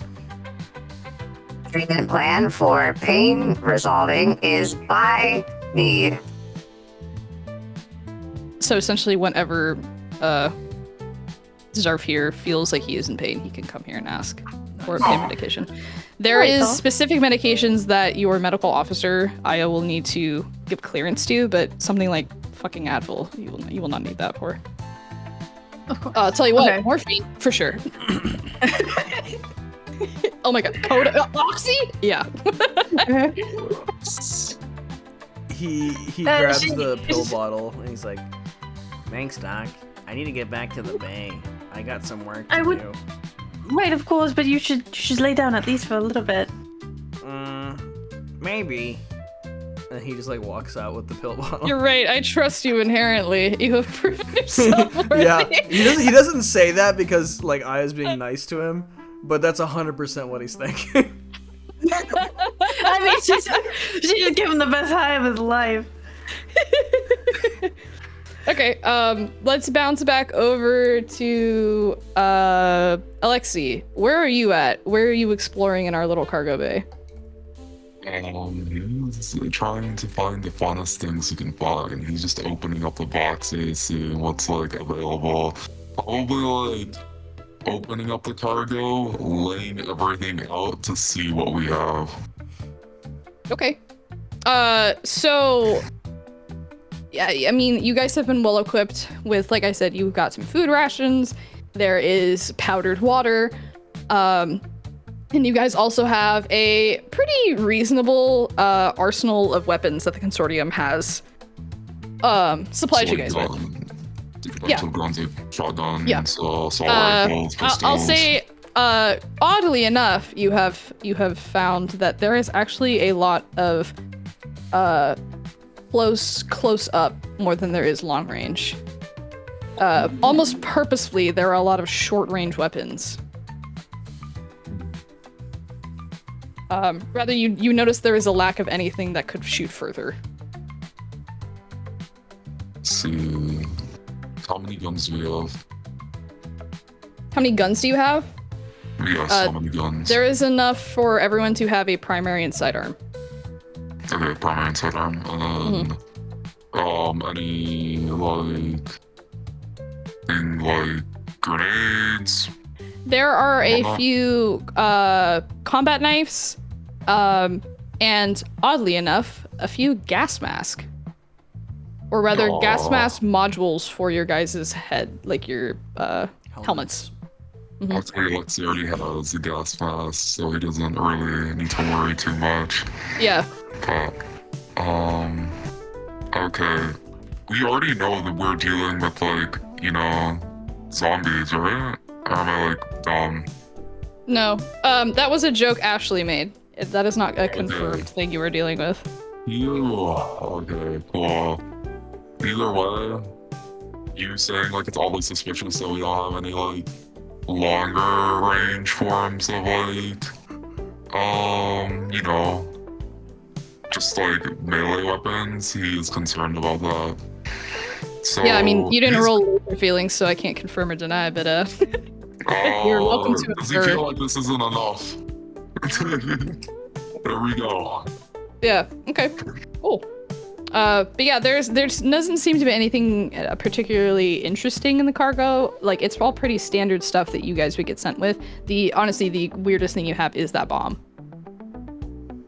Treatment plan for pain resolving is by need. So essentially, whenever Zarf here feels like he is in pain, he can come here and ask for a pain medication. There is specific medications that your medical officer, Aya, will need to give clearance to, but something like fucking Advil, you will not need that for. I'll tell you what, morphine, for sure. Oh my god, Oxy? Yeah. He grabs the pill bottle and he's like, Thanks, Doc. I need to get back to the bay. I got some work to do. Right, of course, but you should lay down at least for a little bit. Maybe. and he just like walks out with the pill bottle. You're right. I trust you inherently. You have proven yourself worthy. Yeah, he doesn't say that because like Aya's being nice to him, but that's 100% what he's thinking. I mean, she just gave him the best high of his life. Okay, let's bounce back over to Alexi. Where are you at? Where are you exploring in our little cargo bay? He's trying to find the funnest things he can find. He's just opening up the boxes, seeing what's like available. Probably like opening up the cargo, laying everything out to see what we have. Okay. So yeah, I mean, you guys have been well equipped with, like I said, you've got some food rations. There is powdered water. And you guys also have a pretty reasonable arsenal of weapons that the consortium has supplied you guys with. Yeah. Guns, like shotguns, Yeah. assault rifles, pistols. I'll say, oddly enough, you have found that there is actually a lot of close up more than there is long range. Almost purposefully, there are a lot of short range weapons. Rather, you notice there is a lack of anything that could shoot further. Let's see. How many guns do we have? How many guns do you have? Yes, how many guns? There is enough for everyone to have a primary and sidearm. Okay, primary and sidearm. And then, any, like, thing like grenades? There are a few combat knives, and oddly enough, a few gas mask. Or rather, gas mask modules for your guys' head, like your helmets. I'll tell you, Lexi already has the gas mask, so he doesn't really need to worry too much. Yeah. But, okay. We already know that we're dealing with, like, you know, zombies, right? Or am I, like, dumb? No. That was a joke Ashley made. That is not a confirmed thing you were dealing with. Okay, cool. Either way, you saying, like, it's always suspicious that we don't have any, like, longer range forms of, like, you know, just, like, melee weapons. He is concerned about that. So, yeah, I mean, you didn't roll your feelings, so I can't confirm or deny, but, you're welcome to does he feel like this isn't enough? There we go. Yeah, okay, cool. But yeah, there doesn't seem to be anything particularly interesting in the cargo. Like, it's all pretty standard stuff that you guys would get sent with. Honestly, the weirdest thing you have is that bomb.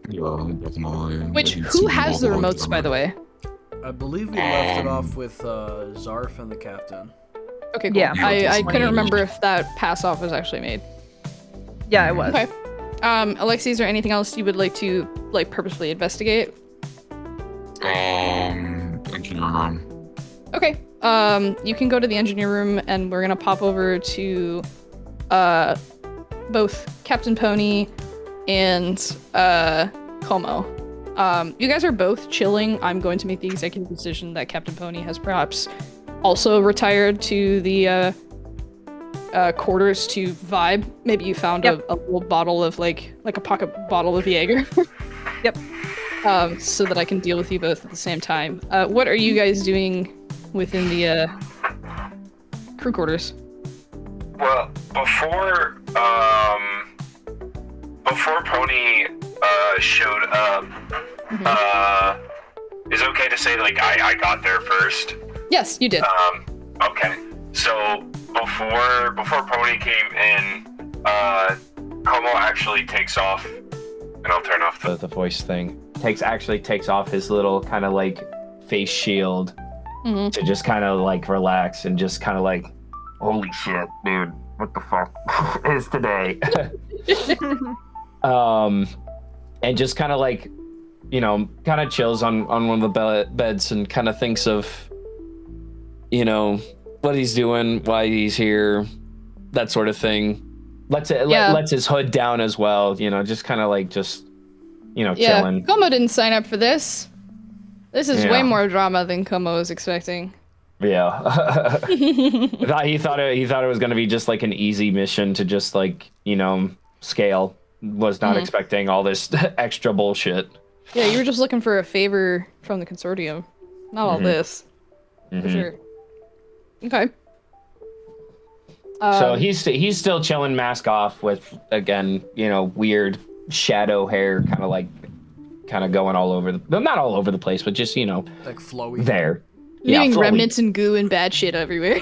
Yeah, definitely. Which, who has the remotes, by the way? I believe we left it off with Zarf and the captain. Okay, cool. Yeah. I couldn't remember if that pass-off was actually made. Yeah, it was. Okay. Alexi, is there anything else you would like to, like, purposefully investigate? Engineer room. Okay. You can go to the engineer room, and we're gonna pop over to both Captain Pony and Como. You guys are both chilling. I'm going to make the executive decision that Captain Pony has perhaps also retired to the quarters to vibe. Maybe you found a little bottle of like a pocket bottle of Jaeger. Yep. So that I can deal with you both at the same time. What are you guys doing within the crew quarters? Well, before Pony showed up, is it okay to say like I got there first? Yes, you did. Okay. So before Pony came in, Como actually takes off, and I'll turn off The voice thing. Actually takes off his little kind of like face shield to just kind of like relax and just kind of like, holy shit, dude, what the fuck is today? And just kind of like, you know, kind of chills on one of the beds and kind of thinks of, you know, what he's doing, why he's here, that sort of thing. Lets his hood down as well, you know, just kind of like chilling. Como didn't sign up for this. This is way more drama than Como was expecting. Yeah. he thought it was going to be just like an easy mission to just like, you know, scale. Was not expecting all this extra bullshit. Yeah, you were just looking for a favor from the consortium. Not all this. For sure. Okay. So he's still chilling, mask off, with, again, you know, weird shadow hair, kind of going all over not all over the place, but just, you know, like flowy there. Leaving flowy. remnants and goo and bad shit everywhere.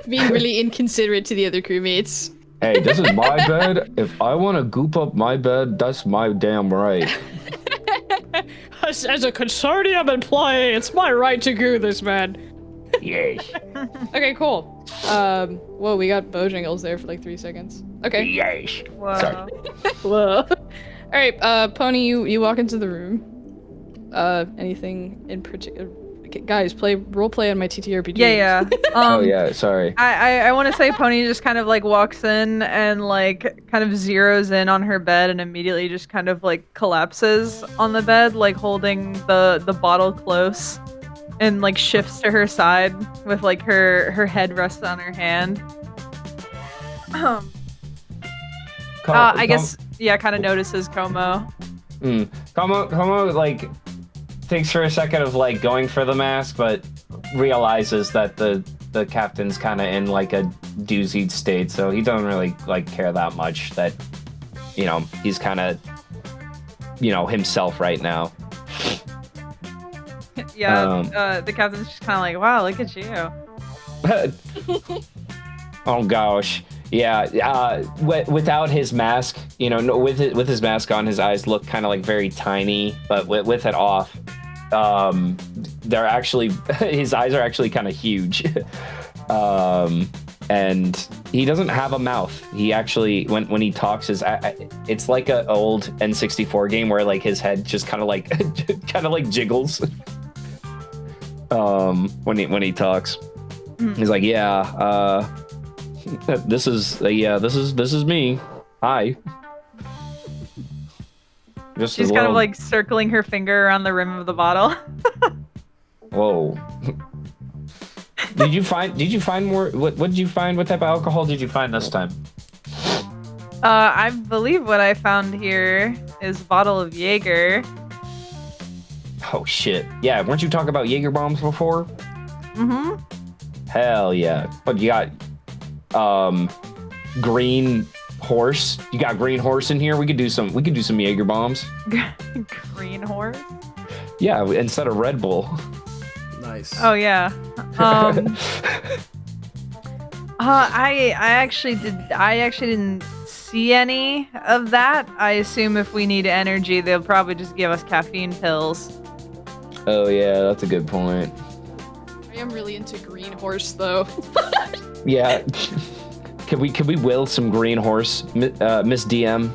Being really inconsiderate to the other crewmates. Hey, this is my bed. If I want to goop up my bed, that's my damn right. As a consortium employee, it's my right to goo this man. Yay. Okay, cool. Whoa, we got Bojangles there for like 3 seconds. Okay. Yay. Whoa. Sorry. Whoa. All right, Pony, you walk into the room. Anything in particular? Guys, role play on my TTRPG. Yeah. Oh yeah, sorry. I want to say Pony just kind of like walks in and like kind of zeroes in on her bed and immediately just kind of like collapses on the bed, like holding the bottle close, and like shifts to her side with like her head rests on her hand. I guess kind of notices Como. Como like thinks for a second of like going for the mask, but realizes that the captain's kind of in like a doozied state, so he doesn't really like care that much that, you know, he's kind of, you know, himself right now. The captain's just kind of like, wow, look at you. Oh gosh. Yeah, without his mask, you know, with his mask on, his eyes look kind of like very tiny, but with it off, they're actually, his eyes are actually kind of huge. And he doesn't have a mouth. He actually, when he talks, it's like an old N64 game where like his head just kind of like jiggles when he talks. He's like, this is me. Hi. She's kind of like circling her finger around the rim of the bottle. Whoa. Did you find more? What did you find? What type of alcohol did you find this time? I believe what I found here is a bottle of Jaeger. Oh shit. Yeah, weren't you talking about Jaeger bombs before? Mm-hmm. Hell yeah. What you got? Green horse. You got green horse in here? We could do some Jaeger bombs. Green horse? Yeah, instead of Red Bull. Nice. Oh yeah. I actually didn't see any of that. I assume if we need energy, they'll probably just give us caffeine pills. Oh yeah, that's a good point. I am really into green horse though. Yeah. Could we will some green horse, Miss DM?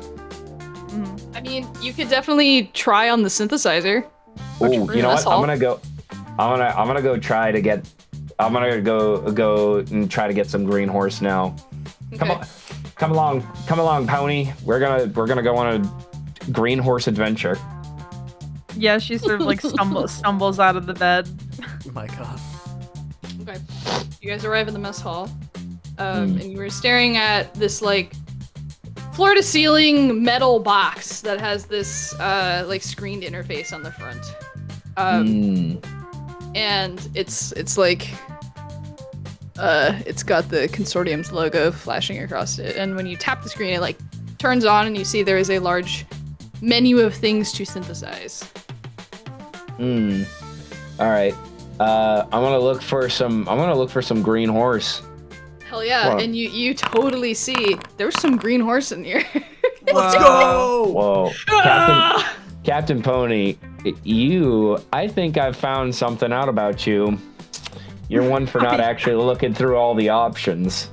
I mean, you could definitely try on the synthesizer. Oh, you know what? I'm gonna go try to get. I'm gonna go and try to get some green horse now. Okay. Come along, Pony. We're gonna go on a green horse adventure. Yeah, she sort of like stumbles out of the bed. Oh my god. Okay. You guys arrive in the mess hall, and you were staring at this like floor-to-ceiling metal box that has this like screened interface on the front. And it's like it's got the consortium's logo flashing across it, and when you tap the screen, it like turns on, and you see there is a large menu of things to synthesize. All right. I'm gonna look for some green horse. Hell yeah! Wow. And you totally see there's some green horse in here. Let's go! Whoa, Captain Pony, I think I've found something out about you. You're one for not actually looking through all the options.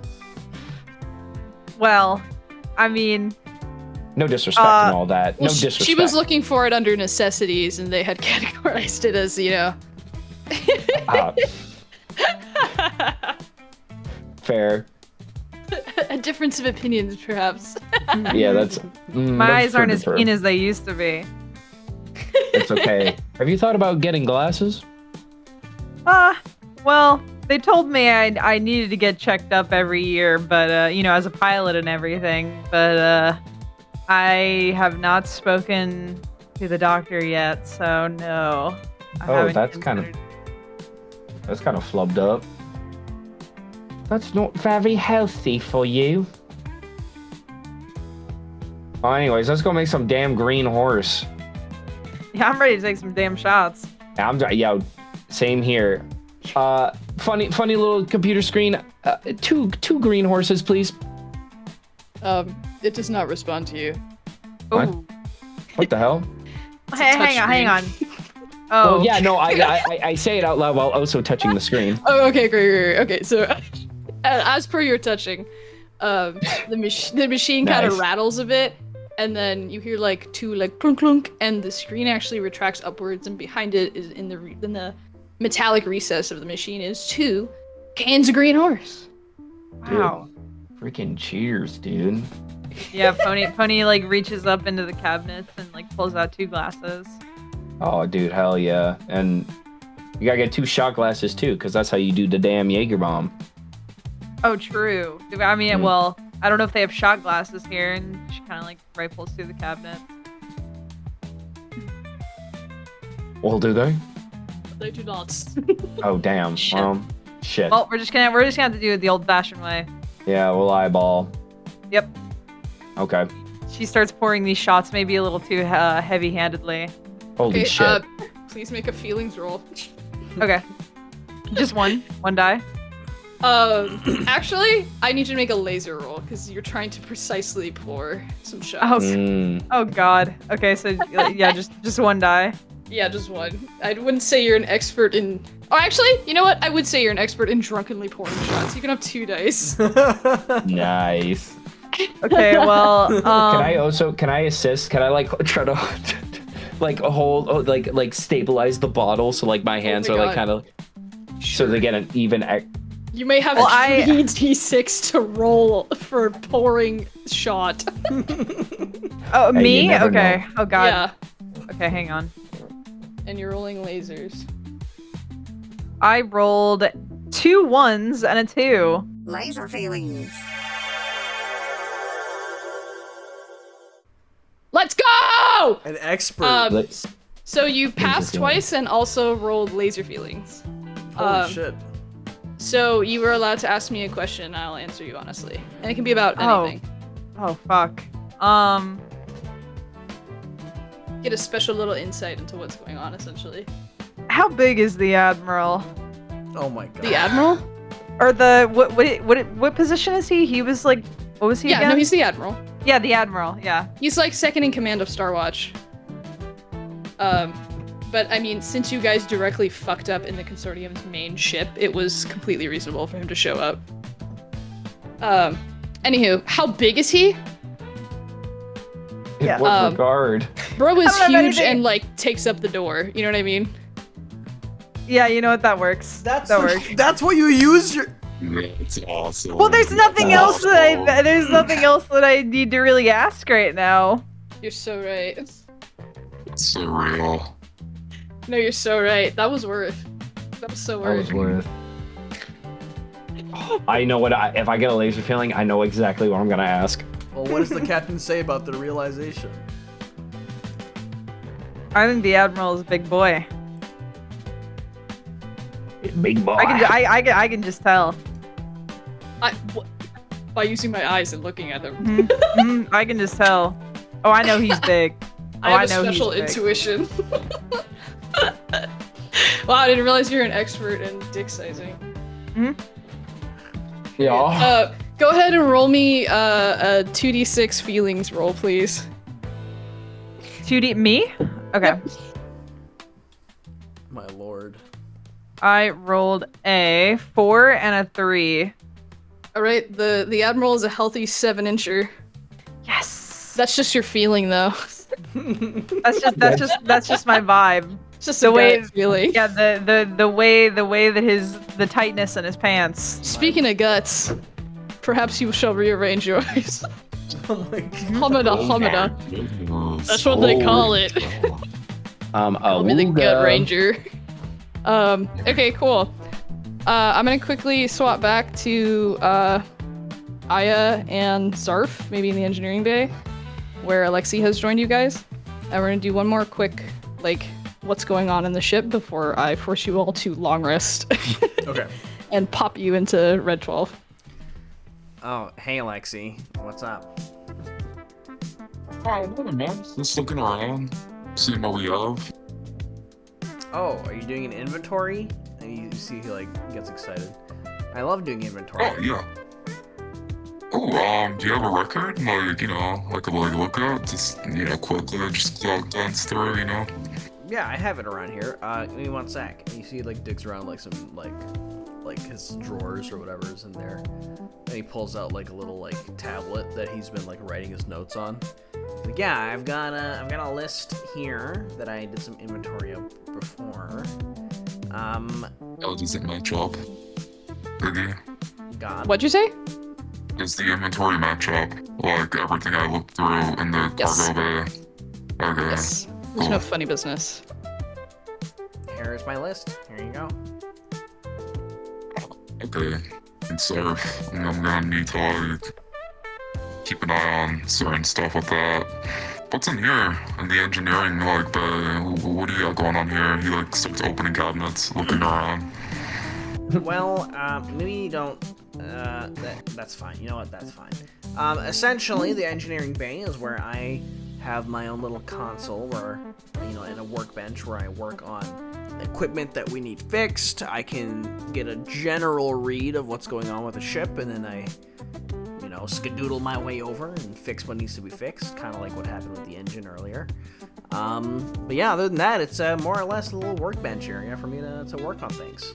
Well, I mean, No disrespect and all that. No disrespect. She was looking for it under necessities, and they had categorized it as, Fair. a difference of opinions, perhaps. Yeah, that's. my eyes aren't as keen as they used to be. It's okay. Have you thought about getting glasses? Well, they told me I needed to get checked up every year, but as a pilot and everything. But I have not spoken to the doctor yet, so no. That's kind of flubbed up. That's not very healthy for you. Well, anyways, let's go make some damn green horse. Yeah, I'm ready to take some damn shots. Yeah, same here. Funny little computer screen. Two green horses, please. It does not respond to you. What? Ooh. What the hell? Hey, hang on. Oh, Oh, yeah, no, I say it out loud while also touching the screen. Oh, okay, great. Okay, so as per your touching, the machine kind of Nice. rattles a bit, and then you hear like two like clunk clunk, and the screen actually retracts upwards, and behind it is in the metallic recess of the machine is 2 cans of green horse. wow. Freaking cheers, dude. Yeah, Pony like reaches up into the cabinets and like pulls out 2 glasses. Oh, dude, hell yeah. And you gotta get 2 shot glasses too, because that's how you do the damn Jaeger bomb. Oh, true. I mean, well, I don't know if they have shot glasses here, and she kind of like rifles through the cabinet. Well, do they? They do not. Oh, damn. Shit. Shit. Well, we're just gonna have to do it the old-fashioned way. Yeah, we'll eyeball. Yep. Okay. She starts pouring these shots maybe a little too heavy-handedly. Holy Okay, shit. please make a feelings roll. Okay. Just one die. Actually, I need you to make a laser roll because you're trying to precisely pour some shots. Oh, Mm. oh God. Okay, so yeah, just one die. Yeah, just one. I wouldn't say you're an expert in. Oh, actually, you know what? I would say you're an expert in drunkenly pouring shots. You can have 2 dice. Nice. Okay, well, Can I assist? Can I like try to like hold like stabilize the bottle so like my hands my are like God. kind of so they get an even You may have 3d6 to roll for pouring shot. oh, Hey, me? you never Okay. know. Oh God. Yeah, Okay, hang on. and you're rolling lasers. I rolled 2 1s and a 2. Laser feelings. Let's go! An expert. So you passed feelings. twice and also rolled laser feelings. Holy shit. So you were allowed to ask me a question. I'll answer you honestly, and it can be about Oh. anything. Oh fuck. Get a special little insight into what's going on, essentially. How big is the admiral? Oh my god. The admiral? Or the what position is he? He was like, what was he Yeah, again? no, he's the admiral. Yeah, the admiral. Yeah. He's like second in command of Star Watch. But I mean, since you guys directly fucked up in the consortium's main ship, it was completely reasonable for him to show up. Anywho, how big is he? Yeah. In what regard? Bro is I don't have huge anything. and like takes up the door. You know what I mean? Yeah, you know what? That works. That works. That's what you use your. That's awesome. Well, there's nothing That's else awesome. there's nothing else that I need to really ask right now. You're so right. It's surreal. No, you're so right. That was worth. That was so That was worth. worth. I know what if I get a laser feeling, I know exactly what I'm gonna ask. Well, what does the captain say about the realization? I think the admiral is a big boy. Big boy. I can just tell. By using my eyes and looking at him. I can just tell. Oh, I know he's big. I have a know special he's big. intuition. Wow, I didn't realize you're an expert in dick sizing. Yeah. Go ahead and roll me a 2d6 feelings roll, please. 2D me? Okay. My lord. I rolled a 4 and a 3. All right, the admiral is a healthy 7-incher. Yes. That's just your feeling, though. That's just my vibe. It's just The a way- gut feeling. Yeah, the way that the tightness in his pants. Speaking of guts, perhaps you shall rearrange yours. Oh my god. Humada. That's what they call it. Call me the gut ranger. Okay, cool. I'm gonna quickly swap back to Aya and Zarf, maybe in the engineering bay, where Alexi has joined you guys. And we're gonna do one more quick, like, what's going on in the ship before I force you all to long rest. Okay. And pop you into Red 12. Oh, hey Alexi, what's up? Oh, nothing, man. Just looking around, seeing what we have. Oh, are you doing an inventory? And you see he like gets excited. I love doing inventory. Oh, yeah. Oh, do you have a record? Like, like a look at? Just, quickly, just glance through, Yeah, I have it around here. Give me 1 sec. And you see he like digs around like some like his drawers or whatever is in there. And he pulls out like a little like tablet that he's been like writing his notes on. Like, yeah, I've got a list here that I did some inventory of before. Oh, does it match up? Biggie? God. What'd you say? Does the inventory match up? Like everything I looked through in the cargo bay? Okay. Yes. There's no funny business. Here's my list. Here you go. Okay. And Surf, I'm gonna need to like keep an eye on certain stuff with that. What's in here? In the engineering like bay? What do you got going on here? He like starts opening cabinets, looking around. Well, maybe you don't. That's fine. You know what? That's fine. Essentially, the engineering bay is where I have my own little console, where and a workbench where I work on equipment that we need fixed. I can get a general read of what's going on with the ship, and then I, skedoodle my way over and fix what needs to be fixed. Kind of like what happened with the engine earlier. But yeah, other than that, it's more or less a little workbench area for me to work on things.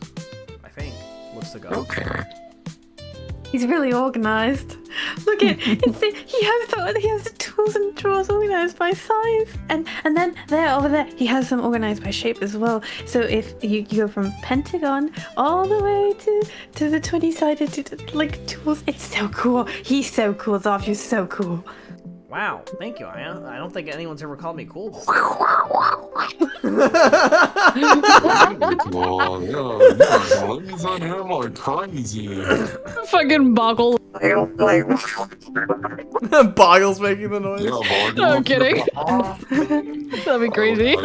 I think. Looks to go. Okay. He's really organized. Look at he has the tools and drawers organized by size, and then over there he has them organized by shape as well. So if you go from pentagon all the way to the 20-sided like tools, it's so cool. He's so cool. Zarf, you're so cool. Wow, thank you, Aya. I don't think anyone's ever called me cool. Well, yeah, he's on him like crazy. Fucking Boggle. Boggle's making the noise. Yeah, Boggle. No, I'm kidding. That'd be crazy.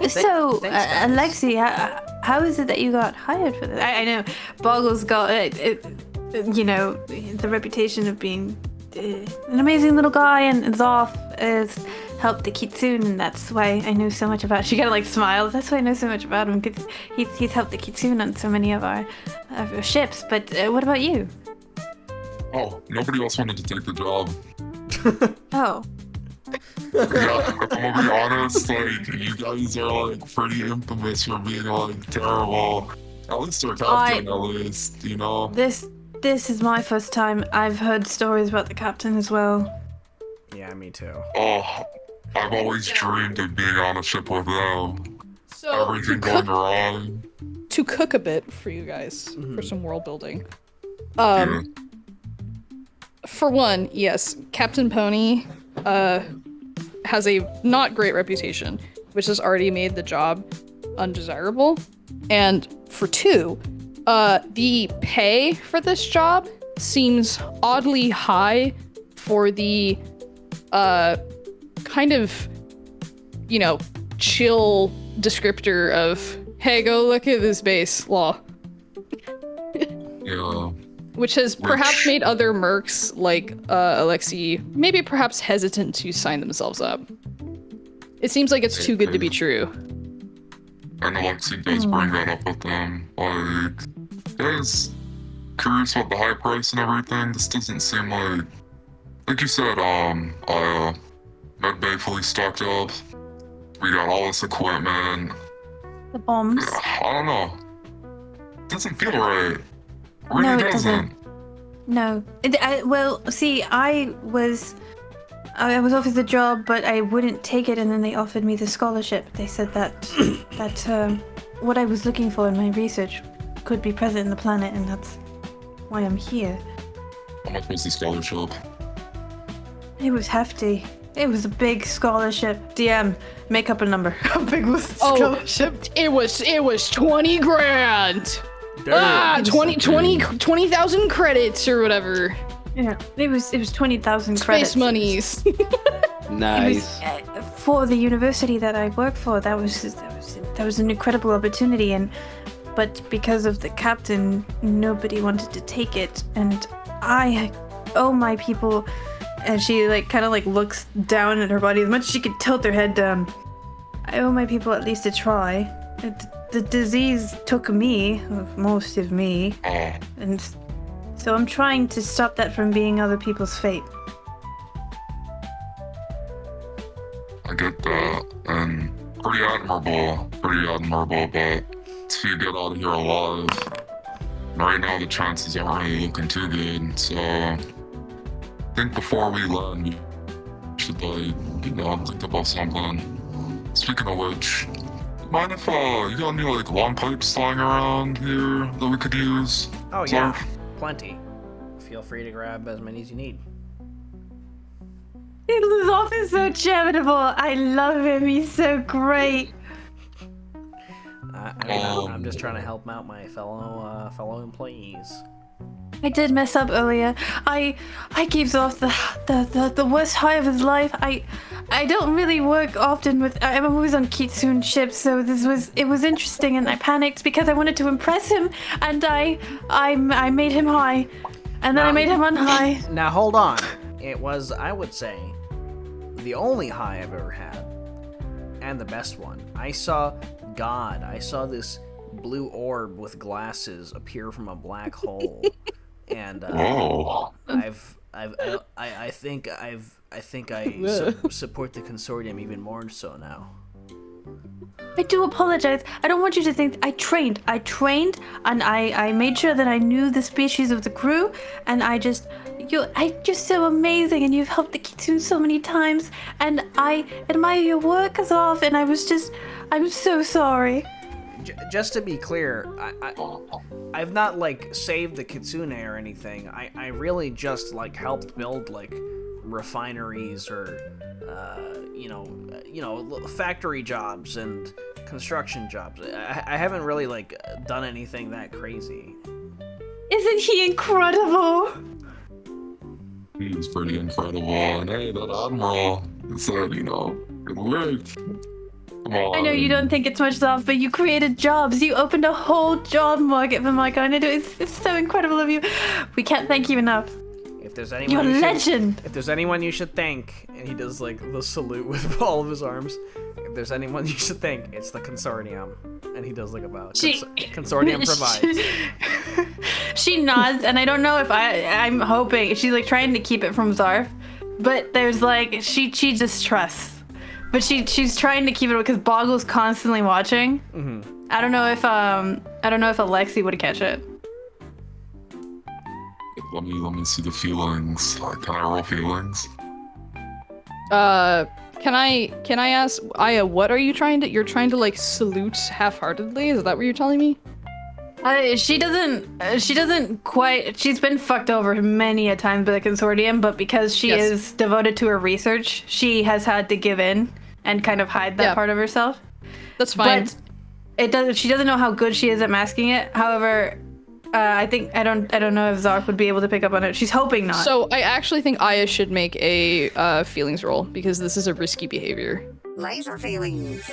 So, thanks, guys. Alexi, how is it that you got hired for this? I know Boggle's got the reputation of being an amazing little guy, and Zarf has helped the Kitsune, and that's why I know so much about. She kind of like smiles. That's why I know so much about him, because he's helped the Kitsune on so many of our ships. But what about you? Oh, nobody else wanted to take the job. Oh. Yeah, I'm gonna be honest, like, you guys are, like, pretty infamous for being, like, terrible. At least our captain, at least, This is my first time. I've heard stories about the captain as well. Yeah, me too. Oh, I've always dreamed of being on a ship with them. So Everything going wrong. to cook a bit for you guys for some world building. Yeah. For one, yes, Captain Pony has a not great reputation, which has already made the job undesirable. And for two, the pay for this job seems oddly high for the kind of, chill descriptor of, hey, go look at this base, law. Yeah. Which has perhaps made other mercs like Alexi maybe perhaps hesitant to sign themselves up. It seems like it's too good to be true. And Alexi does bring that up with them. Like, guys, curious about the high price and everything. This doesn't seem like you said, med bay fully stocked up. We got all this equipment. The bombs. I don't know. It doesn't feel right. Really No, it doesn't. doesn't. No. Well, see, I was offered the job, but I wouldn't take it, and then they offered me the scholarship. They said that what I was looking for in my research could be present in the planet, and that's why I'm here. How much was the scholarship? It was hefty. It was a big scholarship. DM, make up a number. How big was the scholarship? It was 20 grand. Damn. 20,000 credits or whatever. Yeah, it was 20,000 credits. Space monies. Nice. For the university that I work for, that was an incredible opportunity, but because of the captain, nobody wanted to take it, and I owe my people. And she kind of looks down at her body as much as she could tilt her head down. I owe my people at least a try. The disease took me, most of me, and so I'm trying to stop that from being other people's fate. I get that, and pretty admirable, but to get out of here alive, right now the chances aren't really looking too good, so I think before we land, we should think about something. Speaking of which, mind if you got any long pipes lying around here that we could use? Oh yeah, Zarf? plenty. Feel free to grab as many as you need. Lizolf is so charitable. I love him. He's so great. I'm just trying to help out my fellow employees. I did mess up earlier. I gave off the worst high of his life. I don't really work often with. I'm always on Kitsune ships, so it was interesting, and I panicked because I wanted to impress him, and I made him high, and then I made him on high. Now hold on. It was, I would say, the only high I've ever had, and the best one. I saw God. I saw this blue orb with glasses appear from a black hole. And I think I support the consortium even more so now. I do apologize. I don't want you to think I trained, and I made sure that I knew the species of the crew, and you're just so amazing, and you've helped the Kitsune so many times, and I admire your work, Zarf, and I'm so sorry. Just to be clear, I've not saved the Kitsune or anything. I really just helped build refineries or factory jobs and construction jobs. I haven't really done anything that crazy. Isn't he incredible? He was pretty incredible, and hey, that admiral said, it worked. I know you don't think it's much, Zarf, but you created jobs. You opened a whole job market for my kind. It's so incredible of you. We can't thank you enough. If there's anyone You're a legend. If there's anyone you should thank, and he does the salute with all of his arms. If there's anyone you should thank, it's the consortium, and he does a bow. Consortium provides. She nods, and I don't know if I'm hoping she's trying to keep it from Zarf, but there's she just trusts. But she's trying to keep it because Boggle's constantly watching. Mm-hmm. I don't know if Alexi would catch it. Let me see the feelings. Can I roll feelings? Can I ask Aya, what are you trying to? You're trying to salute half-heartedly? Is that what you're telling me? She doesn't quite. She's been fucked over many a time by the consortium, but because she is devoted to her research, she has had to give in and kind of hide that part of herself. That's fine. But she doesn't know how good she is at masking it. However, I don't know if Zarf would be able to pick up on it. She's hoping not. So I actually think Aya should make a feelings roll because this is a risky behavior. Laser feelings.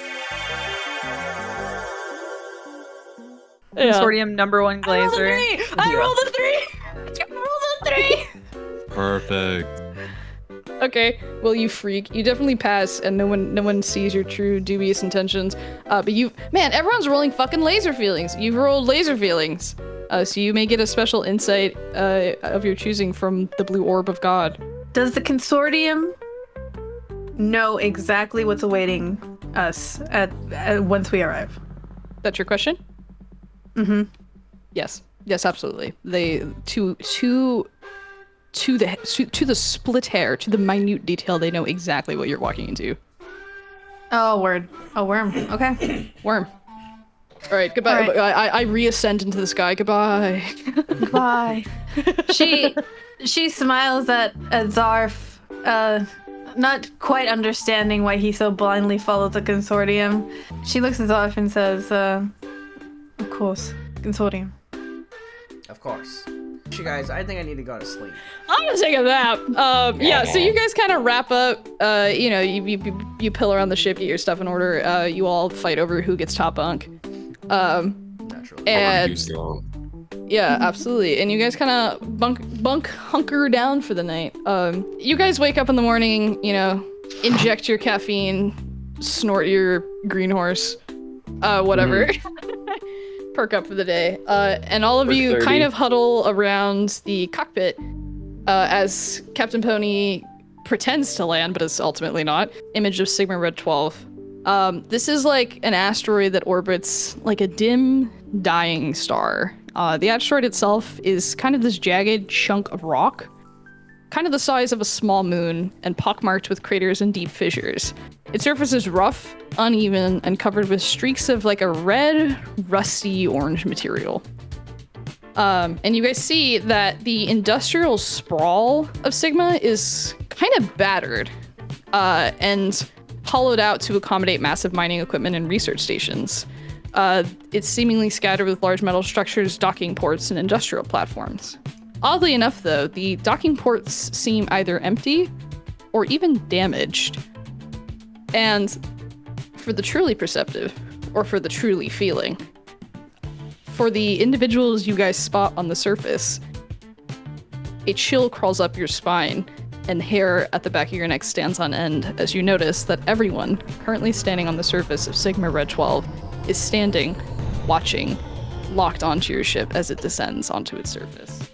Consortium number one glazer. I rolled a 3. Perfect. Okay, well, you freak. You definitely pass, and no one sees your true dubious intentions. But man, everyone's rolling fucking laser feelings. You've rolled laser feelings. So you may get a special insight of your choosing from the blue orb of God. Does the consortium know exactly what's awaiting us once we arrive? That's your question? Mm-hmm. Yes, absolutely. They to the split hair, to the minute detail, they know exactly what you're walking into. Oh, word. A worm. Okay. Worm. All right, goodbye. All right. I reascend into the sky. Goodbye. Goodbye. She smiles at Zarf, not quite understanding why he so blindly follows the consortium. She looks at Zarf and says, of course, consortium. Of course. You guys, I think I need to go to sleep. I'm gonna take a nap. Yeah, so you guys kind of wrap up. You pill around the ship, get your stuff in order. You all fight over who gets top bunk. Naturally. And yeah, absolutely. And you guys kind of hunker down for the night. You guys wake up in the morning, inject your caffeine, snort your green horse, whatever. Perk up for the day. And all of you 30. kind of huddle around the cockpit as Captain Pony pretends to land, but is ultimately not. Image of Sigma Red 12. This is like an asteroid that orbits like a dim, dying star. The asteroid itself is kind of this jagged chunk of rock, kind of the size of a small moon, and pockmarked with craters and deep fissures. Its surface is rough, uneven, and covered with streaks of like a red, rusty orange material. And you guys see that the industrial sprawl of Sigma is kind of battered and hollowed out to accommodate massive mining equipment and research stations. It's seemingly scattered with large metal structures, docking ports, and industrial platforms. Oddly enough, though, the docking ports seem either empty or even damaged. And for the truly perceptive, or for the truly feeling, for the individuals you guys spot on the surface, a chill crawls up your spine, and hair at the back of your neck stands on end as you notice that everyone currently standing on the surface of Sigma Red 12 is standing, watching, locked onto your ship as it descends onto its surface.